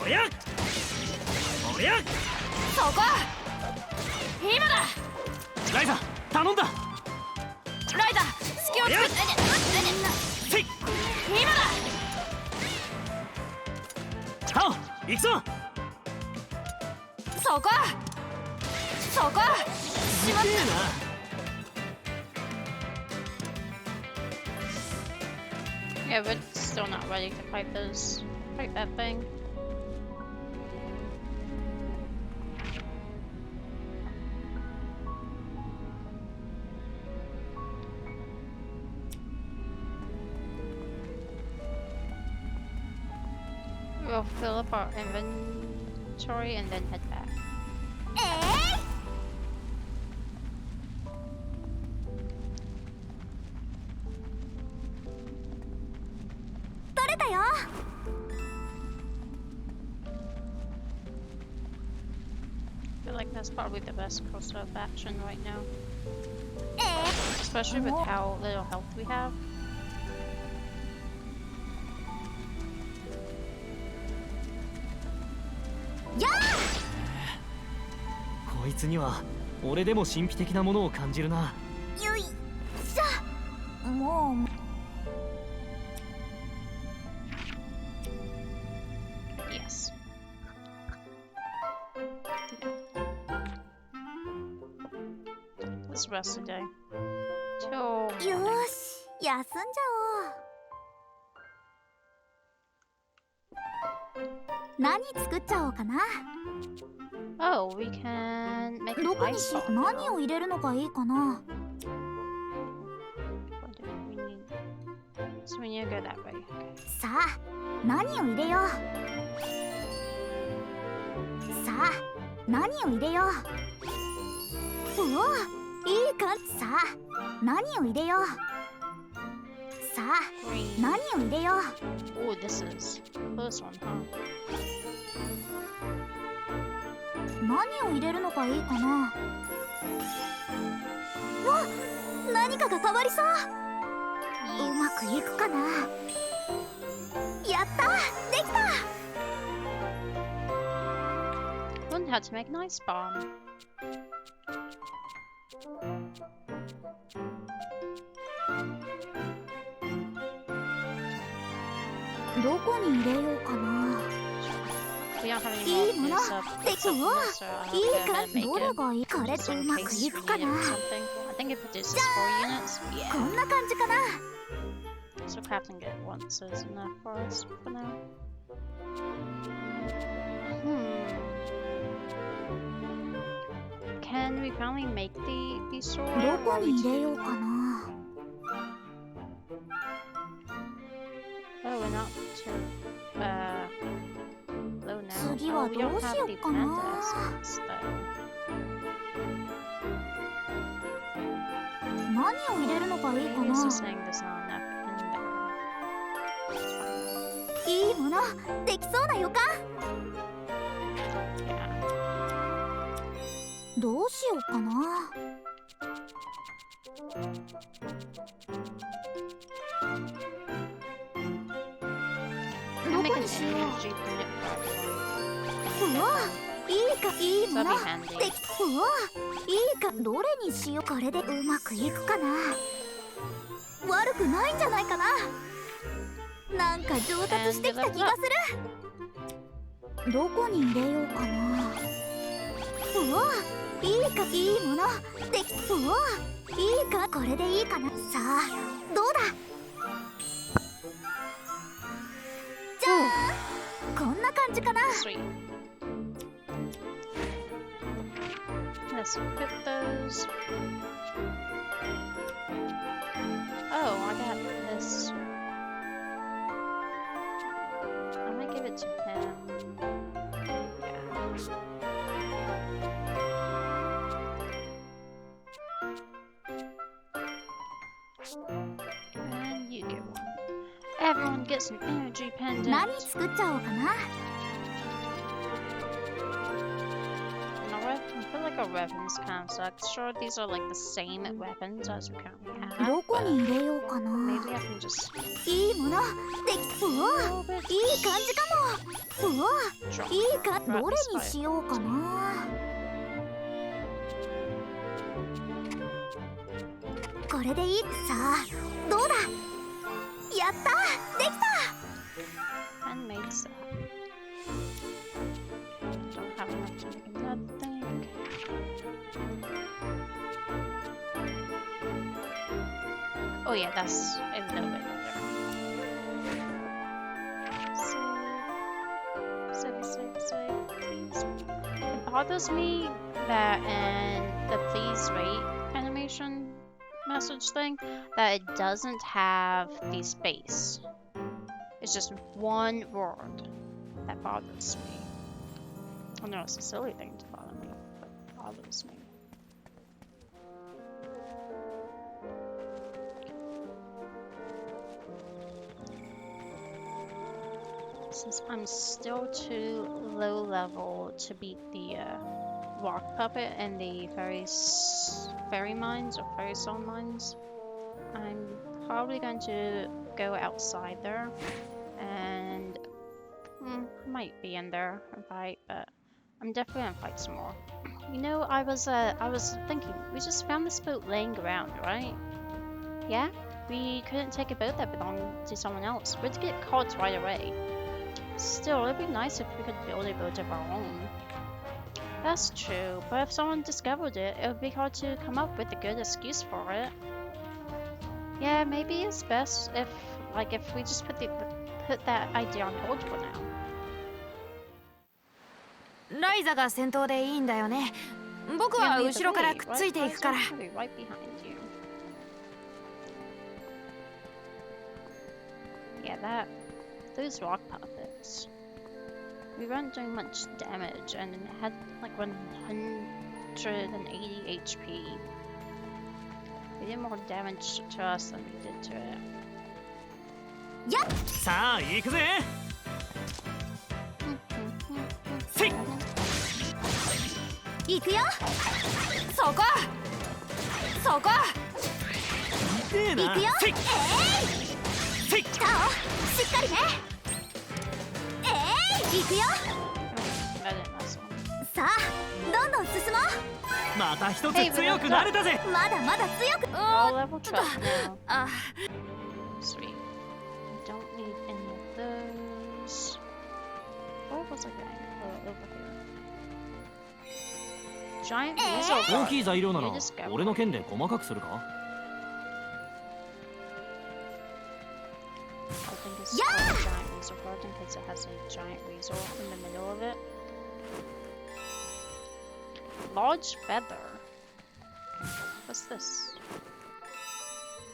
おりゃ。おりゃ。そこ。今だ。ライザ頼んだ。ライザ隙を作って。せい。今だ。タオ行くぞ。そこ。そこ。しまっ痛えな。 Yeah, we're still not ready to fight that thing. We'll fill up our inventory and then head back. 取れたよ。 I feel like that's probably the best course of action right now. Especially with how little health we have. やあ。こいつには俺でも神秘的なものを感じるな。よいしょ。もう this rest of the day. Till よー morning. し休んじゃおう。何作っちゃおうかな。 Oh, we can make ど an こに ice し bomb. 何を入れるのがいいかな。 What do we need? So we need to go that way. Okay. さあ何を入れよう。さあ何を入れよう。おおいい感じ。さあ何を入れよう。さあ Green. 何を入れよう。 Oh, this is first one, huh? 何を入れるのがいいかな。わっ何かが変わりそう。うまくいくかな。やったできた。 Learned how to make an ice bomb. どこに入れようかな。 We don't have any い more いもの of this up. できた。 So I'll いい have to か make どれ it がいい。これ just う in まく case い we くか need it な。 for something. I think it produces 4 units. こ Yeah. んな感じかな。 So crafting it once is enough for us for now. Can we finally make the sword? ど Or こ are we に入れよ too... うかな。 Oh, we're not too low now. 次 Oh, は we ど don't うし have よ the うか panda な。 essence though. 何を入れるのがいいか Maybe it's な。 just saying there's not enough in there. いいものできそうな予感。 Yeah. どうしようかな。ど I'll こ make an にしよう。 energy bullet for everyone. うわいいかいいも So の that'll be handy. できうわいいかどれにしよう。これでうまくいくかな。悪くないんじゃないかな。なんか上達してきた気がする。どこに入れようかな。うわいいかいいものできうわいいかこれでいいかな。さあどうだ。じゃーんこんな感じかな。 Sweet. Let's put those. Oh, I got this. I'm gonna give it to him. Yeah. And you get one. Everyone gets an energy pendant. 何作っちゃおうかな。 I feel like our weapons kind of suck. Sure, these are like the same weapons as we currently have. どこ But に入れようかな。 maybe I can just いいものできうわ a little bit いい感じかも。うわ drop いいか right どれ this に way. しようかな。これでいい。さあどうだ。やったできた。 And made stuff. Don't have enough to make another thing. Oh yeah, that's a little bit better. Save, please. It bothers me that in the please wait animation message thing that it doesn't have the space. It's just one word that bothers me. I know it's a silly thing to bother me, but it bothers me. Since I'm still too low level to beat the rock puppet and the fairy mines or fairy stone mines, I'm probably going to go outside there and I might be in there and fight, but I'm definitely gonna fight some more. You know, I was thinking, we just found this boat laying around, right? Yeah? We couldn't take a boat that belonged to someone else. We'd get caught right away. Still, it'd be nice if we could build a boat of our own. That's true, but if someone discovered it, it would be hard to come up with a good excuse for it. Yeah, maybe it's best if we just put that idea on hold for now. ライザが先頭でいいんだよね。僕は Yeah, lead 後 the ろから way, くっついていくから。 Ryza? I'll be right behind you. Yeah, those rock puppets. We weren't doing much damage, and it had like 180 HP. They did more damage to us than we did to it. さあ行くぜ。せい。行くよ。そこ。そこ。痛えな。行くよ。せい。せい。タオ、しっかりね。行くよ。 I didn't mess one. さあ、どんどん進もう。また一つ強くなれたぜ。まだまだ強く。 All level up now. あ、 Sweet. I don't need any of those. Where was I going? Oh, over here. Giant weasel. 大きい材料なら You discovered. 俺の剣で細かくするか。 I think it's called a giant weasel garden because it has a giant weasel in the middle of it. Large feather. What's this?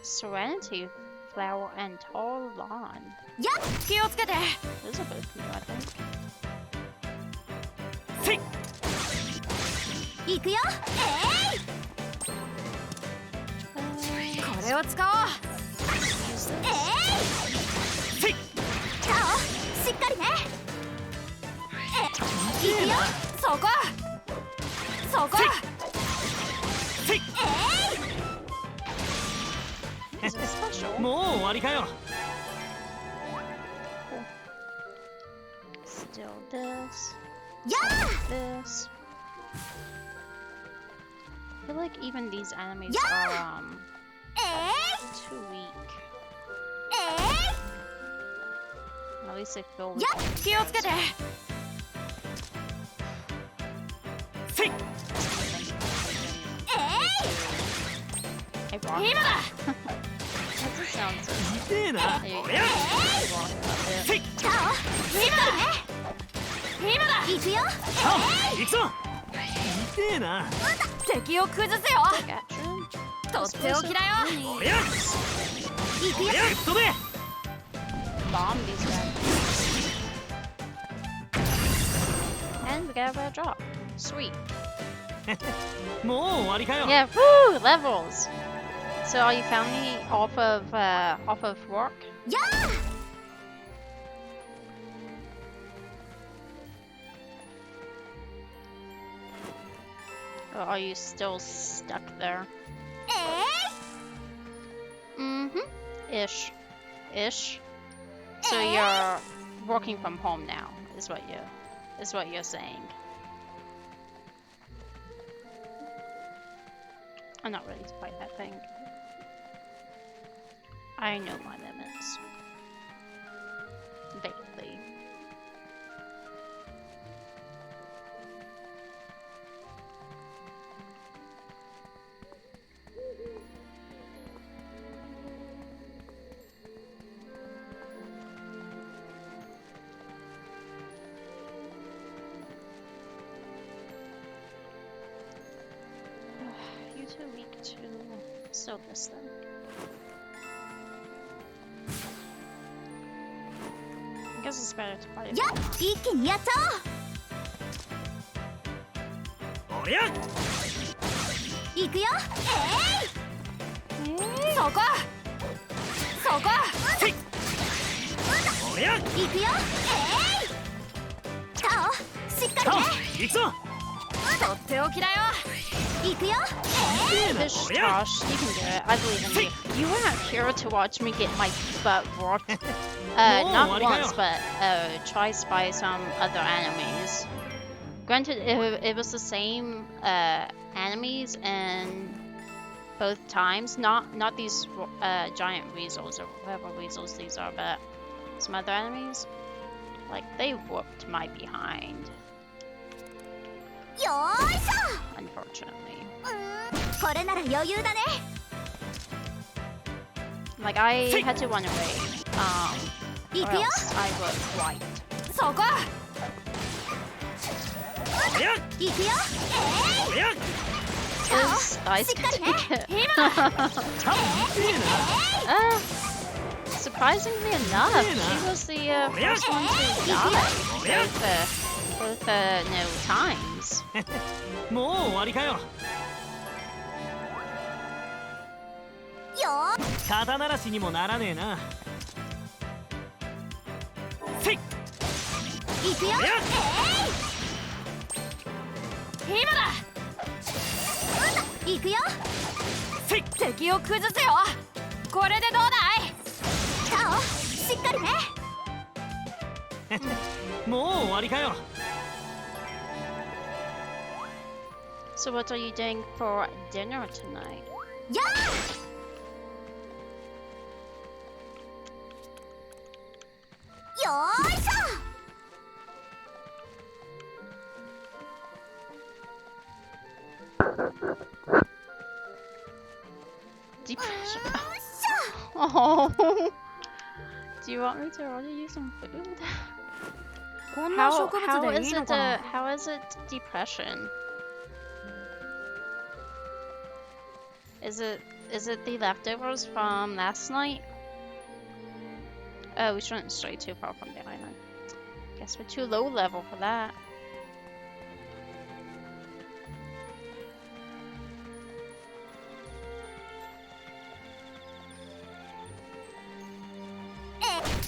Serenity flower and tall lawn. 気をつけて。 Those are both new, I think. せい。行くよ。これを使おう。 Use this. せい。タオ、しっかりね。行くよ。そこ。そこ。せい。 Is it special? もう終わりかよ。 Still this. Yeah! This. I feel like even these enemies Yeah! are too weak. At least they feel weak. 気をつけて。せい。 Hey, Brock. 今だ。 That just sounds so 痛えな。 Hey, おや。 Brock, せい。タオ、しっかりね。今だ。行くよ。さあ行くぞ。痛えな。敵を崩せよ。 Got you. とっておきだよ。おや。行くよ。おや。飛べ。 Bomb these guys. And we got a rare drop. Sweet. もう終わりかよ。 Yeah, woo! Levels! So you found me off of work? Yeah! Or are you still stuck there? Mm-hmm. Ish. Ish. So you're working from home now, is what you're saying. I'm not ready to fight that thing. I know my limits. Vaguely. You too weak to sew this thing. I guess it's better to fight it. やっ、一気にやっちゃおや。おう。行くよ。そこ。そこ。せい。おや。行くよ。タオ、しっかさありね。行くぞ。とっておきだよ。行くよ。Fish Tosh, you can do it. I believe in you. You were not here to watch me get my butt rocked. Not once, but twice by some other enemies. Granted, it was the same enemies in both times. Not these giant weasels or whatever weasels these are, but some other enemies. Like, they whooped my behind. よーいし unfortunately. ょこれなら余裕だね Like, I had to run away. 行 Or くよ else I would fight. そこ行くよ This guy's gonna get surprisingly enough, she was the first one to die both no times. もう終わりかよ。よー肩慣らしにもならねえな。せい。行くよ今だ行くよせい。敵を崩せよこれでどうだいチャオしっかりねもう終わりかよ。 So what are you doing for dinner tonight? やーよーいし Depression. Oh. Do you want me to order you some food? こんな How 植物でいいのかな how is it depression? Is it the leftovers from last night? Oh, we shouldn't stray too far from the island. Guess we're too low level for that.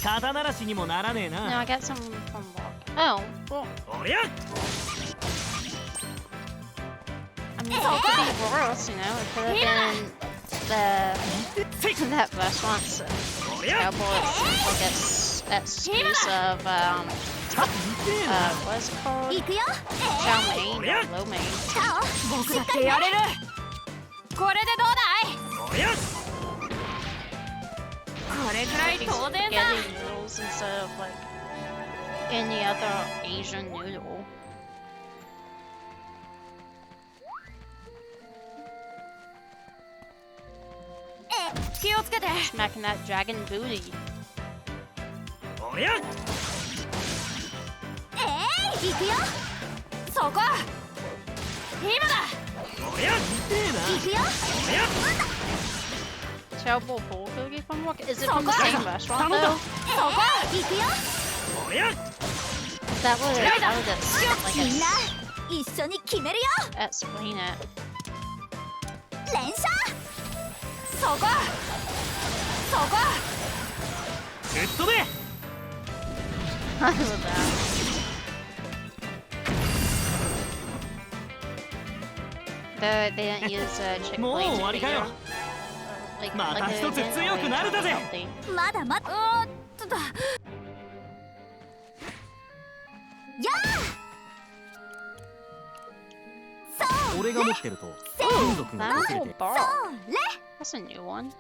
No, I got some from work. Oh, well, I mean, it could be worse, you know. It could have been that restaurant's terrible excuse of what is it called? 行くよ Chow mein or lo mein. チャオ僕だってやれるこれでどうだいこれくらい These 当然 spaghetti だ noodles instead of like any other Asian noodle. Eh. 気をつけて Smacking that dragon booty. 行くよそこ今だ行くよ Terrible bulgogi from work? Is it from the same restaurant though? そこ行くよ Is that what it is? みんな Like 一緒に決めるよ explain it. 連射そこそこぶっ飛べ。 I love that. They didn't use Chick-fil-A もう終わ to り be かよ。 like また like 一 they つ didn't 強くなるだぜ。 healthy. まだまだおーっとだやあそう俺が持ってると金属が That 擦れ whole て bar. それ That's a new one.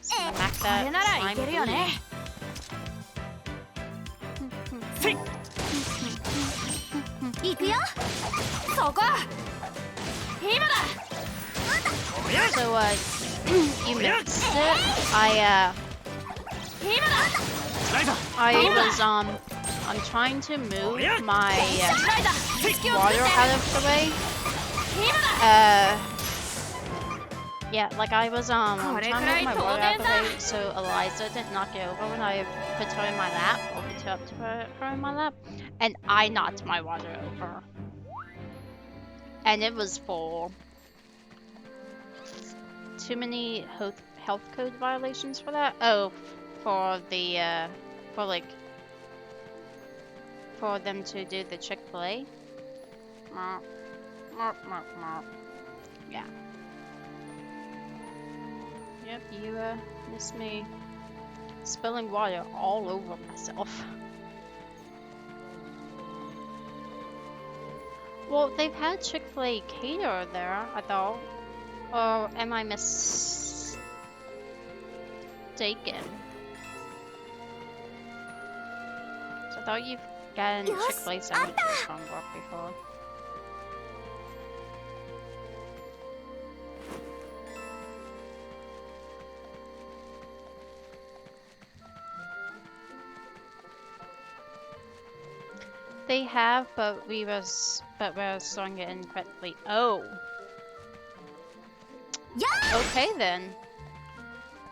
Smack これなら that いけ slime るよね booty. せい。行くよそこ今だ So you mixed it. I was I'm trying to move my ライダー気をつ water けて out of the way. 今だ Yeah, like I was I'm trying to move my water out of the これくらい way so Eliza didn't knock it over when I put her in my lap or put her up to her in my lap, and I knocked my water over, and it was for too many health code violations for that. Oh, for the for them to do the Chick-fil-A. Yeah. Yep, you missed me spilling water all over myself. Well, they've had Chick-fil-A caterer there, I thought. Or am I mistaken? So I thought you've gotten Chick-fil-A sandwiches from work before. They have, but we're throwing it incorrectly. Oh. Yeah. Okay then.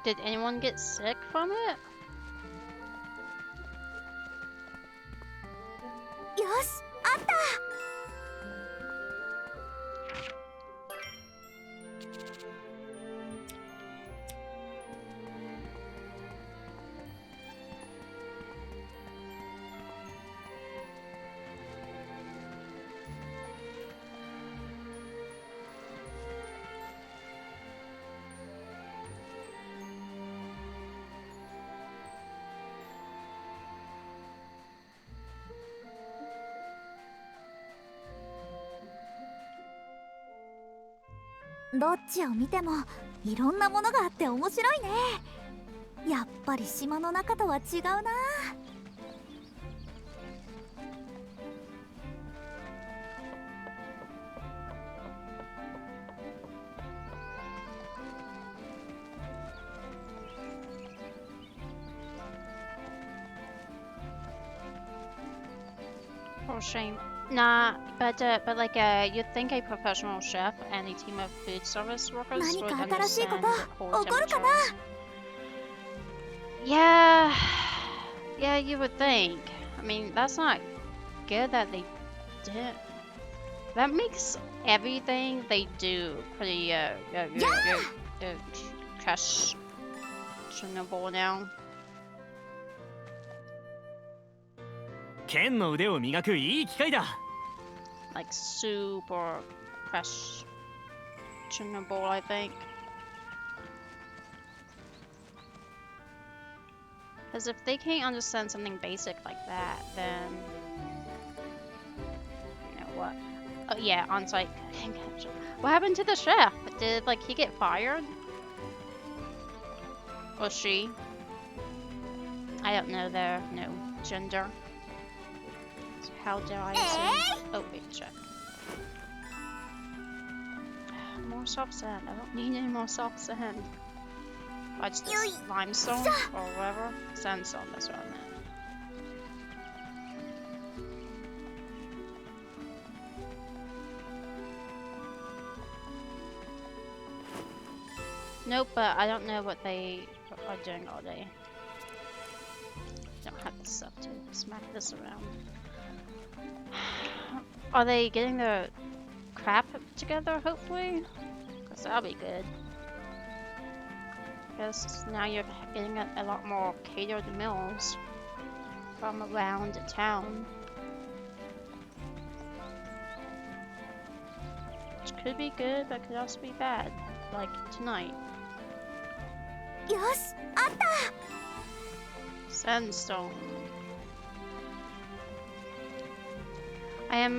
Did anyone get sick from it? よし、あった。どっちを見てもいろんなものがあって面白いね。やっぱり島の中とは違うな。For shame. Nah, but like you'd think a professional chef and a team of food service workers would understand the cold temperatures. Yeah, you would think. I mean, that's not good that they did. That makes everything they do pretty questionable now. 剣の腕を磨くいい機会だ。Like super questionable, I think. Because if they can't understand something basic like that, then you know what? Oh yeah, on-site cooking. What happened to the chef? Did like he get fired? Or she? I don't know their gender. How dare I assume? Oh wait, check. More soft sand. I don't need any more soft sand. What's this? Limestone or whatever? Sandstone, that's what I meant. Nope, but I don't know what they are doing all day. Don't have the stuff to smack this around. Are they getting their crap together, hopefully? Because that'll be good. Because now you're getting a lot more catered meals from around town. Which could be good, but could also be bad. Like tonight. よし、あった。 Sandstone. I'm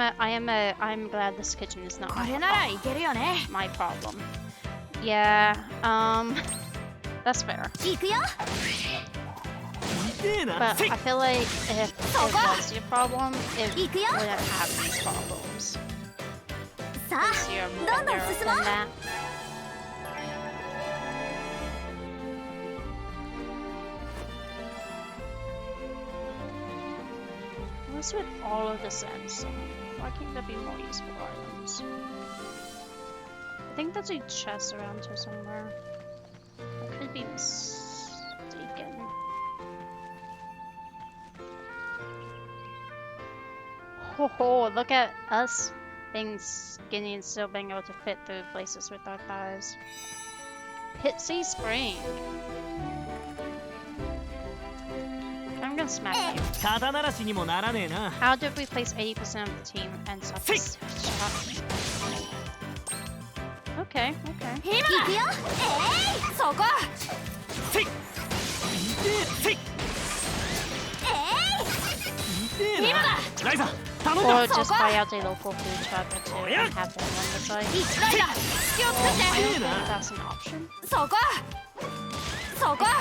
glad this kitchen is not my problem. Yeah, that's fair. 行くよ。 But I feel like if it was your problem, it wouldn't have these problems. さあ、 Because you're どんどん better 進もう。 than that. What's with all of the sandstone? Why can't there be more useful items? I think there's a chest around here somewhere. I could be mistaken. Oh, look at us being skinny and still being able to fit through places with our thighs. Pitsy Spring. I'm gonna smack you. How did we place 80% of the team and such? Okay, okay. 行くよ。そこ。Or just buy out a local food truck or two and have them on the site. Well, I don't think that's an option. It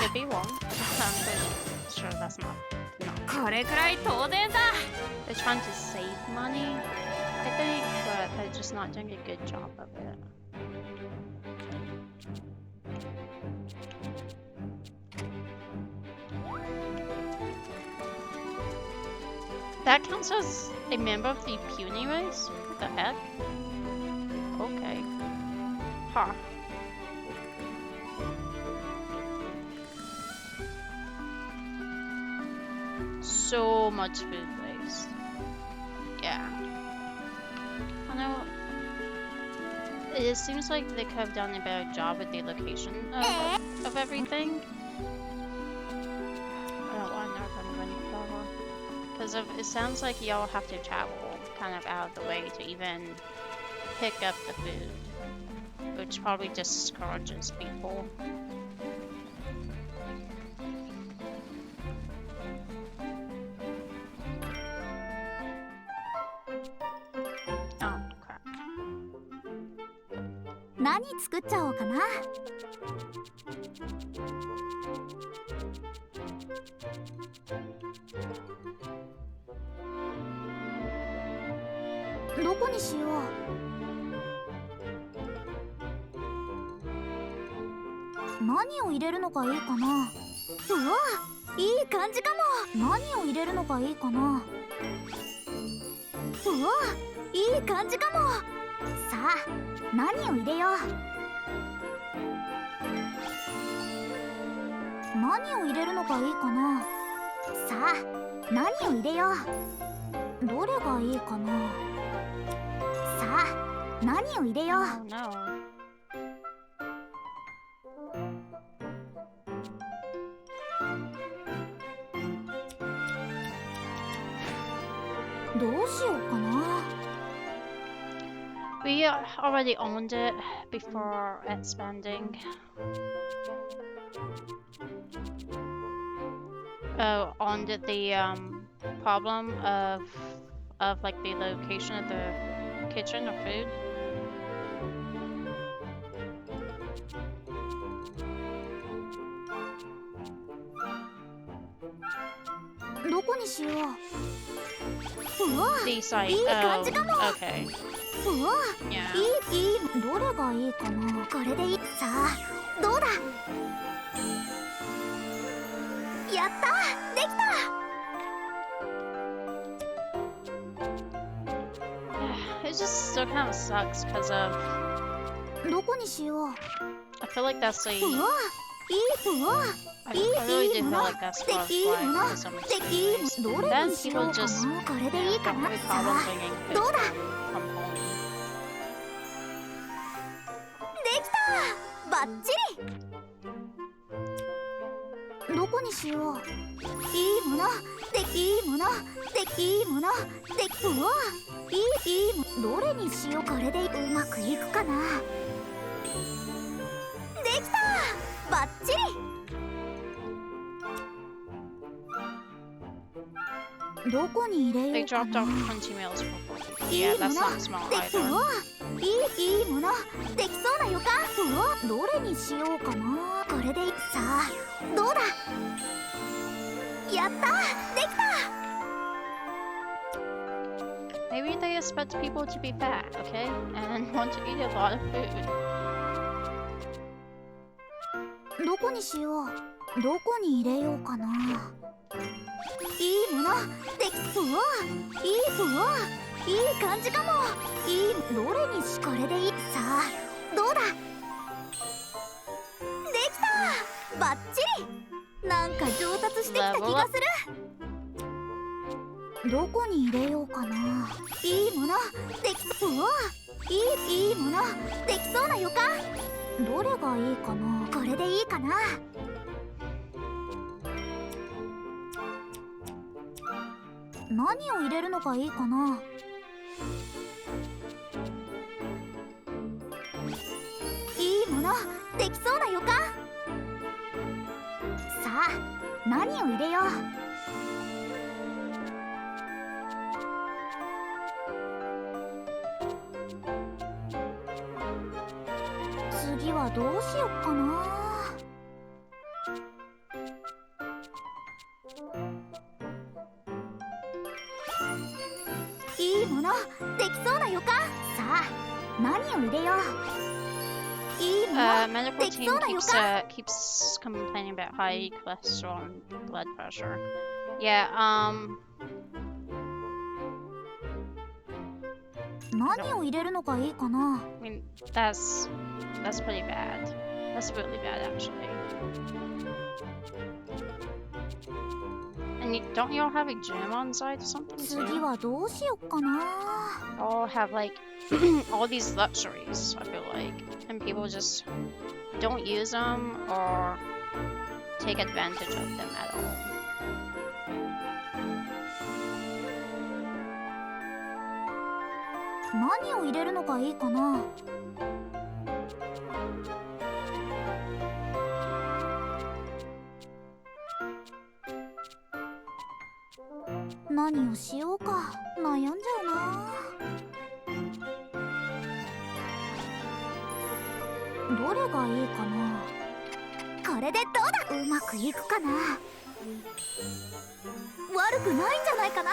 could be one. I'm pretty sure that's not an option. これくらい当然さ。 They're trying to save money, I think, but they're just not doing a good job of it. That counts as a member of the puny race? What the heck? Okay. Huh. So much food waste. Yeah. I know. It seems like they could have done a better job with the location of everything. I don't want to know if I'm running flower. Because it sounds like y'all have to travel kind of out of the way to even pick up the food, which probably discourages people. Oh, crap. 何作っちゃおうかな。どこにしよう。何を入れるのがいいかな。うわ、いい感じかも。何を入れるのがいいかな。うわ、いい感じかも。さあ、何を入れよう。何を入れるのがいいかな。さあ、何を入れよう。どれがいいかな。さあ、何を入れよう。 Oh no. どうしようかな。 We already owned it before expanding. Owned the problem of like the location of the kitchen or food. どこにしよう。うわ、 The site. いい感じかも。 Okay. うわ、 Yeah. いい、どれがいいかな。これでいい。さあ、どうだ。やった、できた。 It just still kind of sucks because of. どこにしよう。 I feel like that's the. うわ、いい、うわ、 I really do feel like that's why いいもの、 some いい、どれ Then にしよ people うか just な。これでいいか don't な。 have a さ problem あ、 bringing ど food うだ。 from home. できた、バッチリ。どこにしよう。いいもの、いいもの、いいもの、うわ、いいもの、どれにしよう。これでうまくいくかな。できた、バッチリ。どこに入れ They ようか dropped な。 off 20 meals for 4 people. いい Yeah, も that's の、 not small う either. わ、いいもの、できそうな予感。うわ、どれにしようかな。これでいい。さあ、どうだ。やった、できた。 Maybe they expect people to be fat, okay? And want to eat a lot of food. どこにしよう。どこに入れようかな。いいもの、うわ、うわ、いい感じかも。いい、どれにし、これでいい。さあ、どうだ。できた、バッチリ。なんか上達してきた気がする。どこに入れようかな。いいもの、うわ、いいもの、できそうな予感。どれがいいかな。これでいいかな。何を入れるのがいいかな。いいもの、できそうな予感。さあ、何を入れよう。次はどうしよっかな。いいものできそうな予感。さあ何を入れよう。いいもの medical でき team そうな予感。 keeps complaining about high cholesterol and blood pressure. Yeah, 何を入れるのがいいかな。 I mean, that's pretty bad. That's really bad, actually. And don't you all have a gym on site or something 次 too? はどうしよっかな。 All have like all these luxuries, I feel like, and people just don't use them or take advantage of them at all. 何を入れるのがいいかな。何をしようか悩んじゃうな。どれがいいかな。これでどうだ。うまくいくかな。悪くないんじゃないかな。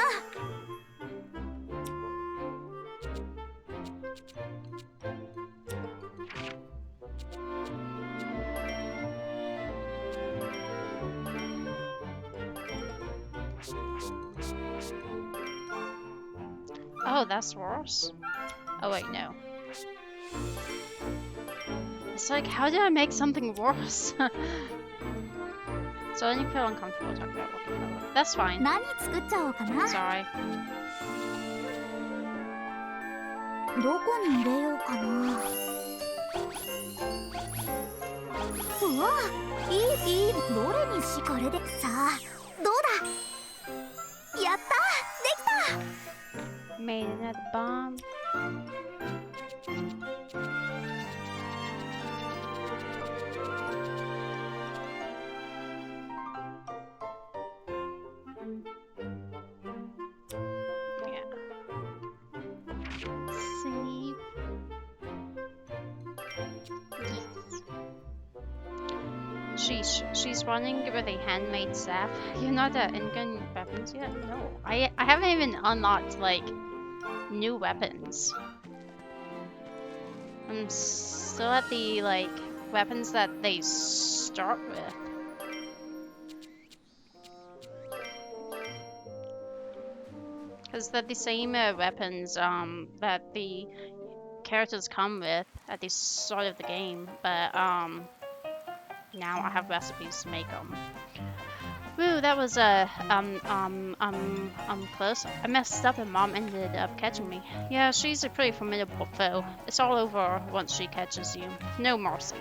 Oh, that's worse. Oh wait, no. It's like, how did I make something worse? So then you feel uncomfortable talking about working color. That's fine. 何作っちゃおうかな。 Sorry. どこに入れようかな。うわ、いい、どれにし。これでさあどうだ。やった、できた。 Made it at the bomb. Yeah. Save. Yes. She's running with a handmade staff. You're not at in-gun weapons yet? No. I haven't even unlocked like new weapons. I'm still at the like weapons that they start with. Because they're the same weapons that the characters come with at the start of the game, but now I have recipes to make them. Woo, that was close. I messed up and Mom ended up catching me. Yeah, she's a pretty formidable foe. It's all over once she catches you. No mercy.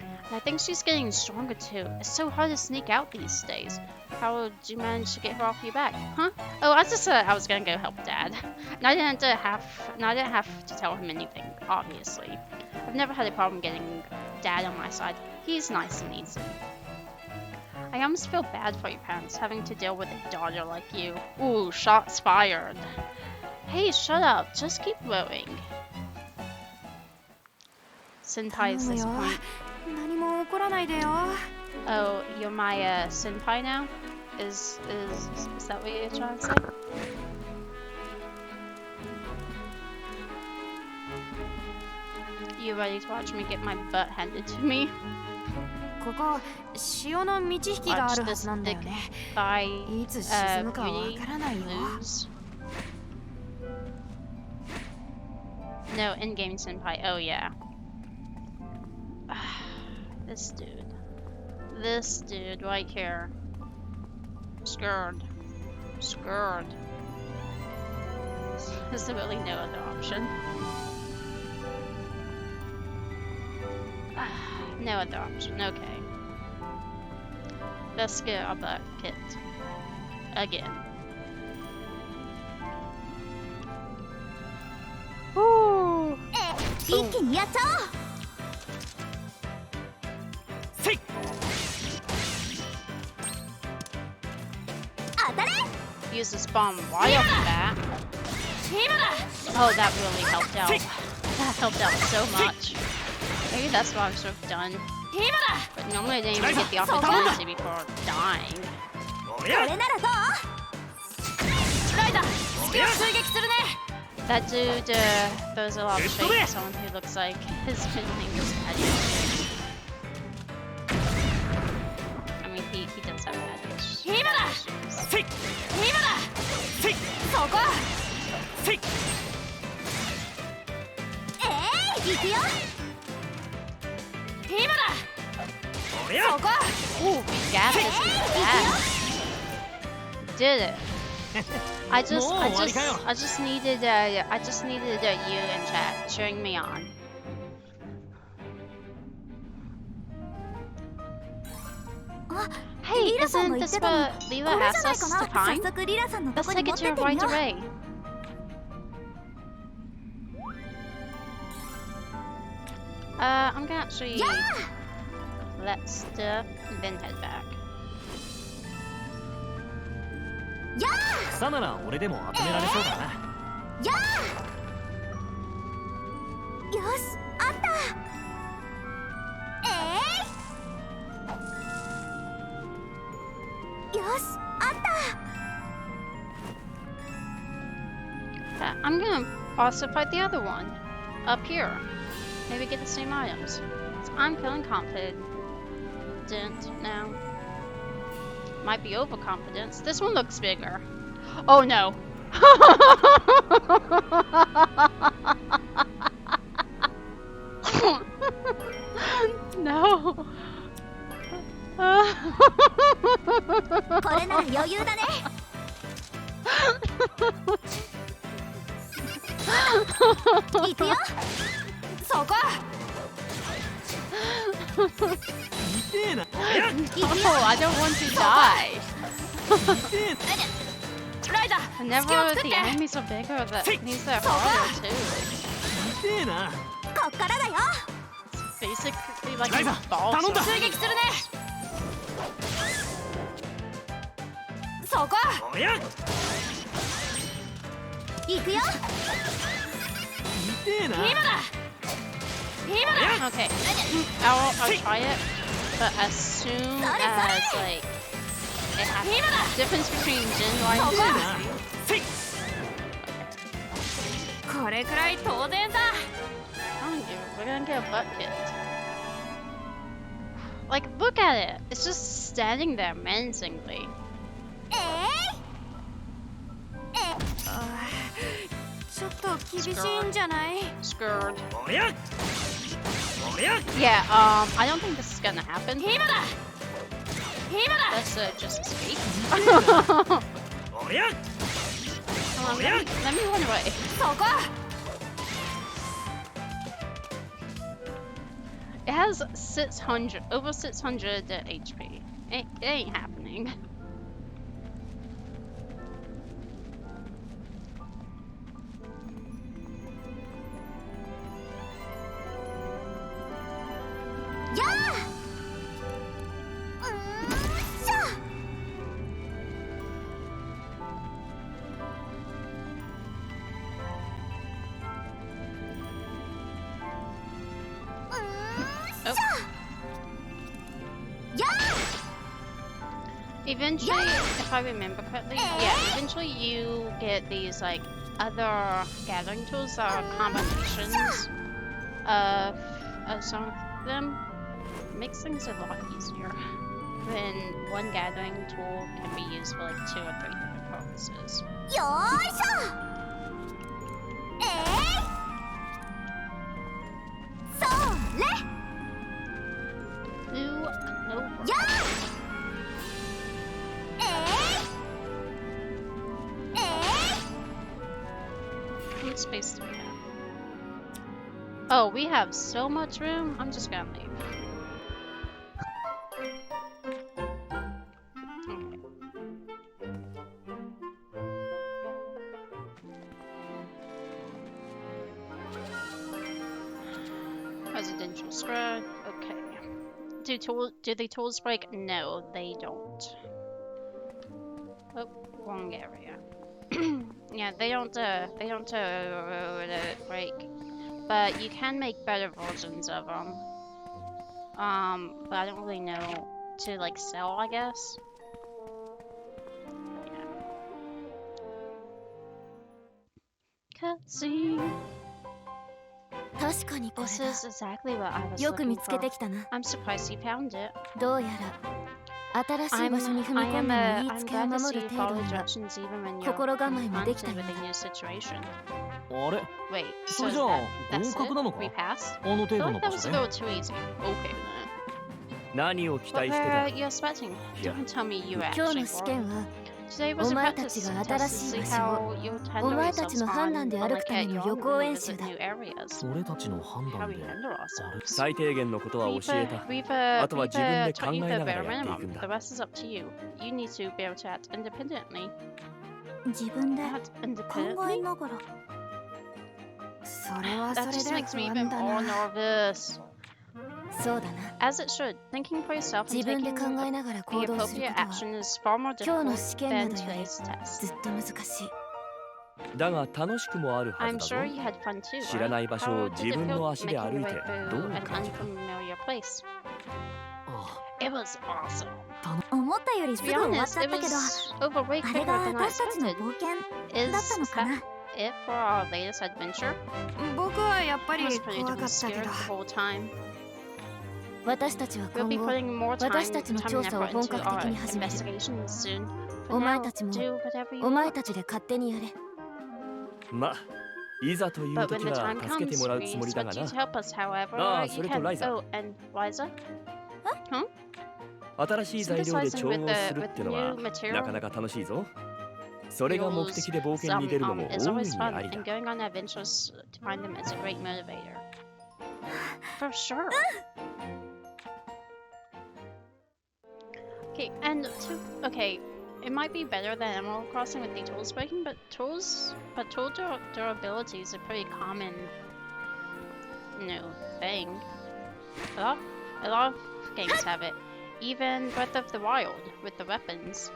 And I think she's getting stronger too. It's so hard to sneak out these days. How did you manage to get her off your back? Huh? Oh, I just I was gonna go help Dad. And I didn't have to tell him anything, obviously. I've never had a problem getting Dad on my side. He's nice and easy. I almost feel bad for your parents having to deal with a daughter like you. Ooh, shots fired. Hey, shut up. Just keep rowing. Senpai's this point. 何も起こらないでよ。 Oh, you're my senpai now? Is that what you're trying to say? You ready to watch me get my butt handed to me? ここ潮の満ち引きがあるはずなんだよね。いつ沈むかわからないよ。 No, in-game senpai. Oh yeah. This dude right here. Scared. There's really no other option. No other option. Okay. Let's get our butt kicked again. Woo! 一気にやっちゃおう。 Use this bomb right off the bat. Oh, that really helped out. That helped out so much. Maybe that's what I should have done. But normally I didn't even get the opportunity before dying. これならどう？ライダー、隙を追撃するね。That dude throws a lot of shade at someone who looks like his middle name is Patty. I mean, he does have bad issues. Sick! Sick! そこ Sick! 行くよ。今だおやそこ Ooh, we got this with that. Did it. I just needed you in chat cheering me on. Hey, isn't this what Leela これ asked じゃない us か to な。 find? 早速リラさんのと Let's こに take 持 it って to って her み right よう。 away. I'm gonna actually let stuff and then head back. 草なら俺でも集められそうだな。よし、あった。よし、あった。 I'm gonna also fight the other one up here. Maybe get the same items. I'm feeling confident now. Might be overconfidence. This one looks bigger. Oh no. No. これなら余裕だね。行くよ。そこ 痛えな。 Oh, I don't want to die. ライザ Whenever the enemies are bigger, that means they're harder too. 痛えな。こっからだよ。 Basically like Ryza, a ball. 頼んだ。追撃するねそこおや行くよ。痛えな。今だ Okay, I'll try it, but as soon as like it has the difference between Jin Line and Stardew. これくらい当然さ I'm telling you, we're gonna get a butt kicked. Like, look at it. It's just standing there menacingly. ちょっと厳しいんじゃない Scared. おやおや Yeah, I don't think this is gonna happen. 今だ Let's just escape. おや Come on, let me run away. そこ It has over 600 HP. It ain't happening. Eventually, if I remember correctly, yeah, eventually you get these like other gathering tools that are combinations of some of them. Makes things a lot easier when one gathering tool can be used for like 2 or 3 different purposes. よーいしょ。それ。 Blue Clover. やー。 How much space do we have? Oh, we have so much room. I'm just gonna leave. Okay. Residential spread. Okay. Do the tools break? No, they don't. Oh, wrong area. Yeah, they don't break, but you can make better versions of them. But I don't really know to like sell, I guess. Yeah. cutscene. 確かにこれ This だ is exactly what I was よく looking 見つけ for. てきたな I'm surprised you found it. どうやら新しい場所に踏み込んでも言い I'm つけを glad to 守 see る you 程度 follow には directions even when you're 心構えもでき confronted たよう with だ a new situation. あれ Wait, そ so れ is じゃあ that's 合格なの it? か We pass? あの I 程 feel 度 like の that 場 was 所 a で little too easy. Okay then. 何を期 What 待して were た you expecting? Yeah. Don't tell me you 今 actually 日の試験 were. は Today was お a 前た practice ちが test to 新し see い場所を how you お handle 前たち yourselves の判断 on で or 歩く like ため at の your 予 own 行 when 演 you 習 visit だ new areas. 俺たちの判 How 断 we で handle ourselves. 最低限のことは教えた We've あとは自分で taught 考 you え the ながら bare やっていくん minimum. だ The rest is up to you. You need to be able to act independently. 自分で Act 考え independently? ながらそれは That それ just で makes 不 me 安 even だ more な nervous. そうだな As it should. Thinking for yourself 自 and 分で taking 考えながら the 行動する appropriate ことは action is far more 今日の difficult 試験 than などより today's test. ずっと難しいだが楽しくもあるは I'm ずだ sure ぞ you had fun too, 知らない場所 right? を How did 自 it 分 feel の足で making 歩 your い way て through どう an 感じた unfamiliar place? あ It was awesome. 思ったより To す be ぐ終わっ honest, ちゃっ it たけど was over way あれ quicker が than I 私たちの expected. 冒険 Is だったのか that な it for our latest adventure? 僕はやっぱ I り was pretty 怖 damn かったけ scared ど the whole time. 私たちは We'll 今 be 後 putting more time, 私たちの time 調 and 査を effort 本 into 格 our 的に始める investigations soon. お For 前 now, たちも do whatever you お前 want. たちで勝手にやれまいざという But when 時 the は time 助けて comes, もらう we つもりだが expect you な to help us. However, ああ you それと can. ライザ Oh, and Ryza? 新しい材料で調合 Synthesizing する with ってのは new material なかなか楽しいぞそれが目的で冒険に出るのも is 大い always に fun, ありだ and going on adventures to find them is a great motivator. For sure. Okay, and okay, it might be better than Animal Crossing with the tools breaking, but tool durability is a pretty common, thing. A lot of games have it. Even Breath of the Wild with the weapons.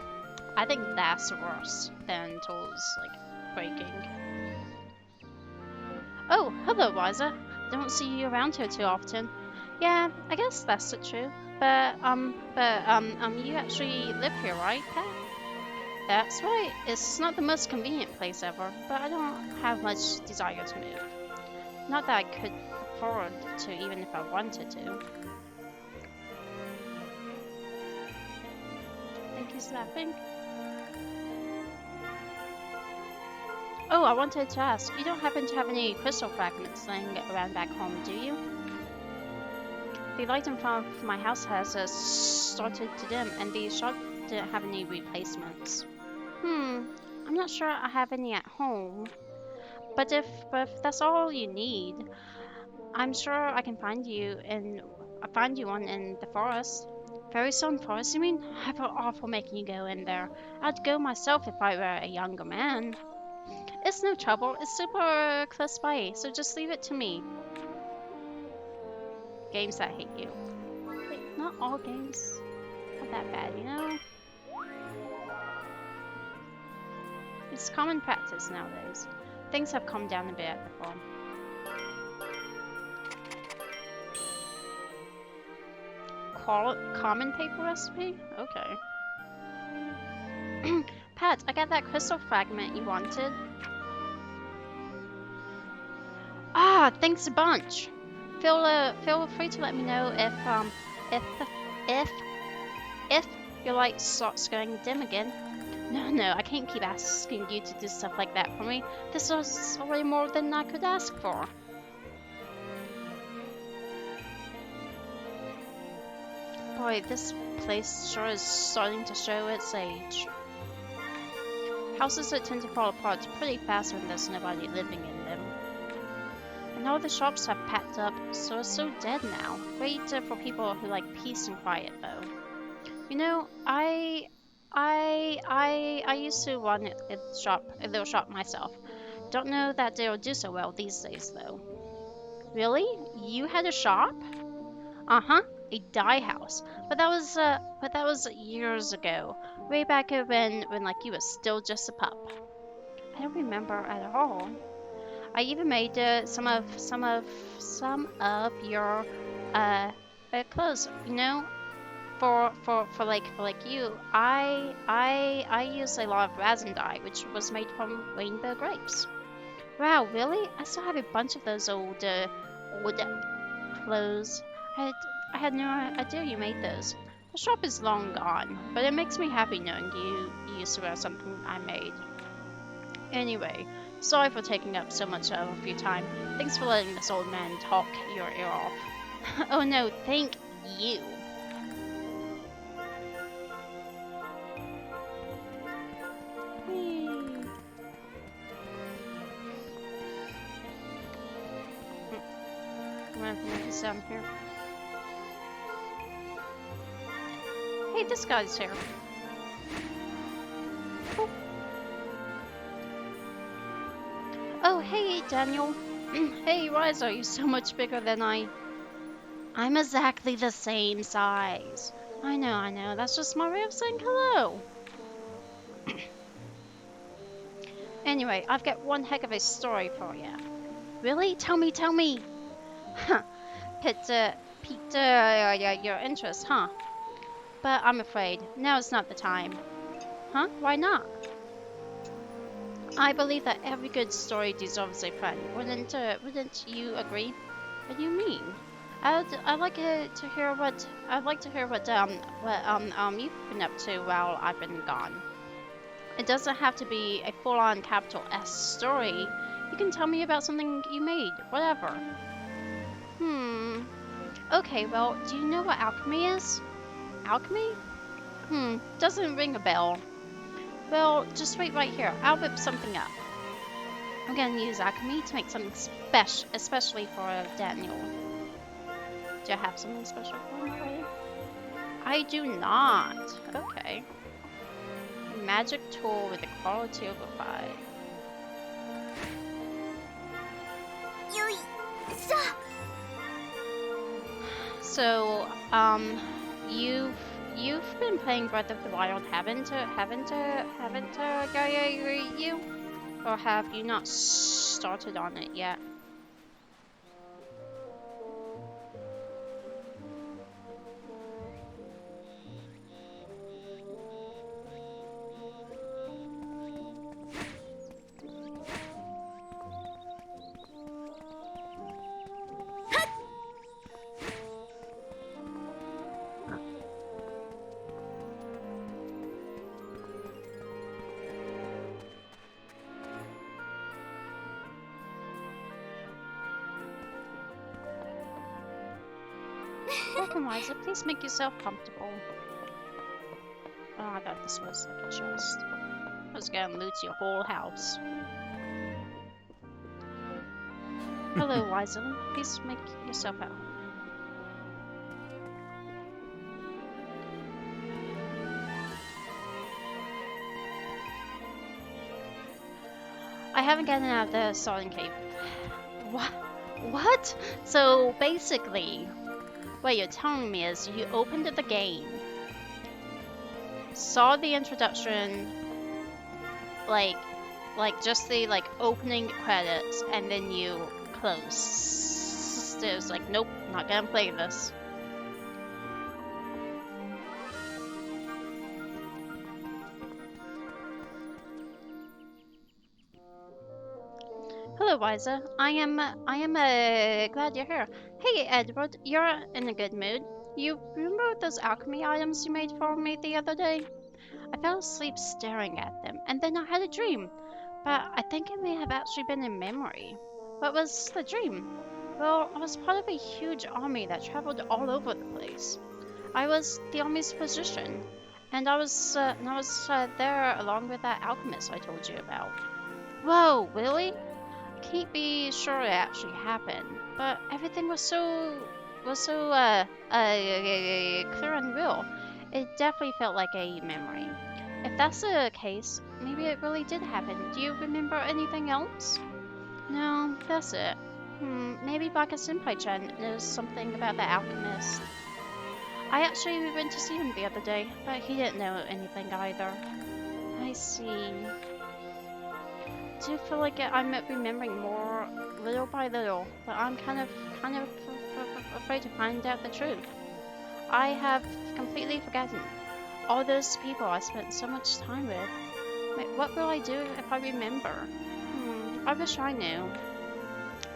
I think that's worse than tools breaking. Oh, hello, Ryza. Don't see you around here too often. Yeah, I guess that's true. But you actually live here, right, Pat? That's right. It's not the most convenient place ever, but I don't have much desire to move. Not that I could afford to, even if I wanted to. I think he's laughing. Oh, I wanted to ask, you don't happen to have any crystal fragments laying around back home, do you? The light in front of my house has started to dim, and the shop didn't have any replacements. I'm not sure I have any at home. But if that's all you need, I'm sure I can find you one in the forest. Very Stone Forest, you mean? I feel awful making you go in there. I'd go myself if I were a younger man. It's no trouble. It's super close by, so just leave it to me. Games that hate you. Wait, not all games are that bad, you know? It's common practice nowadays. Things have calmed down a bit at the farm. Common paper recipe? Okay. Pat, I got that crystal fragment you wanted. Ah, thanks a bunch. Feel free to let me know if your light starts going dim again. No, I can't keep asking you to do stuff like that for me. This was already more than I could ask for. Boy, this place sure is starting to show its age. Houses that tend to fall apart pretty fast when there's nobody living in them. And all the shops have packed up, so it's so dead now. Great for people who like peace and quiet, though. You know, I used to run a little shop myself. Don't know that they'll do so well these days, though. Really? You had a shop? Uh-huh, a dye house. But that was years ago. Way back when like you were still just a pup. I don't remember at all. I even made some of your clothes, you know. For you, I use a lot of resin dye, which was made from rainbow grapes. Wow, really? I still have a bunch of those old clothes. I had no idea you made those. The shop is long gone, but it makes me happy knowing you used to wear something I made. Anyway, sorry for taking up so much of your time. Thanks for letting this old man talk your ear off. Oh no, thank you. I'm gonna put this down here. Hey, this guy's here. Oh, hey, Daniel. Hey, Ryza, you're so much bigger than I'm exactly the same size. I know. That's just my way of saying hello. Anyway, I've got one heck of a story for you. Really? Tell me. Huh. Piqued your interest, huh? But I'm afraid now is not the time. Huh? Why not? I believe that every good story deserves a friend. Wouldn't you agree? What do you mean? I'd like to hear what you've been up to while I've been gone. It doesn't have to be a full-on capital S story. You can tell me about something you made, whatever. Okay, well, do you know what alchemy is? Alchemy? Doesn't ring a bell. Well, just wait right here. I'll whip something up. I'm gonna use alchemy to make something special, especially for Daniel. Do you have something special for him already? I do not. Okay. A magic tool with a quality over 5. So, you've been playing Breath of the Wild, haven't you? Or have you not started on it yet? Welcome, Ryza. Please make yourself comfortable. Oh, I thought this was like a chest. I was gonna loot your whole house. Hello, Ryza. Please make yourself at home. I haven't gotten out of the Starting Cave. What? So basically, what you're telling me is you opened the game, saw the introduction, like just the opening credits, and then you closed. It was like, nope, not gonna play this. Hello, Ryza. I am glad you're here. Hey, Edward, you're in a good mood. You remember those alchemy items you made for me the other day? I fell asleep staring at them, and then I had a dream. But I think it may have actually been a memory. What was the dream? Well, I was part of a huge army that traveled all over the place. I was the army's physician, and I was there along with that alchemist I told you about. Whoa, really? Can't be sure it actually happened, but everything was so clear and real. It definitely felt like a memory. If that's the case, maybe it really did happen. Do you remember anything else? No, that's it. Maybe baka-senpai-chan knows something about the alchemist. I actually went to see him the other day, but he didn't know anything either. I see. I do feel like I'm remembering more little by little, but I'm kind of afraid to find out the truth. I have completely forgotten all those people I spent so much time with. Wait, what will I do if I remember? I wish I knew.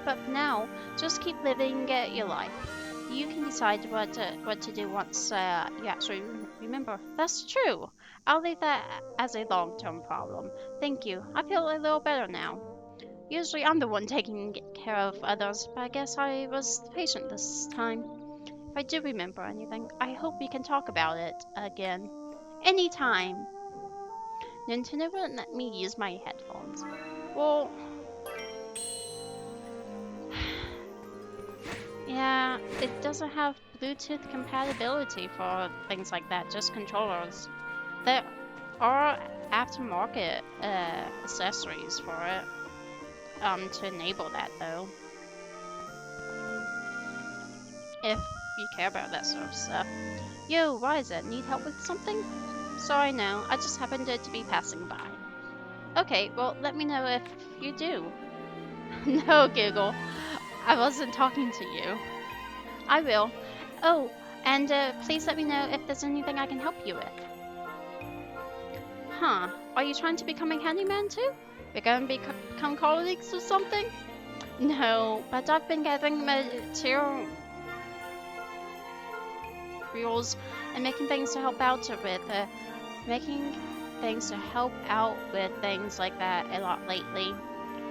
But for now, just keep living your life. You can decide what to do once you actually remember. That's true. I'll leave that as a long-term problem. Thank you. I feel a little better now. Usually I'm the one taking care of others, but I guess I was patient this time. If I do remember anything, I hope we can talk about it again. Anytime. Nintendo wouldn't let me use my headphones. Well... yeah, it doesn't have Bluetooth compatibility for things like that, just controllers. There are aftermarket accessories for it to enable that though. If you care about that sort of stuff. Yo, Ryza, need help with something? Sorry, no, I just happened to be passing by. Okay, well, let me know if you do. No, giggle. I wasn't talking to you. I will. Oh, and please let me know if there's anything I can help you with. Huh, are you trying to become a handyman too? You're going to become colleagues or something? No, but I've been gathering materials and making things to help out with. Making things to help out with things like that a lot lately.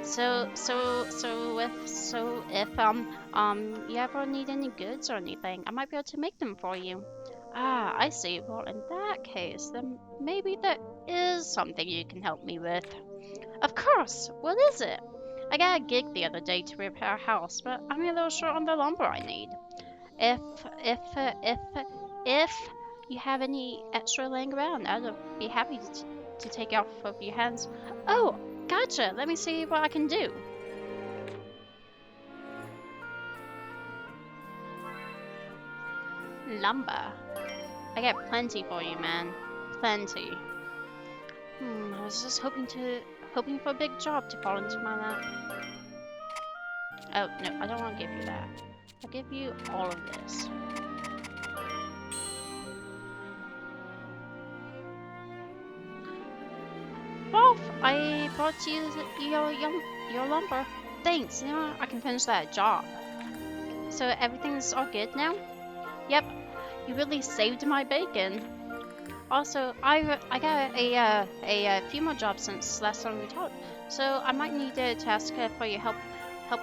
So if you ever need any goods or anything, I might be able to make them for you. Ah, I see. Well, in that case, then maybe there is something you can help me with. Of course. What is it? I got a gig the other day to repair a house, but I'm a little short on the lumber I need. If you have any extra laying around, I'd be happy to take it off of your hands. Oh, gotcha. Let me see what I can do. Lumber. I got plenty for you, man. Plenty. I was just hoping for a big job to fall into my lap. Oh, no, I don't want to give you that. I'll give you all of this. Rolf, I brought you your lumber. Thanks, you know, I can finish that job. So everything's all good now? Yep, you really saved my bacon. Also, I got a few more jobs since last time we talked, so I might need to ask for your help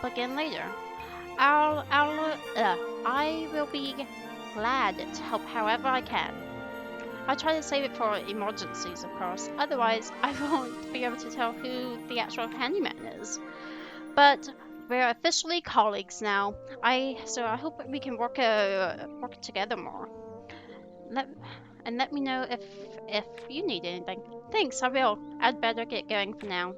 again later. I will be glad to help however I can. I'll try to save it for emergencies, of course. Otherwise, I won't be able to tell who the actual handyman is. But we're officially colleagues now. So I hope we can work together more. Let me know if you need anything. Thanks, I will. I'd better get going for now.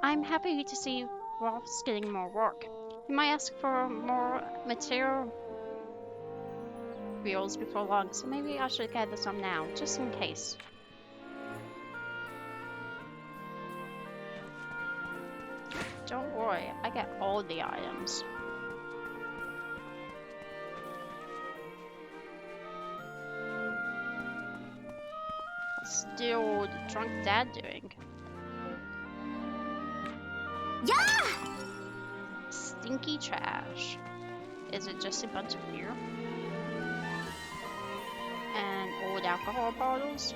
I'm happy to see Rolf's getting more work. He might ask for more materials before long, so maybe I should gather some now, just in case. Don't worry, I got all the items. What's the old drunk dad doing? Yeah! Stinky trash. Is it just a bunch of beer? And old alcohol bottles?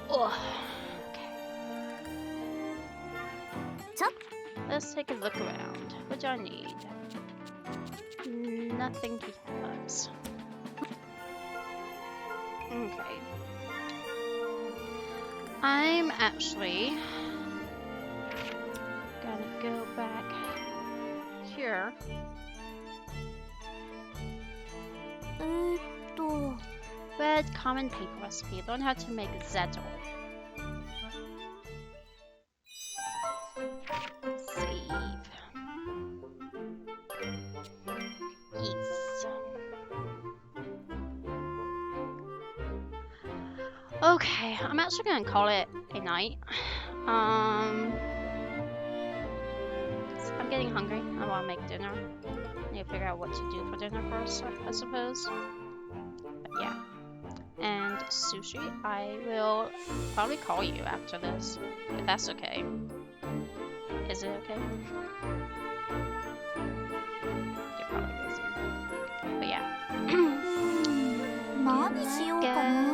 Ugh. Okay. Let's take a look around. What do I need? Nothing he has. Okay. I'm actually gonna go back here. Red common paper recipe. Learn how to make zettel. Save. Yes. Okay, I'm actually gonna call it a night. I'm getting hungry. I want to make dinner. I need to figure out what to do for dinner first, I suppose. But yeah. And sushi, I will probably call you after this, if that's okay. Is it okay? You're probably busy. But yeah. 何しようかな。